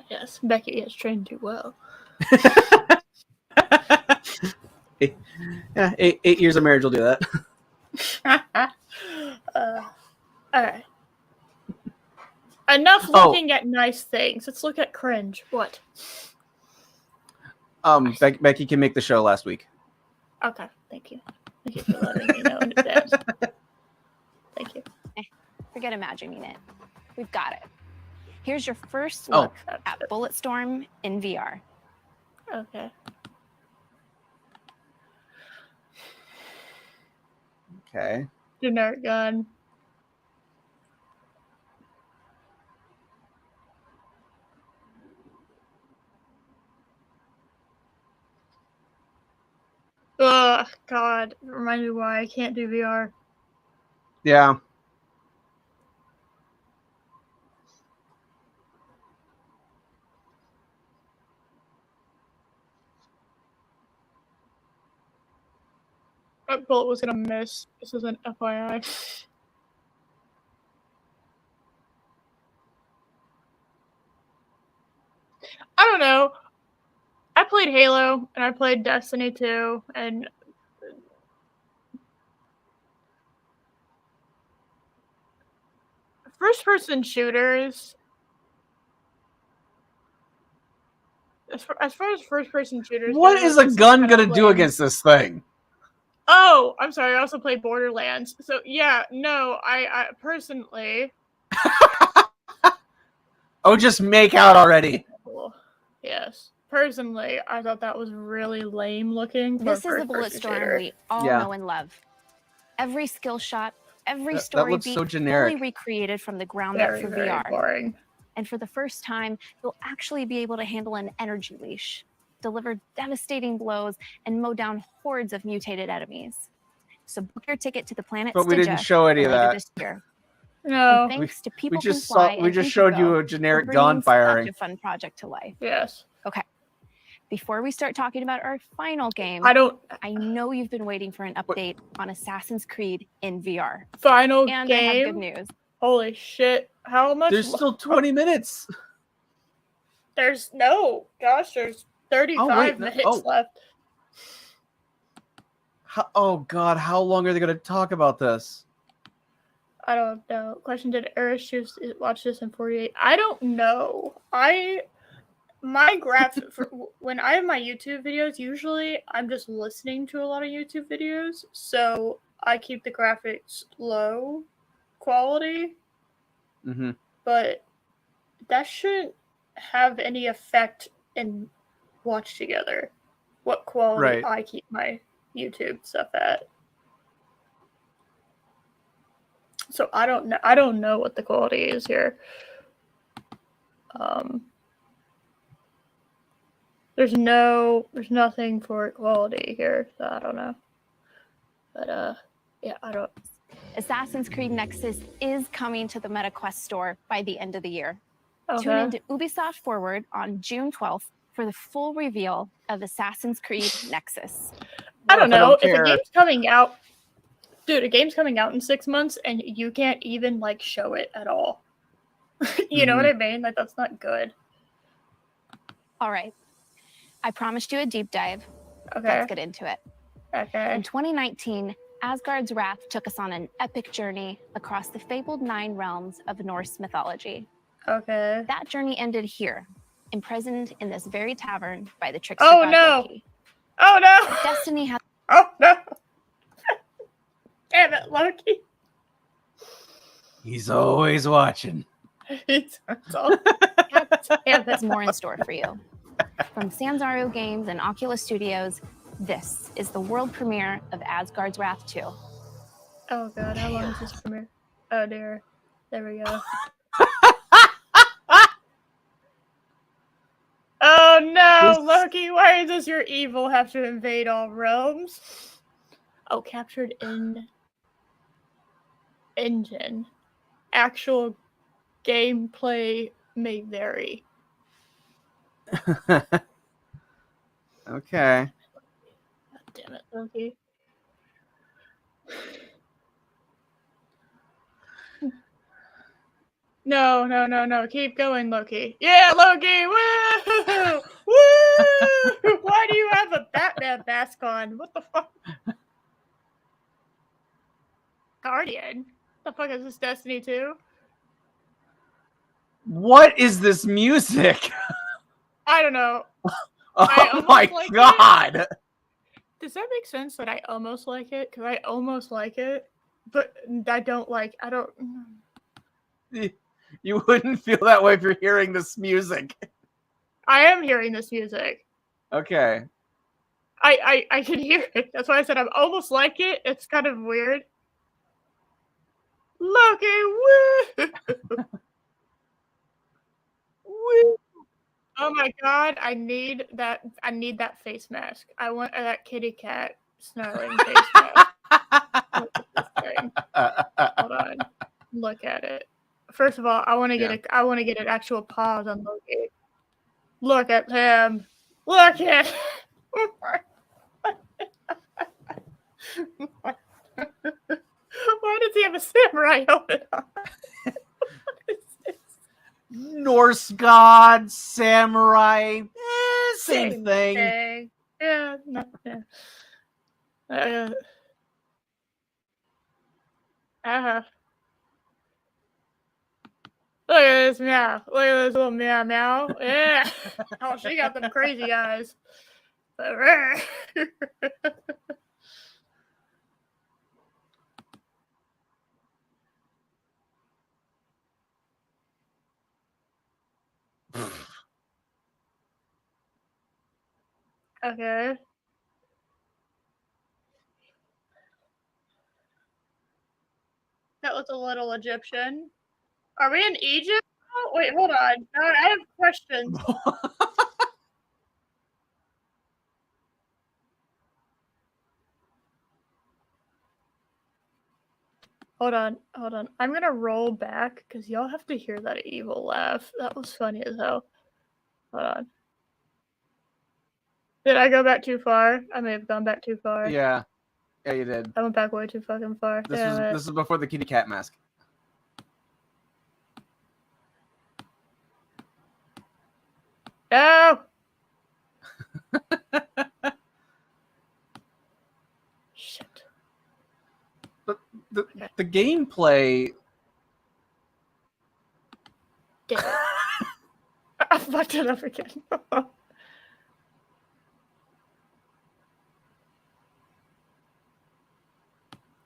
Yes, Becky has trained you well. Yeah, 8 years of marriage will do that. All right. Enough looking at nice things. Let's look at cringe. What? Becky can make the show last week. Okay, thank you. Thank you for letting me know in advance. Thank you. Forget imagining it. We've got it. Here's your first look at Bulletstorm in VR. Okay. Okay. Generic gun. Ugh, God. Remind me why I can't do VR. Yeah. That bullet was gonna miss. This is an FYI. I don't know. I played Halo and I played Destiny 2, and first-person shooters. As far as first-person shooters, What go, is a this gun kind of gonna do lame. against this thing? Oh, I'm sorry. I also played Borderlands. So yeah, no, I personally. Oh, just make out already. Yes. Personally, I thought that was really lame looking. This is the bullet storm we all know and love. Every skill shot, every story looks beat, so generic. fully recreated from the ground up for VR. Boring. And for the first time, you'll actually be able to handle an energy leash, deliver devastating blows, and mow down hordes of mutated enemies. So book your ticket to the planet But we didn't Stygia show any of later that. this year. No. And thanks to people We just Can Fly saw. We and just showed you Indigo a generic for gun bringing firing. Such a fun project to life. Yes. Okay. Before we start talking about our final game, I know you've been waiting for an update on Assassin's Creed in VR. Final and game. I have good news. Holy shit! How much? There's still 20 minutes. There's 35 minutes left. Oh God, how long are they going to talk about this? I don't know. Question: did Eris choose to watch this in 48? I don't know. My graph for when I have my YouTube videos, usually I'm just listening to a lot of YouTube videos, so I keep the graphics low quality. Mm-hmm. But that shouldn't have any effect in watch together. What quality I keep my YouTube stuff at. So I don't know. I don't know what the quality is here. There's nothing for quality here, so I don't know. But yeah, I don't. Assassin's Creed Nexus is coming to the MetaQuest store by the end of the year. Okay. Tune into Ubisoft Forward on June 12th for the full reveal of Assassin's Creed Nexus. I don't know. If a game's coming out, dude, a game's coming out in 6 months and you can't even like show it at all. You know what I mean? Like that's not good. All right. I promised you a deep dive. Okay. Let's get into it. Okay. In 2019, Asgard's Wrath took us on an epic journey across the fabled 9 realms of Norse mythology. Okay. That journey ended here, imprisoned in this very tavern by the trickster god Loki. Oh no! Destiny has. Oh no! Damn it, Loki! He's always watching. There's more in store for you. From Sanzaru Games and Oculus Studios, this is the world premiere of Asgard's Wrath 2. Oh god, how long is this premiere? Oh dear. There we go. Oh no, Loki, why does your evil have to invade all realms? Oh, captured in engine. Actual gameplay may vary. Okay. God damn it, Loki. No. Keep going, Loki. Yeah, Loki! Woo! Woo! Why do you have a Batman mask on? What the fuck? Guardian? The fuck is this, Destiny 2? What is this music? I don't know. Oh my god! Does that make sense that I almost like it? Because I almost like it, but I don't. You wouldn't feel that way if you're hearing this music. I am hearing this music. Okay. I can hear it. That's why I said I almost like it. It's kind of weird. Loki, woo! Woo! Oh my god, I need that face mask. I want that kitty cat snarling face mask. Look at this thing. Hold on. Look at it. First of all, I want to get an actual pause on Loki. Look at him. Look at him. Why does he have a samurai helmet on? Norse god, samurai, same thing. Yeah, no, yeah. Look at this meow. Look at this little meow meow. Yeah. Oh, she got them crazy eyes. Okay. That was a little Egyptian. Are we in Egypt? Oh, wait, hold on. No, I have questions. Hold on. I'm gonna roll back because y'all have to hear that evil laugh. That was funny as hell. Hold on. Did I go back too far? I may have gone back too far. Yeah, you did. I went back way too fucking far. This is before the kitty cat mask. No. Shit. But the gameplay. Damn it. I fucked it up again.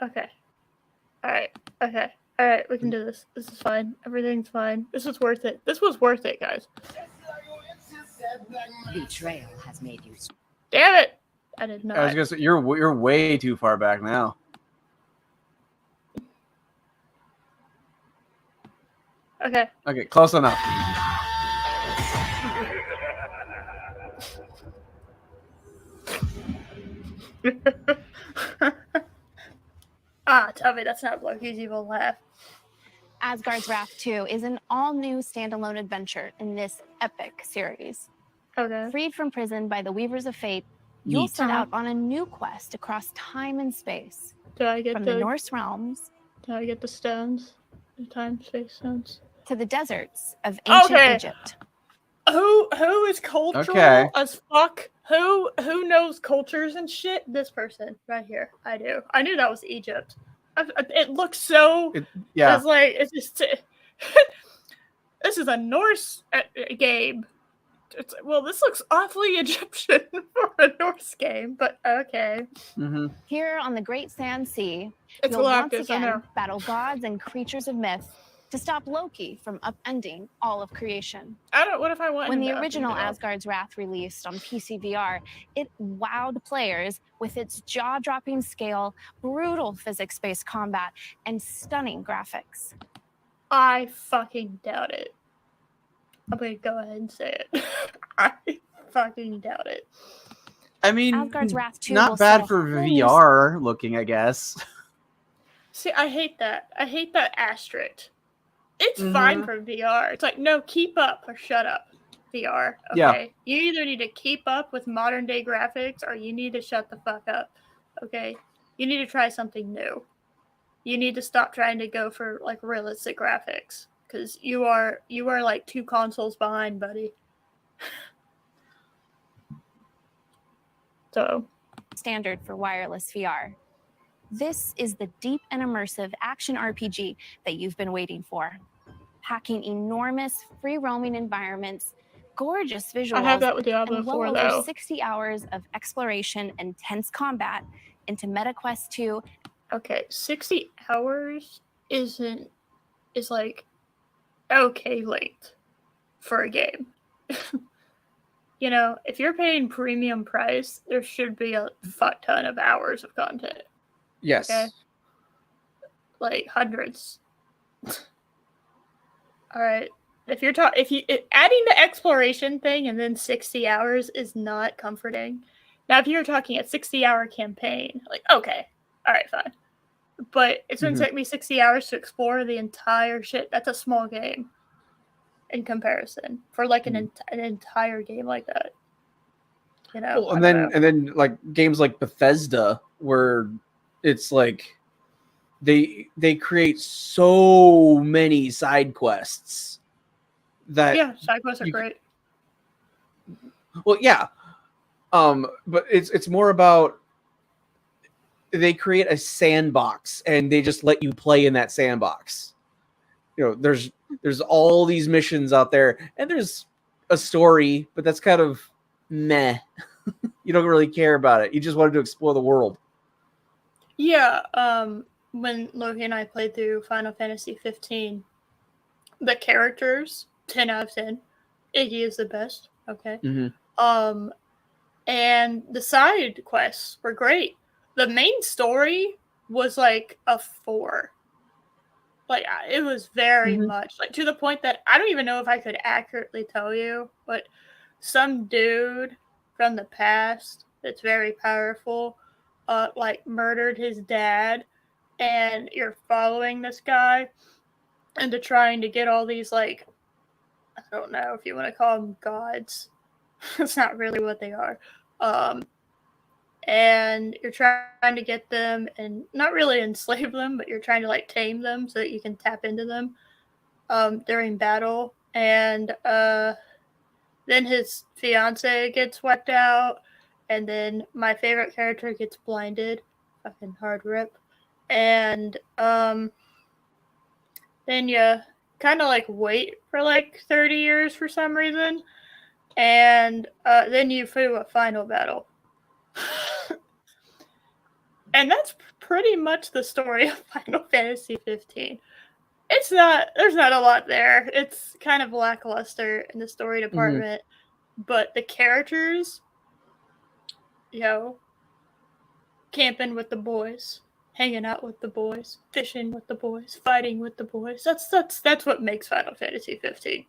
Okay. Alright. Okay. Alright, we can do this. This is fine. Everything's fine. This was worth it. This was worth it, guys. Betrayal has made you. Damn it! I did not. I was gonna say you're way too far back now. Okay. Okay, close enough. Tell me that's not Loki's evil laugh. Asgard's Wrath 2 is an all-new standalone adventure in this epic series. Okay. Freed from prison by the Weavers of Fate, you'll set out on a new quest across time and space. Do I get from the Norse realms? Do I get the stones? The time space stones? To the deserts of ancient Egypt. Who is cultural as fuck? Who knows cultures and shit? This person right here. I do. I knew that was Egypt. It looks so. It's like it's just. This is a Norse game. Well, this looks awfully Egyptian for a Norse game, but okay. Mm-hmm. Here on the Great Sand Sea, you'll once again battle gods and creatures of myth to stop Loki from upending all of creation. What if I want? When the original Asgard's Wrath released on PC VR, it wowed players with its jaw-dropping scale, brutal physics-based combat, and stunning graphics. I fucking doubt it. I'm gonna go ahead and say it. I fucking doubt it. I mean, Asgard's Wrath 2 not bad for VR looking, I guess. See, I hate that. I hate that asterisk. It's fine for VR. It's like, no, keep up or shut up, VR. Okay. Yeah. You either need to keep up with modern day graphics or you need to shut the fuck up. Okay. You need to try something new. You need to stop trying to go for like realistic graphics. Because you are like 2 consoles behind, buddy. So standard for wireless VR. This is the deep and immersive action RPG that you've been waiting for. Packing enormous free-roaming environments, gorgeous visuals, I have that with Diablo and well 4 over though. 60 hours of exploration and tense combat into MetaQuest 2. Okay, 60 hours is like okay late for a game. You know, if you're paying premium price, there should be a fuck ton of hours of content. Yes. Okay? Like hundreds. All right. If adding the exploration thing and then 60 hours is not comforting. Now, if you're talking a 60-hour campaign, like, okay, all right, fine. But it's going to take me 60 hours to explore the entire shit. That's a small game in comparison for like an entire game like that. You know, well, and then like games like Bethesda, where it's like they create so many side quests that side quests are great. Well, yeah, but it's more about they create a sandbox and they just let you play in that sandbox. there's all these missions out there, and there's a story, but that's kind of meh. You don't really care about it. You just wanted to explore the world. Yeah, when Loki and I played through Final Fantasy 15, the characters, 10 out of 10. Iggy is the best. Okay. Mm-hmm. And the side quests were great. The main story was like a 4. Like, it was very much like to the point that I don't even know if I could accurately tell you, but some dude from the past that's very powerful, like murdered his dad, and you're following this guy into trying to get all these, like, I don't know if you want to call them gods. It's not really what they are. And you're trying to get them and not really enslave them, but you're trying to like tame them so that you can tap into them during battle. And then his fiance gets wiped out, and then my favorite character gets blinded. Fucking hard rip. And then you kind of like wait for like 30 years for some reason, and then you do a final battle. And that's pretty much the story of Final Fantasy 15. There's not a lot there. It's kind of lackluster in the story department, but the characters, camping with the boys, hanging out with the boys, fishing with the boys, fighting with the boys. That's what makes Final Fantasy 15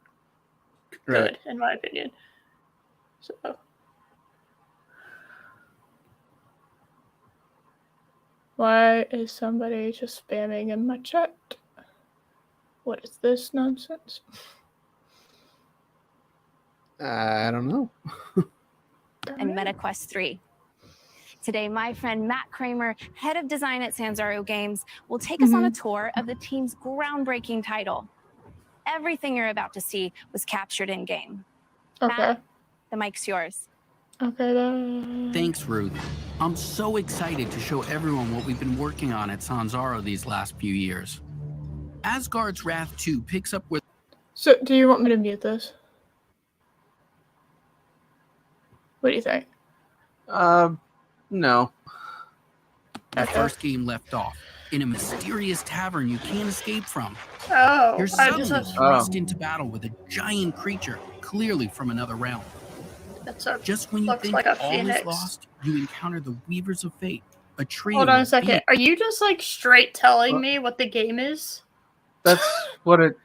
good, in my opinion. So. Why is somebody just spamming in my chat? What is this nonsense? I don't know. And MetaQuest 3. Today, my friend Matt Kramer, head of design at Sanzaro Games, will take us on a tour of the team's groundbreaking title. Everything you're about to see was captured in-game. Okay. Matt, the mic's yours. Okay, then. Thanks, Ruth. I'm so excited to show everyone what we've been working on at Sanzaro these last few years. Asgard's Wrath 2 picks up with... So, do you want me to mute this? What do you think? No. The first game left off, in a mysterious tavern you can't escape from. Oh, You're suddenly thrust into battle with a giant creature, clearly from another realm. Just when you think like all is lost, you encounter the Weavers of Fate, a trio. Hold on a second. Are you just like straight telling me what the game is? That's what it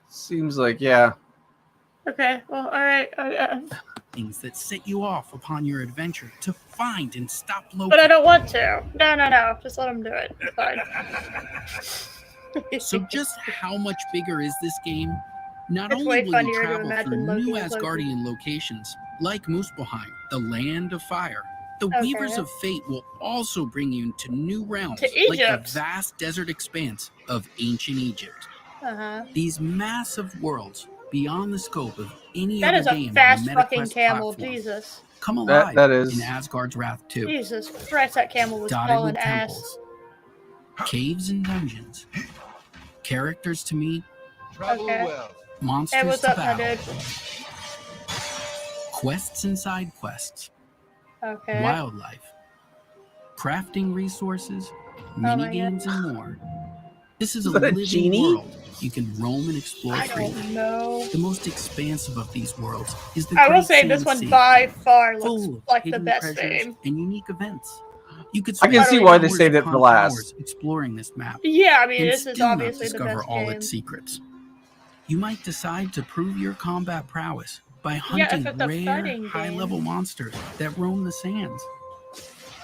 seems like, yeah. Okay, well, all right. Things that set you off upon your adventure to find and stop Loki. But I don't want to. No. Just let him do it. It's fine. So just how much bigger is this game? Not It's only way will you funnier to travel imagine through Loki new as Loki. Asgardian locations, like Muspelheim, the Land of Fire, the Weavers of Fate will also bring you to new realms, like the vast desert expanse of ancient Egypt. These massive worlds, beyond the scope of any other game on the That is a fast fucking MetaQuest camel, platform, Jesus. come alive That is. in Asgard's Wrath 2. Jesus Christ, that camel was Dotted hauling with ass. temples, caves and dungeons, characters to meet, monsters Hey, what's to up, my battle, dude? quests and side quests, Okay. wildlife, crafting resources, my mini games, God. and more. This is a Is that a living genie? world you can roam and explore I freely. don't know. The most expansive of these worlds is the I will Great say this Sand one Sea, by far full looks of like the hidden best treasures game. and unique events. You could I can spend see why they hours saved it for upon last. hours exploring this map. Yeah, I mean, and this is still not obviously the discover best all game. its secrets. You might decide to prove your combat prowess by Yeah, hunting if it's a rare, fighting high-level game. monsters that roam the sands,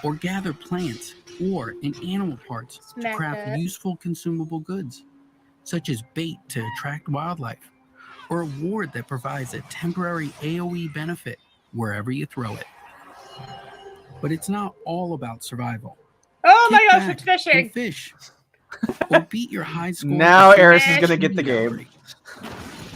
or gather plants or animal parts Smack to craft that. useful consumable goods, such as bait to attract wildlife, or a ward that provides a temporary AoE benefit wherever you throw it. But it's not all about survival. Oh my Kick gosh, back it's fishing! and fish. Or beat your high score. Now to Eris is Smash. gonna get the game.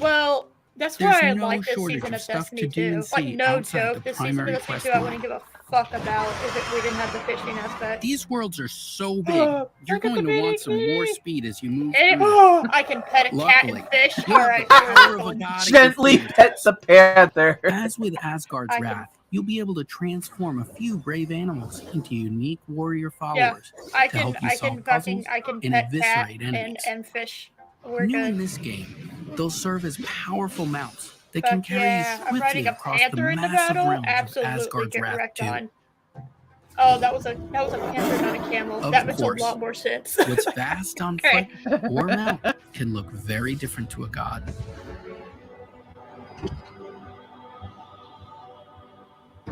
Well, That's There's why I no like this shortage season of of stuff Destiny to do 2. and Like, see no outside joke, the this season of primary Destiny quest 2 I wouldn't line. give a fuck about if we didn't have the fishing aspect. These worlds are so big, you're Look at going the to want bitty some more kitty. speed as you move Hey, through. I can pet a cat Luckily, and fish. you have Alright, the power of a god at your Gently pet fingertips. the panther. As with Asgard's I can- Wrath, you'll be able to transform a few brave animals into unique warrior Yeah, followers I to can help you solve puzzles I can and pet cat eviscerate enemies. and fish. We're New in good. this game, they'll serve as powerful mounts that Fuck can carry yeah, you I'm riding swiftly a across the panther into massive battle. realms of Absolutely Asgard's get Wrath wrecked 2. on. Oh, that was a panther, not a camel. Of That makes course. a lot more sense. What's fast on Okay. foot or mount can look very different to a god.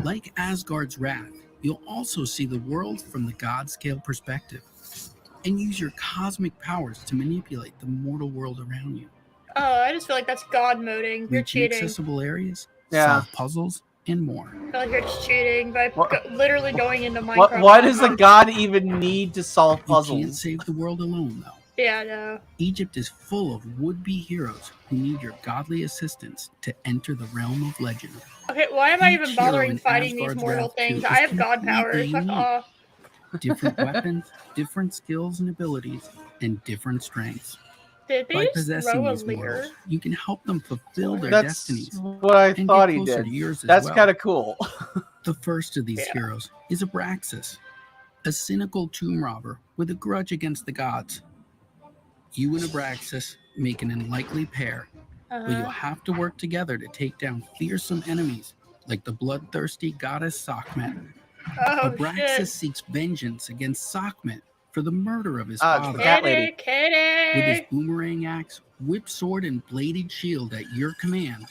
Like Asgard's Wrath, you'll also see the world from the god-scale perspective and use your cosmic powers to manipulate the mortal world around you. Oh, I just feel like that's god moding. You're Reach cheating. accessible areas, Yeah. solve puzzles, and more. I feel like you're just cheating by What- literally going into Minecraft. Why does the god even need to solve You can't puzzles? save the world alone, though. Yeah, no. Egypt is full of would-be heroes who need your godly assistance to enter the realm of legend. Okay, why am I Each even bothering hero in fighting these Asgard's mortal Wrath things? 2 I is have god powers. completely Fuck unique. off. Different weapons, different skills and abilities, and different strengths. Did they By just possessing throw a these leer? mortals, you can help them fulfill their That's destinies what I and thought get he closer did. to yours as That's well. kind of cool. The first of these Yeah. heroes is Abraxas, a cynical tomb robber with a grudge against the gods. You and Abraxas make an unlikely pair, but you'll have to work together to take down fearsome enemies like the bloodthirsty goddess Sekhmet. Oh, Abraxas shit. seeks vengeance against Sekhmet for the murder of his Ah, it's father. the cat lady. With his Kitty! boomerang axe, whip sword, and bladed shield at your command,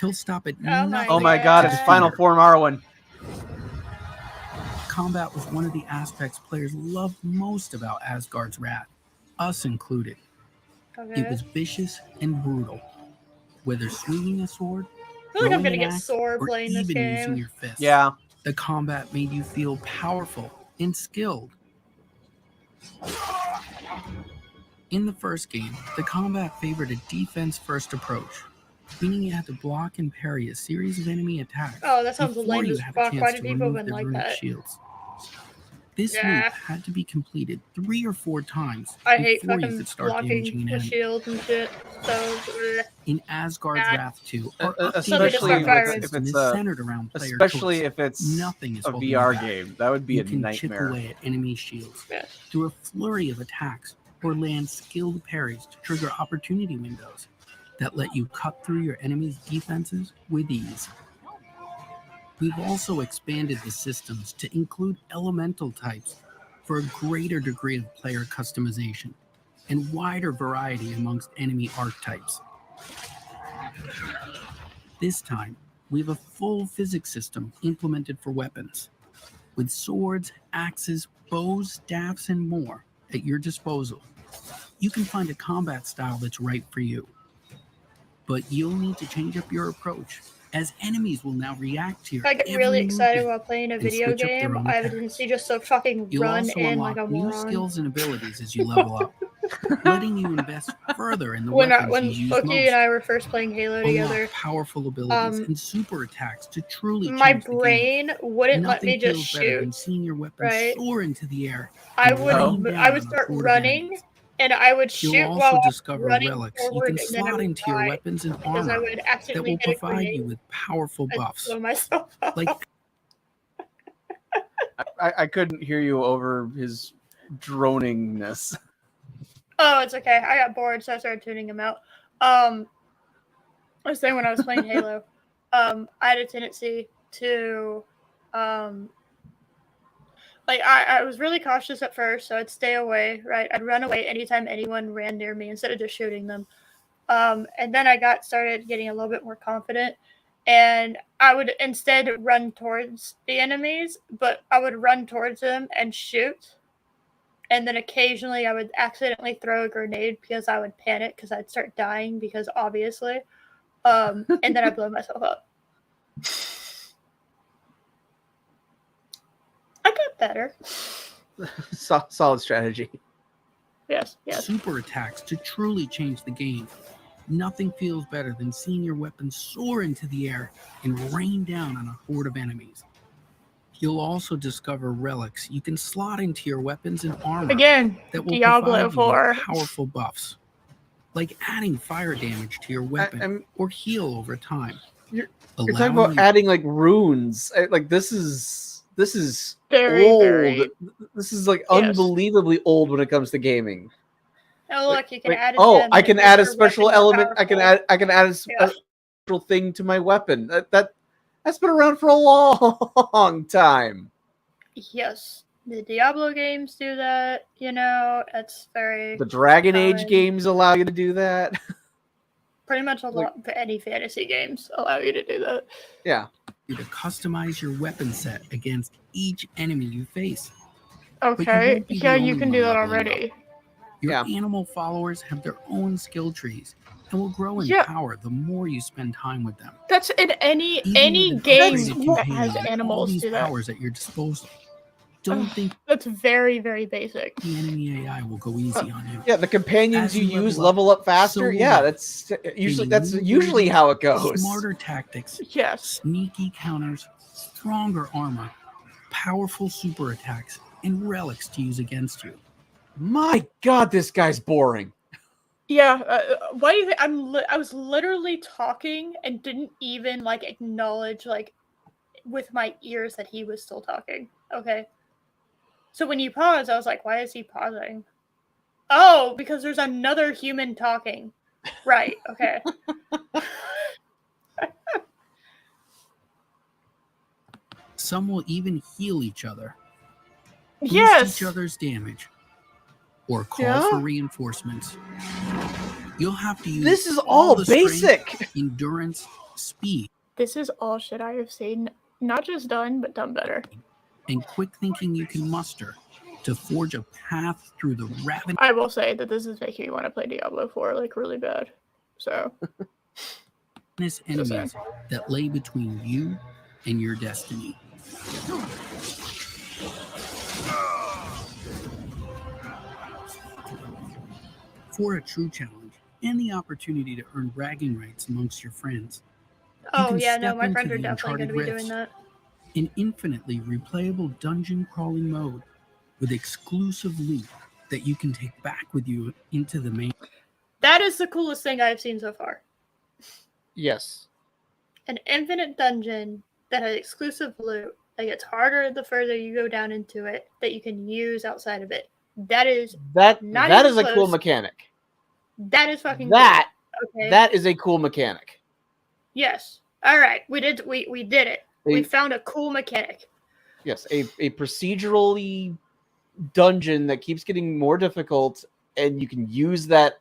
he'll stop at Oh my nothing. Oh my god, to it's defeat final her. form Arwen. Combat was one of the aspects players loved most about Asgard's Wrath, us included. Okay. It was vicious and brutal. Whether swinging a sword, I feel like I'm throwing gonna an get axe, sore or playing this even using game. your fists. Yeah. The combat made you feel powerful and skilled. In the first game, the combat favored a defense-first approach, meaning you had to block and parry a series of enemy attacks Oh, that sounds before lame you as had a fuck. chance Why to do people remove even their like runic that? shields. This Yeah. loop had to be completed 3 or 4 times I hate before you fucking could start damaging blocking an with enemy. shields and shit. So, bleh. In Asgard's Nah. Wrath 2, our Especially updated combat firing. system if is it's a- centered around player Especially choice. if it's Nothing is a holding VR you back. game. That would be You a can chip nightmare. away at enemy shields Yeah. through a flurry of attacks or land skilled parries to trigger opportunity windows that let you cut through your enemy's defenses with ease. We've also expanded the systems to include elemental types for a greater degree of player customization and wider variety amongst enemy archetypes. This time, we have a full physics system implemented for weapons, with swords, axes, bows, staffs, and more at your disposal. You can find a combat style that's right for you. But you'll need to change up your approach, as enemies will now react to your I get every really excited movement while playing a and video switch up their game. own I have a attacks. tendency just to fucking You'll run also in unlock like a new moron. skills and abilities as you level up, letting you invest further in the When weapons you use Loki most. and I were first playing Halo together, Unlock powerful abilities and super attacks to truly my change the game. brain wouldn't let Nothing me just feels better than shoot. seeing your weapon right? soar into the air. I and rain would down I would on a start horde of running, enemies. and I would shoot You'll while also I was discover running relics you forward, can and then I slot would into your die weapons and because I armor would that accidentally will hit a provide you grenade with powerful and buffs. blow myself up. Like I couldn't hear you over his droningness. Oh, it's okay. I got bored, so I started tuning him out. I was saying when I was playing Halo, I had a tendency to, like, I was really cautious at first, so I'd stay away, right? I'd run away anytime anyone ran near me instead of just shooting them. And then I started getting a little bit more confident, and I would instead run towards the enemies, but I would run towards them and shoot. And then occasionally I would accidentally throw a grenade because I would panic because I'd start dying because obviously. And then I blow myself up. I got better. Solid strategy. Yes. super attacks to truly change the game. Nothing feels better than seeing your weapon soar into the air and rain down on a horde of enemies. You'll also discover relics you can slot into your weapons and armor Again, that will Diablo provide you 4. with powerful buffs, like adding fire damage to your weapon or heal over time. You're talking about adding like runes. Like this is very, old. very... This is like unbelievably old when it comes to gaming. Oh look, you can Like, add a oh, gem I that can makes add a your special weapon more element. I can powerful. add a special thing to my weapon. That's been around for a long time. Yes, the Diablo games do that. You know, it's very. The Dragon common. Age games allow you to do that. Pretty much a lot. Any fantasy games allow you to do that. Yeah. You to customize your weapon set against each enemy you face. Okay. Yeah, you can do that already. Your animal followers have their own skill trees and will grow in power the more you spend time with them. That's in any game that has animals do that. Powers at your disposal. Don't think that's very, very basic. The enemy AI will go easy on you. Yeah, the companions you use level up faster. Yeah, that's usually how it goes. Smarter tactics. Yes. Sneaky counters, stronger armor, powerful super attacks, and relics to use against you. My God, this guy's boring. Yeah, why do you think I was literally talking and didn't even like acknowledge like with my ears that he was still talking. Okay. So when you pause, I was like, why is he pausing? Oh, because there's another human talking. Right, okay. Some will even heal each other. Yes. Boost each other's damage. Or call for reinforcements. You'll have to use this is all basic strength, endurance, speed. This is all shit I have seen, not just done, but done better. And quick thinking you can muster to forge a path through the ravenous. I will say that this is making me want to play Diablo 4 like really bad. So enemies that lay between you and your destiny. For a true challenge and the opportunity to earn bragging rights amongst your friends. Oh yeah, no, my friends are definitely going to be doing that. An infinitely replayable dungeon crawling mode with exclusive loot that you can take back with you into the main. That is the coolest thing I've seen so far. Yes. An infinite dungeon that has exclusive loot that gets harder the further you go down into it that you can use outside of it. That is that is a cool mechanic. That is fucking cool. Okay. That is a cool mechanic. Yes. All right. We did it. We found a cool mechanic. Yes, a procedurally dungeon that keeps getting more difficult, and you can use that.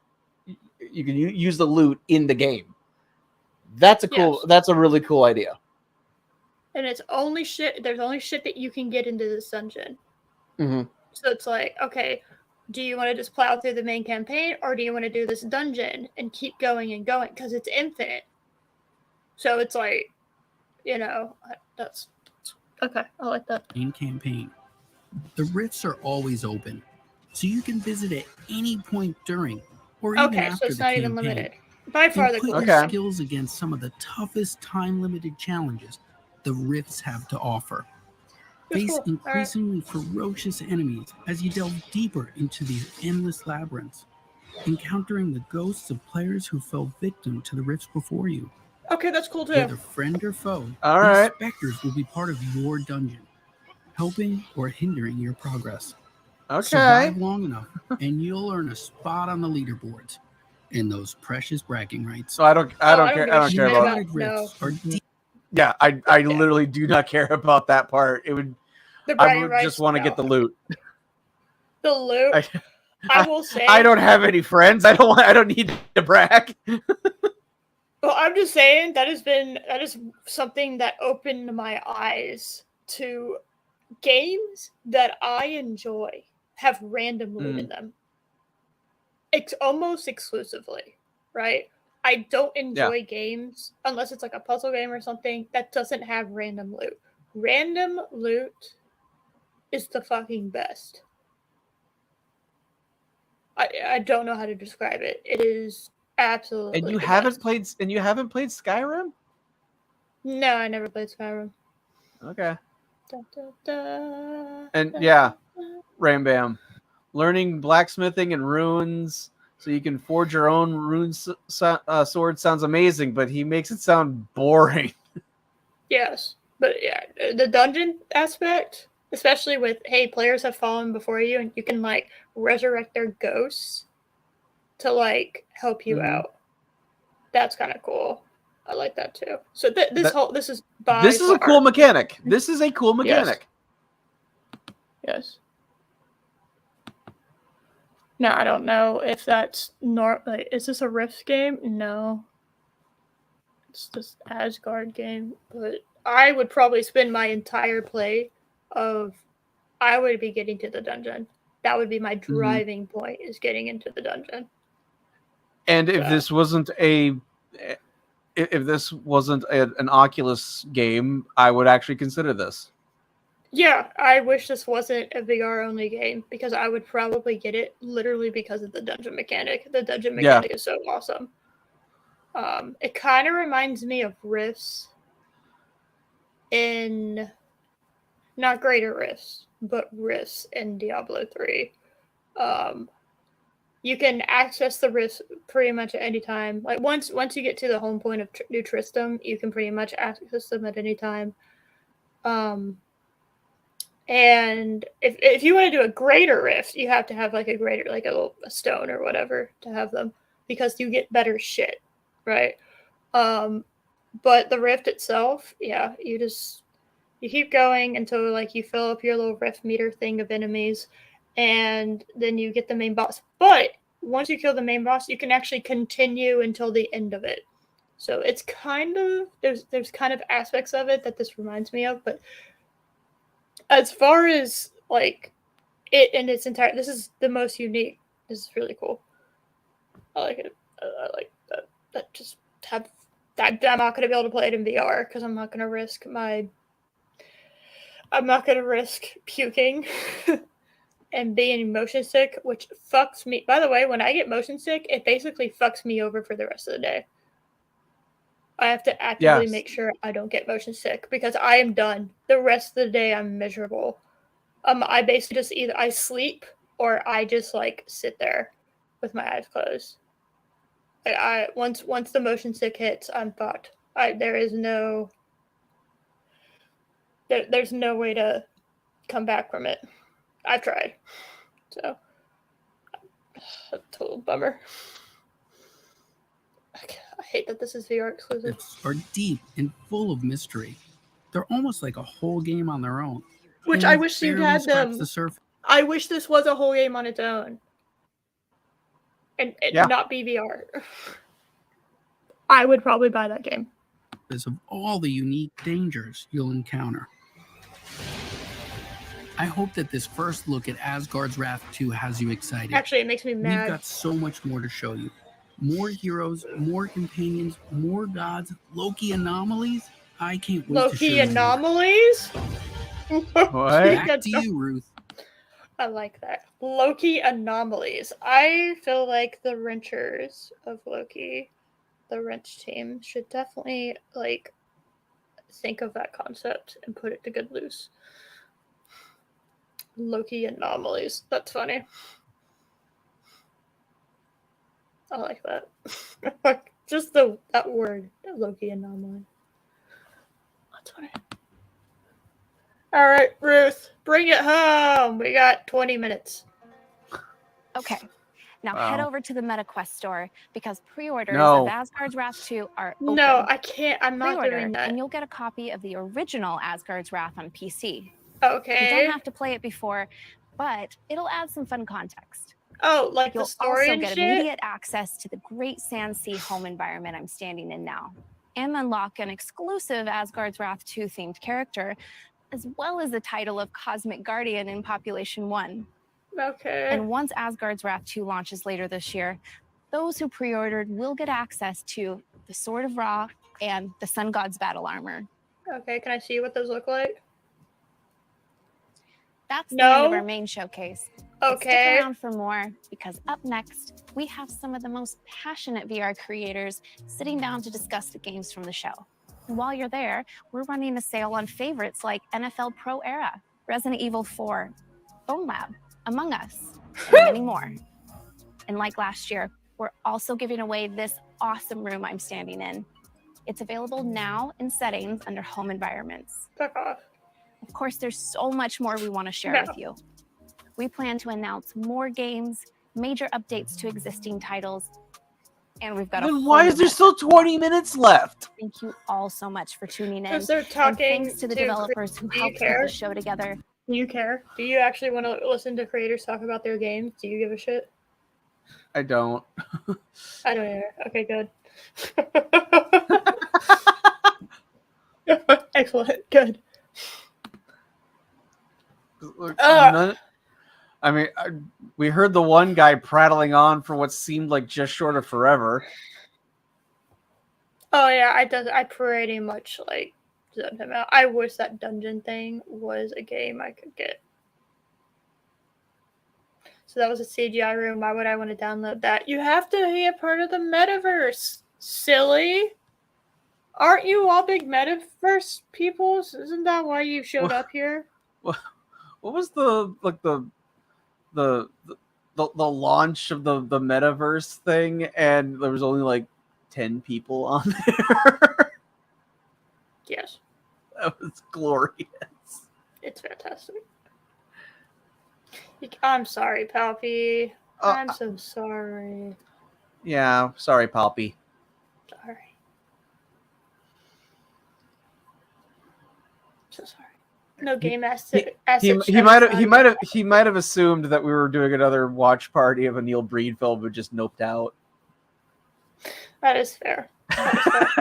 You can use the loot in the game. That's a cool. Yes. That's a really cool idea. And it's only shit. There's only shit that you can get into this dungeon. Mm-hmm. So it's like, okay, do you want to just plow through the main campaign, or do you want to do this dungeon and keep going and going because it's infinite? So it's like, you know, that's okay. I like that. Main campaign. The rifts are always open, so you can visit at any point during or even after so it's the not campaign. even limited. By far the coolest. Your skills against some of the toughest time-limited challenges the rifts have to offer. Face increasingly ferocious enemies as you delve deeper into these endless labyrinths, encountering the ghosts of players who fell victim to the rifts before you. Okay, that's cool too. Whether friend or foe, these specters will be part of your dungeon, helping or hindering your progress. Okay. Survive long enough, and you'll earn a spot on the leaderboards and those precious bragging rights. So I don't care about rifts. Yeah, I literally do not care about that part. It would. I would just want to get the loot. The loot. I will say. I don't have any friends. I don't need to brag. Well, I'm just saying that is something that opened my eyes to games that I enjoy have random loot in them. It's almost exclusively, right? I don't enjoy games unless it's like a puzzle game or something that doesn't have random loot. Random loot is the fucking best. I don't know how to describe it. It is Absolutely. And you the haven't best. played Skyrim? No, I never played Skyrim. Okay. Da, da, da, And da, yeah, da. Ram Bam. Learning blacksmithing and runes so you can forge your own sword sounds amazing, but he makes it sound boring. Yes, but yeah, the dungeon aspect, especially with hey, players have fallen before you, and you can like resurrect their ghosts to like help you out. That's kind of cool. I like that too. So this is a cool mechanic. This is a cool mechanic. Yes. No, I don't know if that's like, is this a Rift game? No. It's just Asgard game, but I would probably spend my entire play of I would be getting to the dungeon. That would be my driving point, is getting into the dungeon. And if this wasn't an Oculus game, I would actually consider this. Yeah, I wish this wasn't a VR only game because I would probably get it literally because of the dungeon mechanic. The dungeon mechanic is so awesome. It kind of reminds me of Rifts in not Greater Rifts, but Rifts in Diablo 3. You can access the Rifts pretty much at any time. Like once you get to the home point of New Tristram, you can pretty much access them at any time. And if you want to do a greater rift, you have to have like a greater, like a stone or whatever to have them because you get better shit, right? But the rift itself, yeah, you keep going until like you fill up your little rift meter thing of enemies, and then you get the main boss. But once you kill the main boss, you can actually continue until the end of it. So it's kind of there's kind of aspects of it that this reminds me of, but as far as like it in its entire, this is the most unique. This is really cool. I like it. I like that. That just have that. I'm not gonna be able to play it in VR because I'm not gonna risk puking and being motion sick, which fucks me. By the way, when I get motion sick, it basically fucks me over for the rest of the day. I have to actively make sure I don't get motion sick because I am done. The rest of the day, I'm miserable. I basically just either I sleep or I just like sit there with my eyes closed. I once the motion sick hits, I'm fucked. There's no way to come back from it. I've tried, so a total bummer. I hate that this is VR exclusive. Are deep and full of mystery. They're almost like a whole game on their own. Which I wish you'd had them. I wish this was a whole game on its own, and not be VR. I would probably buy that game. Because of all the unique dangers you'll encounter. I hope that this first look at Asgard's Wrath 2 has you excited. Actually, it makes me mad. We've got so much more to show you. More heroes, more companions, more gods, Loki anomalies. I can't wait to show you. Loki anomalies? What? Back to you, Ruth. I like that. Loki anomalies. I feel like the wrenchers of Loki, the wrench team, should definitely like think of that concept and put it to good use. Loki anomalies. That's funny. I like that. Just that word, Loki anomaly. That's funny. All right, Ruth, bring it home. We got 20 minutes. Okay. Now head over to the MetaQuest store because pre-orders of Asgard's Wrath 2 are open. No, I can't. I'm not doing that. And you'll get a copy of the original Asgard's Wrath on PC. Okay. You don't have to play it before, but it'll add some fun context. Oh, like you'll the story also and get immediate access to the Great Sand Sea home environment I'm standing in now, and unlock an exclusive Asgard's Wrath 2 themed character, as well as the title of Cosmic Guardian in Population 1. Okay. And once Asgard's Wrath 2 launches later this year, those who pre-ordered will get access to the Sword of Ra and the Sun God's battle armor. Okay, can I see what those look like? That's the end of our main showcase. But stick Okay. around for more, because up next, we have some of the most passionate VR creators sitting down to discuss the games from the show. And while you're there, we're running a sale on favorites like NFL Pro Era, Resident Evil 4, Bone Lab, Among Us, and many more. And like last year, we're also giving away this awesome room I'm standing in. It's available now in settings under home environments. Fuck off. Of course, there's so much more we want to share with you. We plan to announce more games, major updates to existing titles, and we've got Then why is there still 20 minutes left? Thank you all so much for tuning in. Because they're talking and thanks to the developers who helped put the show together. Do you care? Do you actually want to listen to creators talk about their games? Do you give a shit? I don't. I don't either. Okay, good. Excellent. Good. Look, we heard the one guy prattling on for what seemed like just short of forever. Oh yeah, I pretty much like zoned him out. I wish that dungeon thing was a game I could get. So that was a CGI room. Why would I want to download that? You have to be a part of the metaverse. Silly. Aren't you all big metaverse people? Isn't that why you showed up here? What was the launch of the metaverse thing, and there was only like 10 people on there? Yes. That was glorious. It's fantastic. I'm sorry, Palpy. I'm so sorry. Yeah, sorry, Palpy. Sorry. So sorry. No game asset. He might have assumed that we were doing another watch party of a Neil Breen film, but just noped out. That is fair.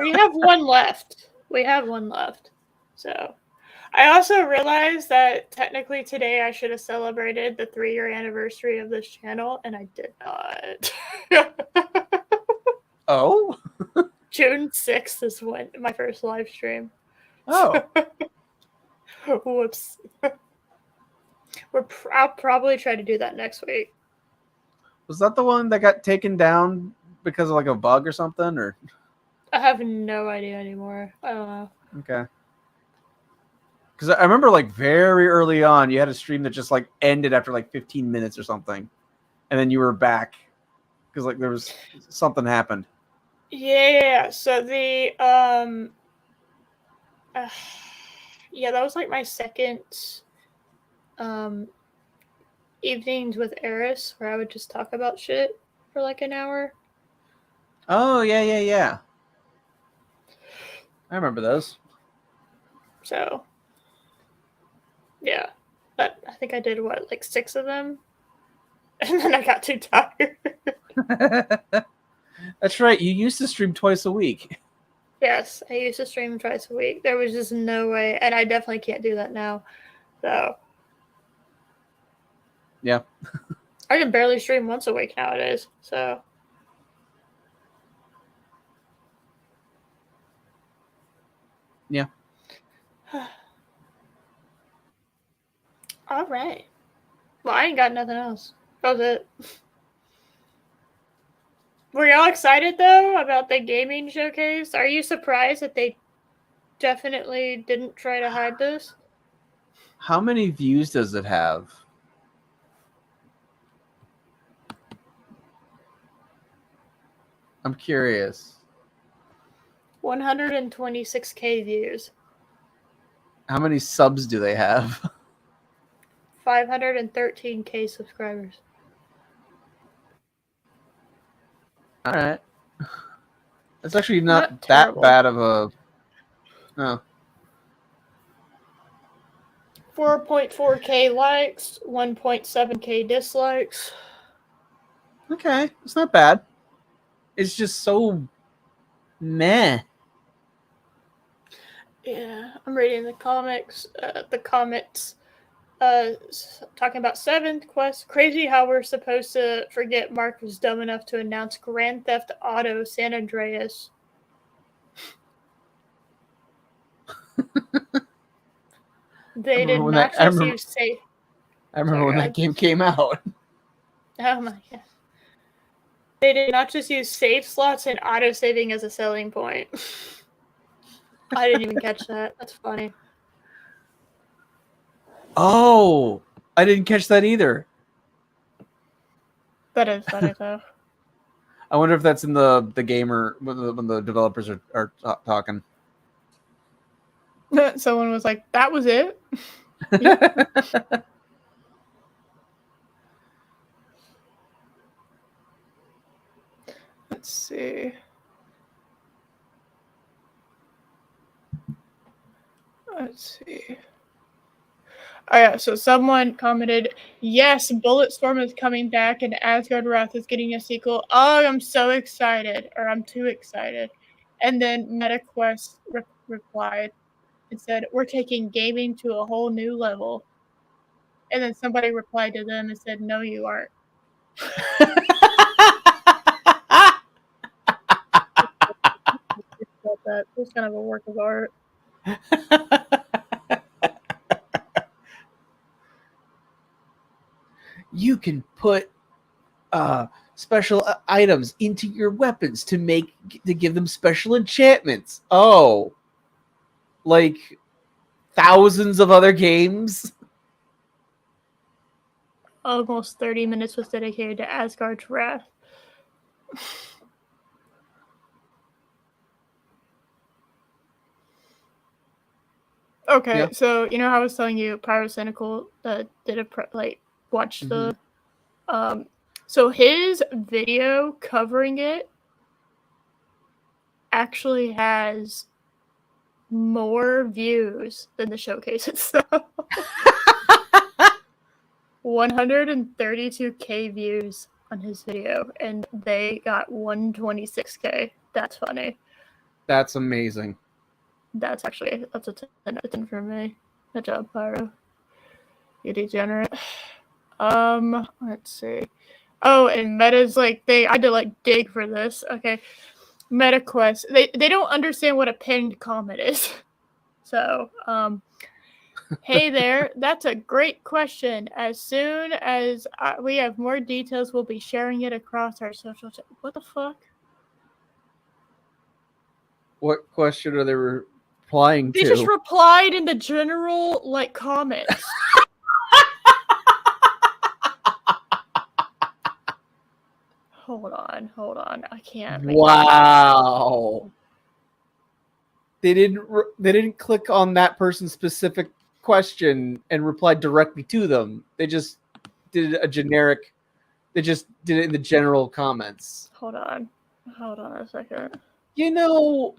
We have one left. So, I also realized that technically today I should have celebrated the 3-year anniversary of this channel, and I did not. Oh? June 6th is when my first live stream. Oh. Whoops. I'll probably try to do that next week. Was that the one that got taken down because of like a bug or something? Or I have no idea anymore. I don't know. Okay. Because I remember like very early on, you had a stream that just like ended after like 15 minutes or something. And then you were back. Because like there was something happened. Yeah, so the yeah, that was like my second evenings with Eris, where I would just talk about shit for like an hour. Oh yeah. I remember those. So yeah, but I think I did like 6 of them, and then I got too tired. That's right. You used to stream twice a week. Yes, I used to stream twice a week. There was just no way, and I definitely can't do that now. So yeah, I can barely stream once a week nowadays. So yeah. All right. Well, I ain't got nothing else. That was it. Were y'all excited, though, about the gaming showcase? Are you surprised that they definitely didn't try to hide this? How many views does it have? I'm curious. 126K views. How many subs do they have? 513K subscribers. All right. That's actually not that bad of a... No. 4.4K likes, 1.7K dislikes. Okay, it's not bad. It's just so meh. Yeah, I'm reading the comments. Talking about 7th quest. Crazy how we're supposed to forget Mark was dumb enough to announce Grand Theft Auto San Andreas. They did not just use safe. I remember when that game came out. Oh my god. They did not just use save slots and auto-saving as a selling point. I didn't even catch that. That's funny. Oh, I didn't catch that either. That is funny, though. I wonder if that's in the gamer when the developers are talking. Someone was like, that was it? Let's see. Let's see. Oh yeah, so someone commented, yes, Bulletstorm is coming back and Asgard Wrath is getting a sequel. Oh, I'm so excited. Or I'm too excited. And then MetaQuest replied and said, we're taking gaming to a whole new level. And then somebody replied to them and said, no, you aren't. That was kind of a work of art. You can put special items into your weapons to give them special enchantments. Oh, like thousands of other games. Almost 30 minutes was dedicated to Asgard's Wrath. Okay, yeah. So you know how I was telling you Pyrocynical did watch the so his video covering it actually has more views than the showcase itself. 132K views on his video, and they got 126K. That's funny. That's amazing. That's a 10 out of 10 for me. Good job, Pyro. You degenerate. Let's see. Oh, and Meta's like I had to dig for this. Okay. MetaQuest. They don't understand what a pinned comment is. So, hey there, that's a great question. As soon as we have more details, we'll be sharing it across our social channels. What the fuck? What question are they replying to? They just replied in the general comments. Hold on. I can't. Wow. They didn't click on that person's specific question and replied directly to them. They just did a generic. They just did it in the general comments. Hold on a second. Look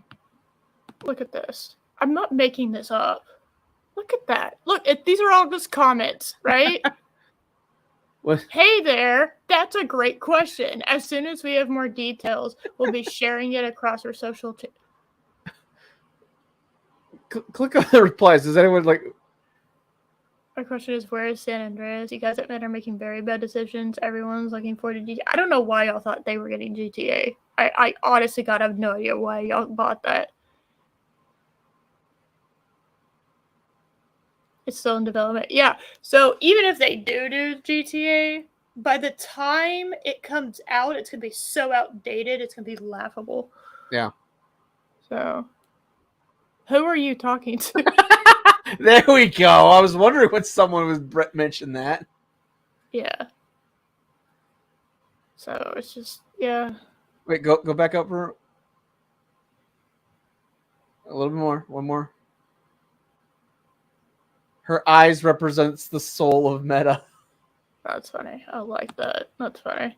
at this. I'm not making this up. Look at that. Look, these are all just comments, right? What? Hey there, that's a great question. As soon as we have more details, we'll be sharing it across our social channels. Click on the replies. Does anyone My question is, where is San Andreas? You guys at Meta are making very bad decisions. Everyone's looking forward to GTA. I don't know why y'all thought they were getting GTA. I honestly God, I have no idea why y'all bought that. It's still in development. Yeah. So even if they do GTA, by the time it comes out, it's going to be so outdated. It's going to be laughable. Yeah. So who are you talking to? There we go. I was wondering when someone was mentioned that. Yeah. So it's just, yeah. Wait, go back up for a little bit more. One more. Her eyes represents the soul of Meta. That's funny. I like that. That's funny.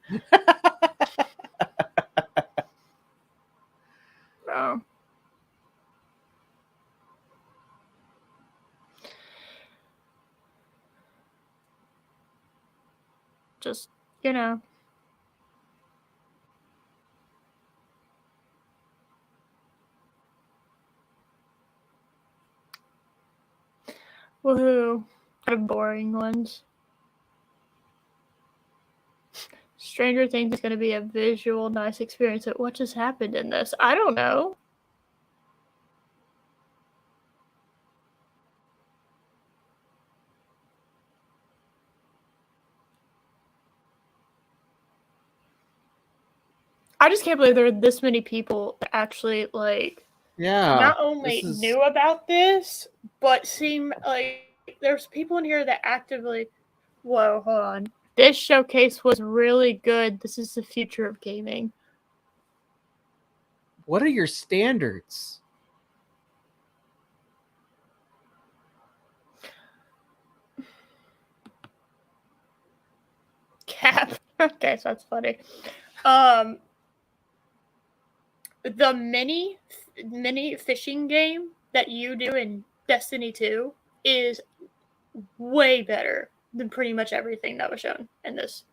Oh. Just, woohoo. Kind of boring ones. Stranger Things is going to be a visual, nice experience. What just happened in this? I don't know. I just can't believe there are this many people that actually like. Yeah. Not only knew about this, but seem like there's people in here that actively. Whoa, hold on. This showcase was really good. This is the future of gaming. What are your standards? Cap. Okay, so that's funny. The mini fishing game that you do in Destiny 2 is way better than pretty much everything that was shown in this.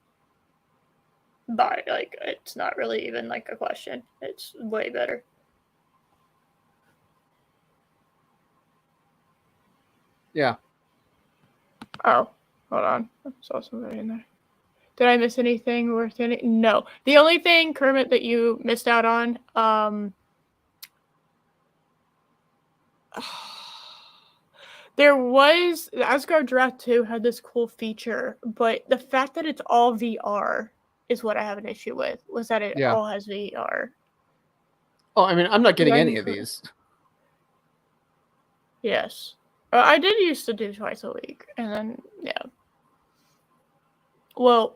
But like, it's not really even like a question. It's way better. Yeah. Oh, hold on. I saw somebody in there. Did I miss anything worth any? No. The only thing, Kermit, that you missed out on, there was the Asgard Draft 2 had this cool feature, but the fact that it's all VR is what I have an issue with. Was that it all has VR? Oh, I mean, I'm not getting any of these. Yes. I did used to do twice a week, and then, yeah. Well,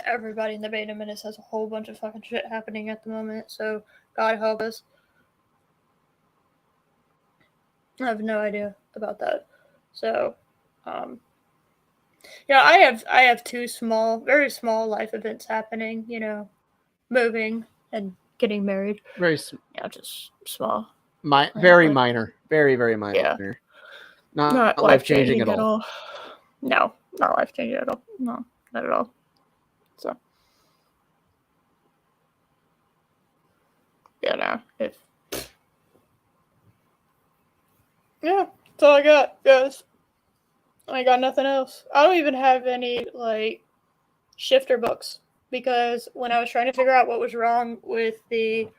everybody in the beta minutes has a whole bunch of fucking shit happening at the moment, so God help us. I have no idea about that. So, yeah, I have two very small life events happening, moving and getting married. Yeah, just small. Very minor. Very, very minor. Yeah. Not life-changing at all. No, not life-changing at all. No, not at all. So, yeah, no. Yeah, that's all I got, guys. I got nothing else. I don't even have any, like, shifter books, because when I was trying to figure out what was wrong with the,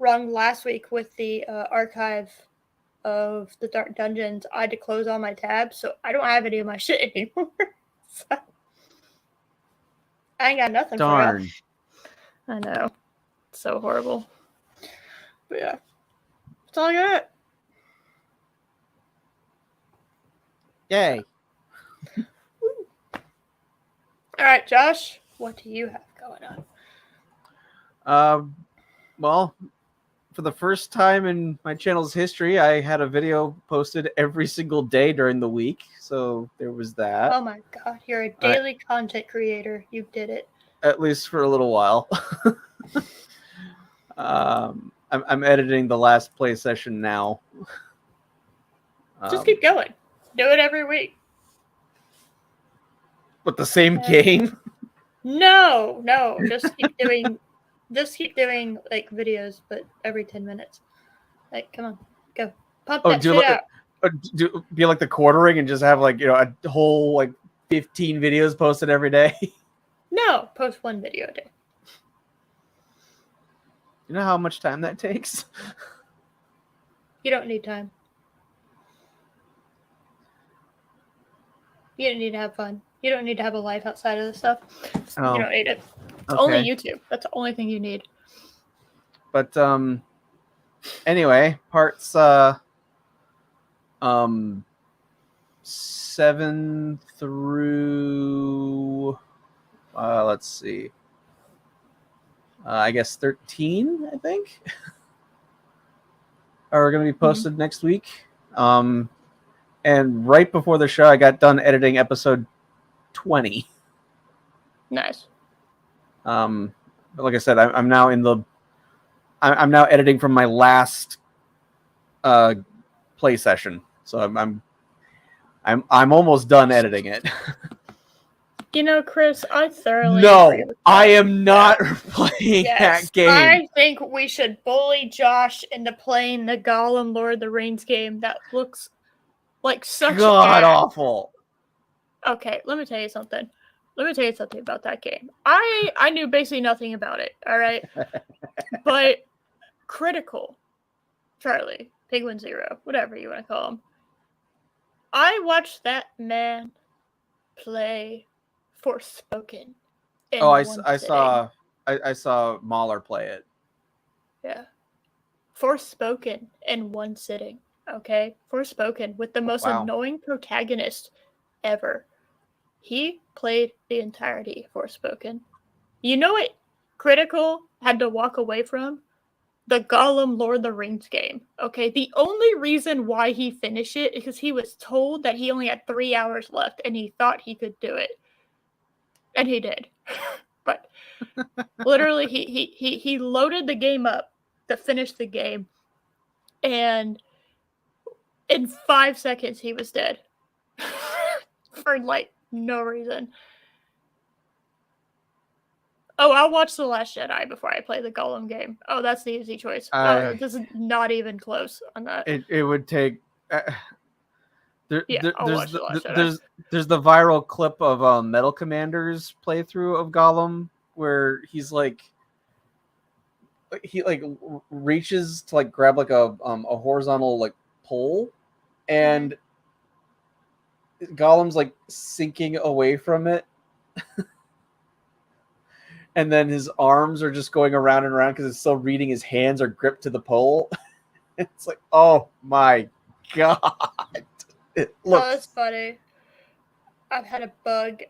wrong last week with the archive of the Dark Dungeons, I had to close all my tabs, so I don't have any of my shit anymore. So, I ain't got nothing for you. I know. It's so horrible. But yeah. That's all I got. Yay. All right, Josh, what do you have going on? Well, for the first time in my channel's history, I had a video posted every single day during the week. So there was that. Oh my God, you're a daily content creator. You did it. At least for a little while. I'm editing the last play session now. Just keep going. Do it every week. With the same game? No. Just keep doing. Just keep doing like videos, but every 10 minutes. Like, come on, go pump that shit out. Be like the quartering and just have like a whole like 15 videos posted every day. No, post one video a day. You know how much time that takes? You don't need time. You don't need to have fun. You don't need to have a life outside of this stuff. You don't need it. It's only YouTube. That's the only thing you need. But anyway, parts 7 through let's see. I guess 13, I think, are going to be posted next week. And right before the show, I got done editing episode 20. Nice. But like I said, I'm now I'm now editing from my last play session, so I'm almost done editing it. Chris, I thoroughly No, I am not playing that game. I think we should bully Josh into playing the Gollum Lord of the Rings game that looks like such god awful. Okay, let me tell you something. About that game. I knew basically nothing about it, all right? But Critical, Charlie, Penguin Zero, whatever you want to call him. I watched that man play Forspoken, Oh, I saw Mahler play it. Yeah. Forspoken in one sitting. Okay? Forspoken with the most annoying protagonist ever. He played the entirety of Forspoken. You know what Critical had to walk away from? The Gollum Lord of the Rings game. Okay? The only reason why he finished it is because he was told that he only had 3 hours left and he thought he could do it. And he did. But literally he loaded the game up to finish the game, and in 5 seconds he was dead. For like no reason. Oh, I'll watch The Last Jedi before I play the Gollum game. Oh, that's the easy choice. This is not even close on that. It would take. There's the viral clip of Metal Commander's playthrough of Gollum where he's like he reaches to like grab like a horizontal like pole, and Gollum's like sinking away from it. And then his arms are just going around and around because it's still reading. His hands are gripped to the pole. It's like, oh my god! That's funny. I had a bug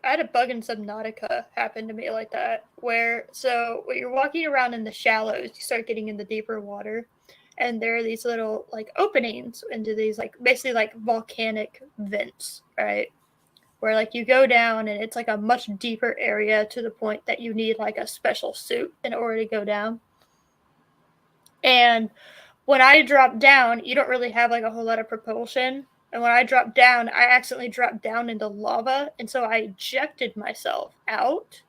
in Subnautica happen to me like that. When you're walking around in the shallows, you start getting in the deeper water, and there are these little like openings into these like basically like volcanic vents, right? Where like you go down and it's like a much deeper area to the point that you need like a special suit in order to go down. And when I dropped down, you don't really have like a whole lot of propulsion. And when I dropped down, I accidentally dropped down into lava. And so I ejected myself out.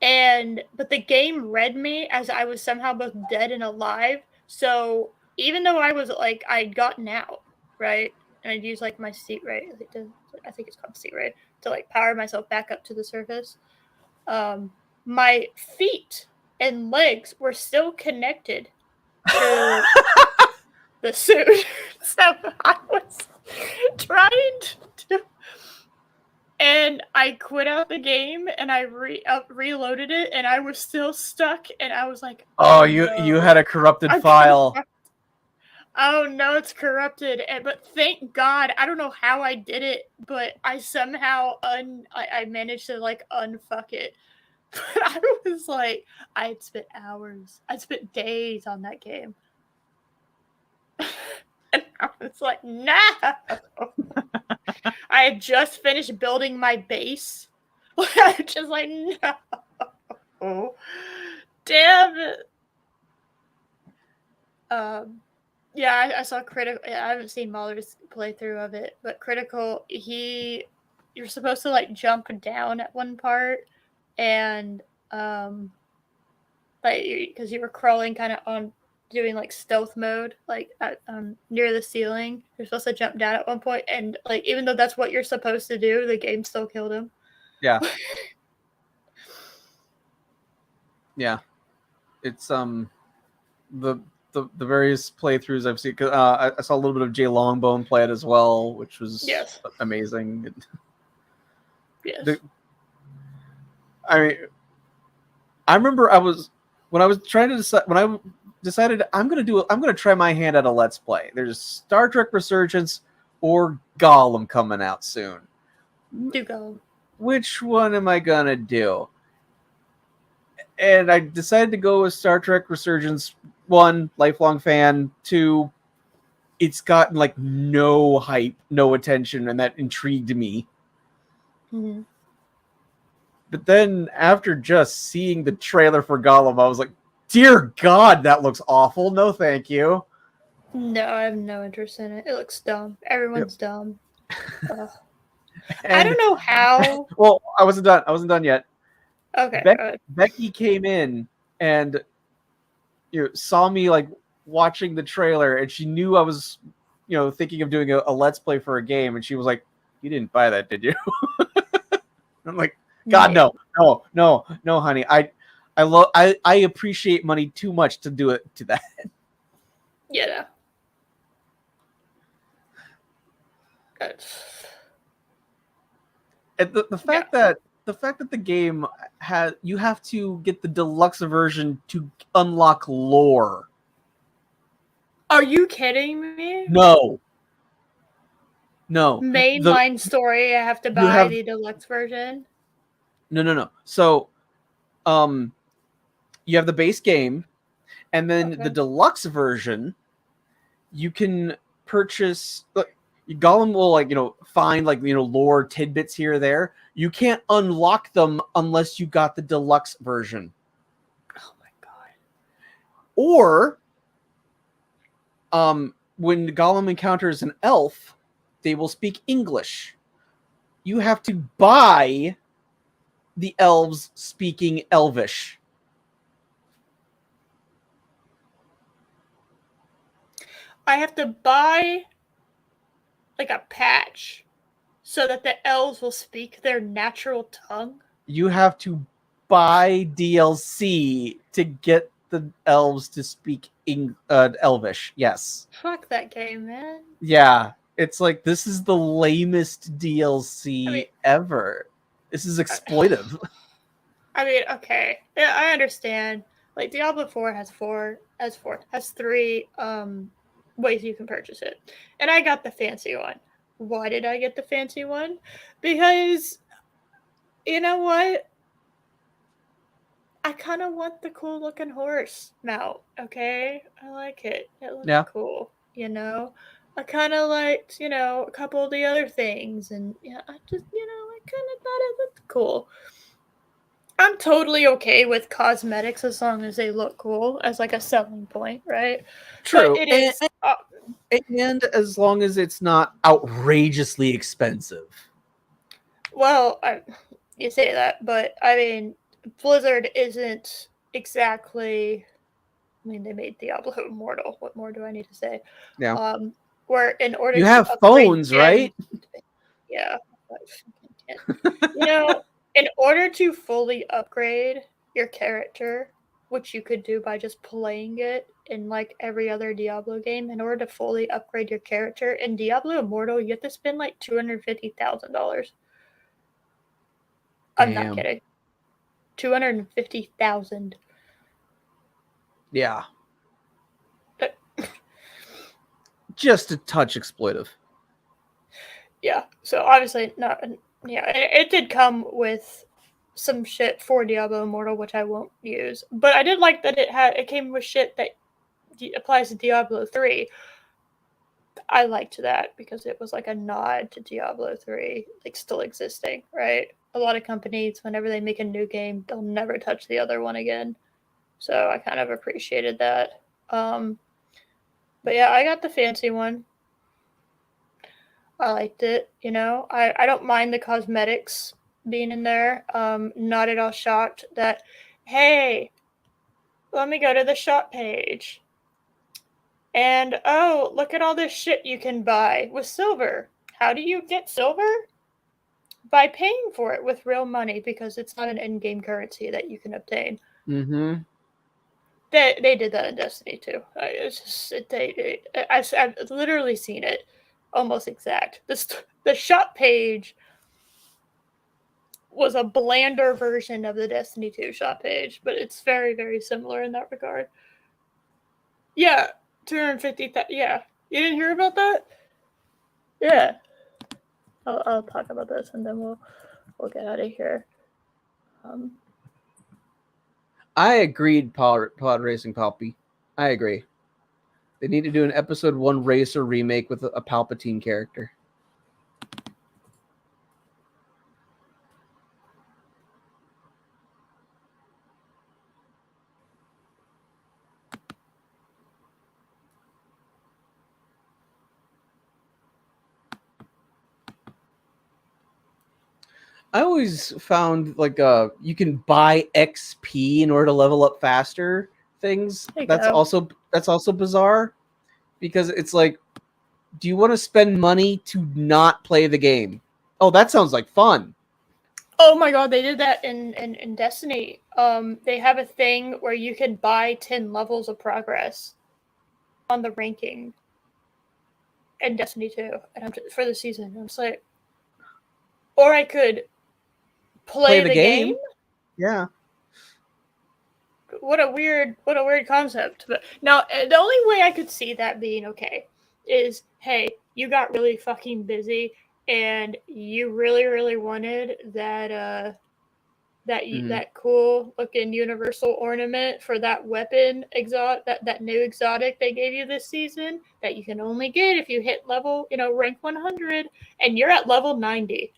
But the game read me as I was somehow both dead and alive. So even though I was like, I'd gotten out, right? And I'd use like my seat ray, I think it's called seat ray, to like power myself back up to the surface. My feet and legs were still connected to the suit. So I was trying to, and I quit out the game and I reloaded it, and I was still stuck, and I was like, oh you had a corrupted file. Oh no, it's corrupted. But thank God, I don't know how I did it, but I somehow I managed to like unfuck it. But I was like, I had spent hours, I spent days on that game. And I was like, no. I had just finished building my base. I was just like, no. Damn it. Yeah, I saw Critical. I haven't seen Mahler's playthrough of it, but Critical, you're supposed to like jump down at one part, and like because you were crawling kind of on doing like stealth mode, like near the ceiling. You're supposed to jump down at one point, and like even though that's what you're supposed to do, the game still killed him. Yeah. Yeah. It's the various playthroughs I've seen. I saw a little bit of Jay Longbone play it as well, which was amazing. Yes. I mean, I remember when I decided I'm gonna try my hand at a Let's Play. There's Star Trek Resurgence or Gollum coming out soon. Do Gollum. Which one am I gonna do? And I decided to go with Star Trek Resurgence. 1, lifelong fan. 2, it's gotten like no hype, no attention, and that intrigued me. Mm-hmm. But then after just seeing the trailer for Gollum, I was like, dear God, that looks awful. No, thank you. No, I have no interest in it. It looks dumb. Everyone's dumb. I don't know how. Well, I wasn't done yet. Okay. Becky came in and saw me like watching the trailer, and she knew I was thinking of doing a Let's Play for a game, and she was like, you didn't buy that, did you? I'm like, God, no, honey. I appreciate money too much to do it to that. Yeah. And the fact that the fact that the game has, you have to get the deluxe version to unlock lore. Are you kidding me? No. Mainline story, I have to buy the deluxe version. No. So, you have the base game, and then the deluxe version, you can purchase. Look, Gollum will find lore tidbits here or there. You can't unlock them unless you got the deluxe version. Oh my god. Or when Gollum encounters an elf, they will speak English. You have to buy the elves speaking Elvish. I have to buy like a patch so that the elves will speak their natural tongue. You have to buy DLC to get the elves to speak Elvish. Yes. Fuck that game, man. Yeah. It's like, this is the lamest DLC ever. This is exploitive. I mean, okay. Yeah, I understand. Like Diablo 4 has 3 ways you can purchase it. And I got the fancy one. Why did I get the fancy one? Because you know what? I kind of want the cool looking horse mount, okay? I like it. It looks cool, you know? I kind of liked, a couple of the other things. And I just, I kind of thought it looked cool. I'm totally okay with cosmetics as long as they look cool as like a selling point, right? True. But it is, and as long as it's not outrageously expensive. Well, you say that, but I mean, Blizzard isn't exactly. I mean, they made Diablo Immortal. What more do I need to say? Yeah. Where in order you to have phones, right? Yeah. In order to fully upgrade your character, which you could do by just playing it in like every other Diablo game, in order to fully upgrade your character in Diablo Immortal, you have to spend like $250,000. I'm not kidding. 250,000. Yeah. Just a touch exploitive. Yeah. So obviously not. Yeah, it did come with some shit for Diablo Immortal, which I won't use. But I did like that it came with shit that applies to Diablo 3. I liked that because it was like a nod to Diablo 3, like still existing, right? A lot of companies, whenever they make a new game, they'll never touch the other one again. So I kind of appreciated that. But yeah, I got the fancy one. I liked it, I don't mind the cosmetics being in there. Not at all shocked that, hey, let me go to the shop page. And oh, look at all this shit you can buy with silver. How do you get silver? By paying for it with real money, because it's not an in-game currency that you can obtain. Mm-hmm. They did that in Destiny too. I've literally seen it, almost exact. The shop page was a blander version of the Destiny 2 shop page, but it's very, very similar in that regard. Yeah, 250,000. Yeah, you didn't hear about that? Yeah, I'll talk about this and then we'll get out of here. I agreed, Pod Racing Palpy. I agree. They need to do an episode 1 Racer remake with a Palpatine character. I always found you can buy XP in order to level up faster things. That's also bizarre, because it's like, do you want to spend money to not play the game? Oh, that sounds like fun. Oh my god, they did that in Destiny. They have a thing where you can buy 10 levels of progress on the ranking in Destiny 2 and for the season. I was like, or I could play the game. Yeah. What a weird concept. But now, the only way I could see that being okay is, hey, you got really fucking busy and you really, really wanted that that cool looking universal ornament for that weapon that new exotic they gave you this season that you can only get if you hit level, rank 100, and you're at level 90.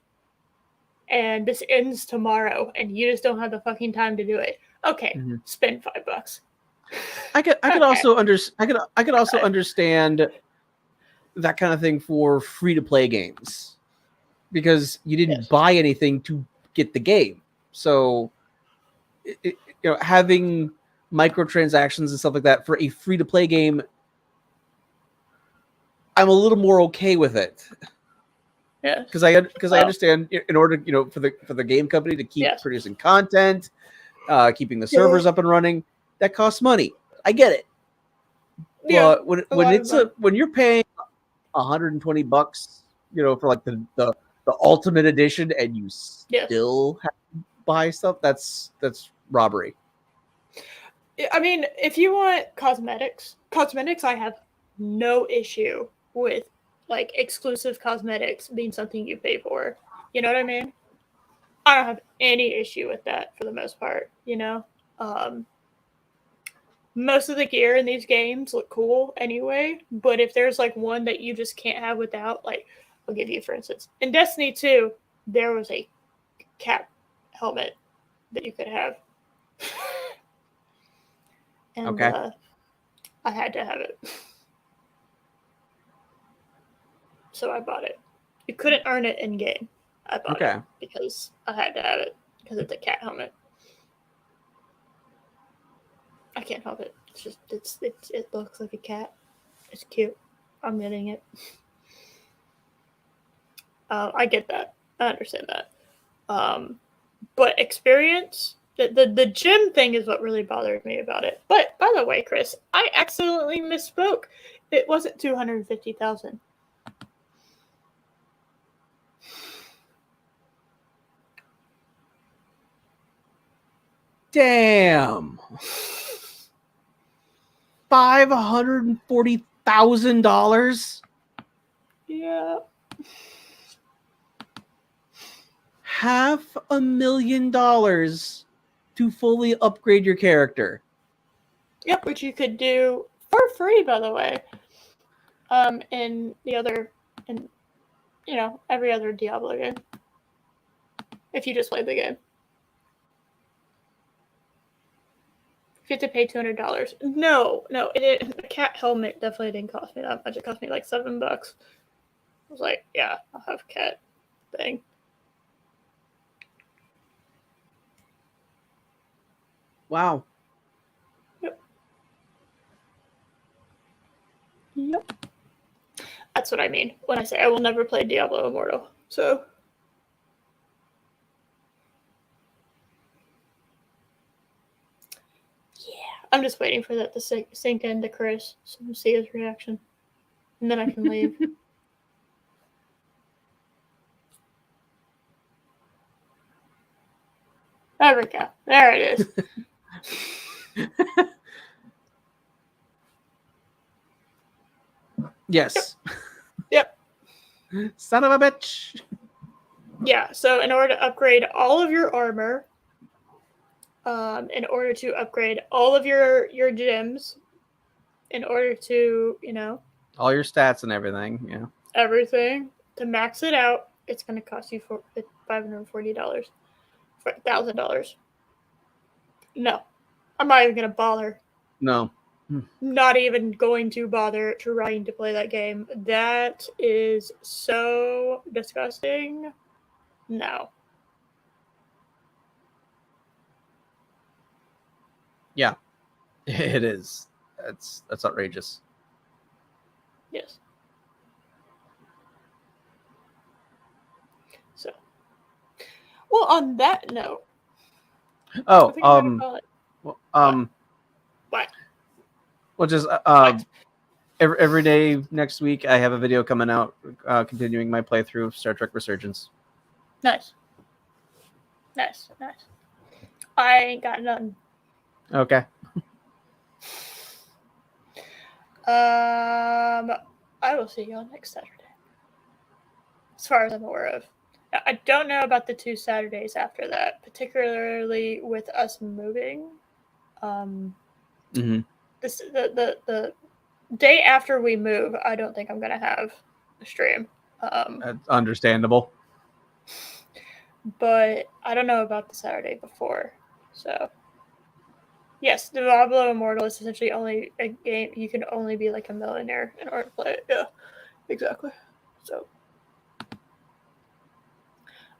And this ends tomorrow, and you just don't have the fucking time to do it. Okay, spend $5. I could also understand that kind of thing for free to play games, because you didn't buy anything to get the game. So, having microtransactions and stuff like that for a free to play game, I'm a little more okay with it. Yeah, because I understand, in order for the game company to keep producing content, keeping the servers up and running, that costs money. I get it. Yeah, but when you're paying $120, for like the ultimate edition, and you still have to buy stuff, that's robbery. I mean, if you want cosmetics, I have no issue with like exclusive cosmetics being something you pay for. You know what I mean? I don't have any issue with that for the most part. Most of the gear in these games look cool anyway, but if there's like one that you just can't have without, like, I'll give you for instance, in Destiny 2, there was a cat helmet that you could have. And I had to have it. So I bought it. You couldn't earn it in game. I bought it because I had to have it because it's a cat helmet. I can't help it. It's just it looks like a cat. It's cute. I'm getting it. I get that. I understand that. But experience, the gym thing is what really bothered me about it. But by the way, Chris, I accidentally misspoke. It wasn't 250,000. Damn. $540,000. Yeah. $500,000 to fully upgrade your character. Yep, which you could do for free, by the way. In every other Diablo game. If you just played the game. If you have to pay $200. No, the cat helmet definitely didn't cost me that much. It cost me like $7. I was like, yeah, I'll have a cat thing. Wow. Yep. That's what I mean when I say I will never play Diablo Immortal. So. I'm just waiting for that to sink into Chris so we'll see his reaction. And then I can leave. There we go. There it is. Yes. Yep. Son of a bitch. Yeah, so in order to upgrade all of your armor, in order to upgrade all of your gems, in order to, all your stats and everything, yeah. Everything, to max it out, it's going to cost you $540. $1,000. No. I'm not even going to bother. No. Not even going to bother trying to play that game. That is so disgusting. No. Yeah, it is. That's outrageous. Yes. So, well, on that note. What? Well, just every day next week, I have a video coming out, continuing my playthrough of Star Trek Resurgence. Nice. Nice. I ain't got nothing. Okay. I will see y'all next Saturday. As far as I'm aware of. I don't know about the 2 Saturdays after that, particularly with us moving. This the day after we move, I don't think I'm gonna have a stream. That's understandable. But I don't know about the Saturday before. So yes, Diablo Immortal is essentially only a game you can only be like a millionaire in order to play it. Yeah, exactly. So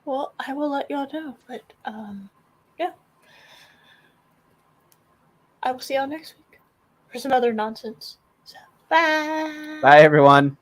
well, I will let y'all know. But yeah. I will see y'all next week for some other nonsense. So bye. Bye everyone.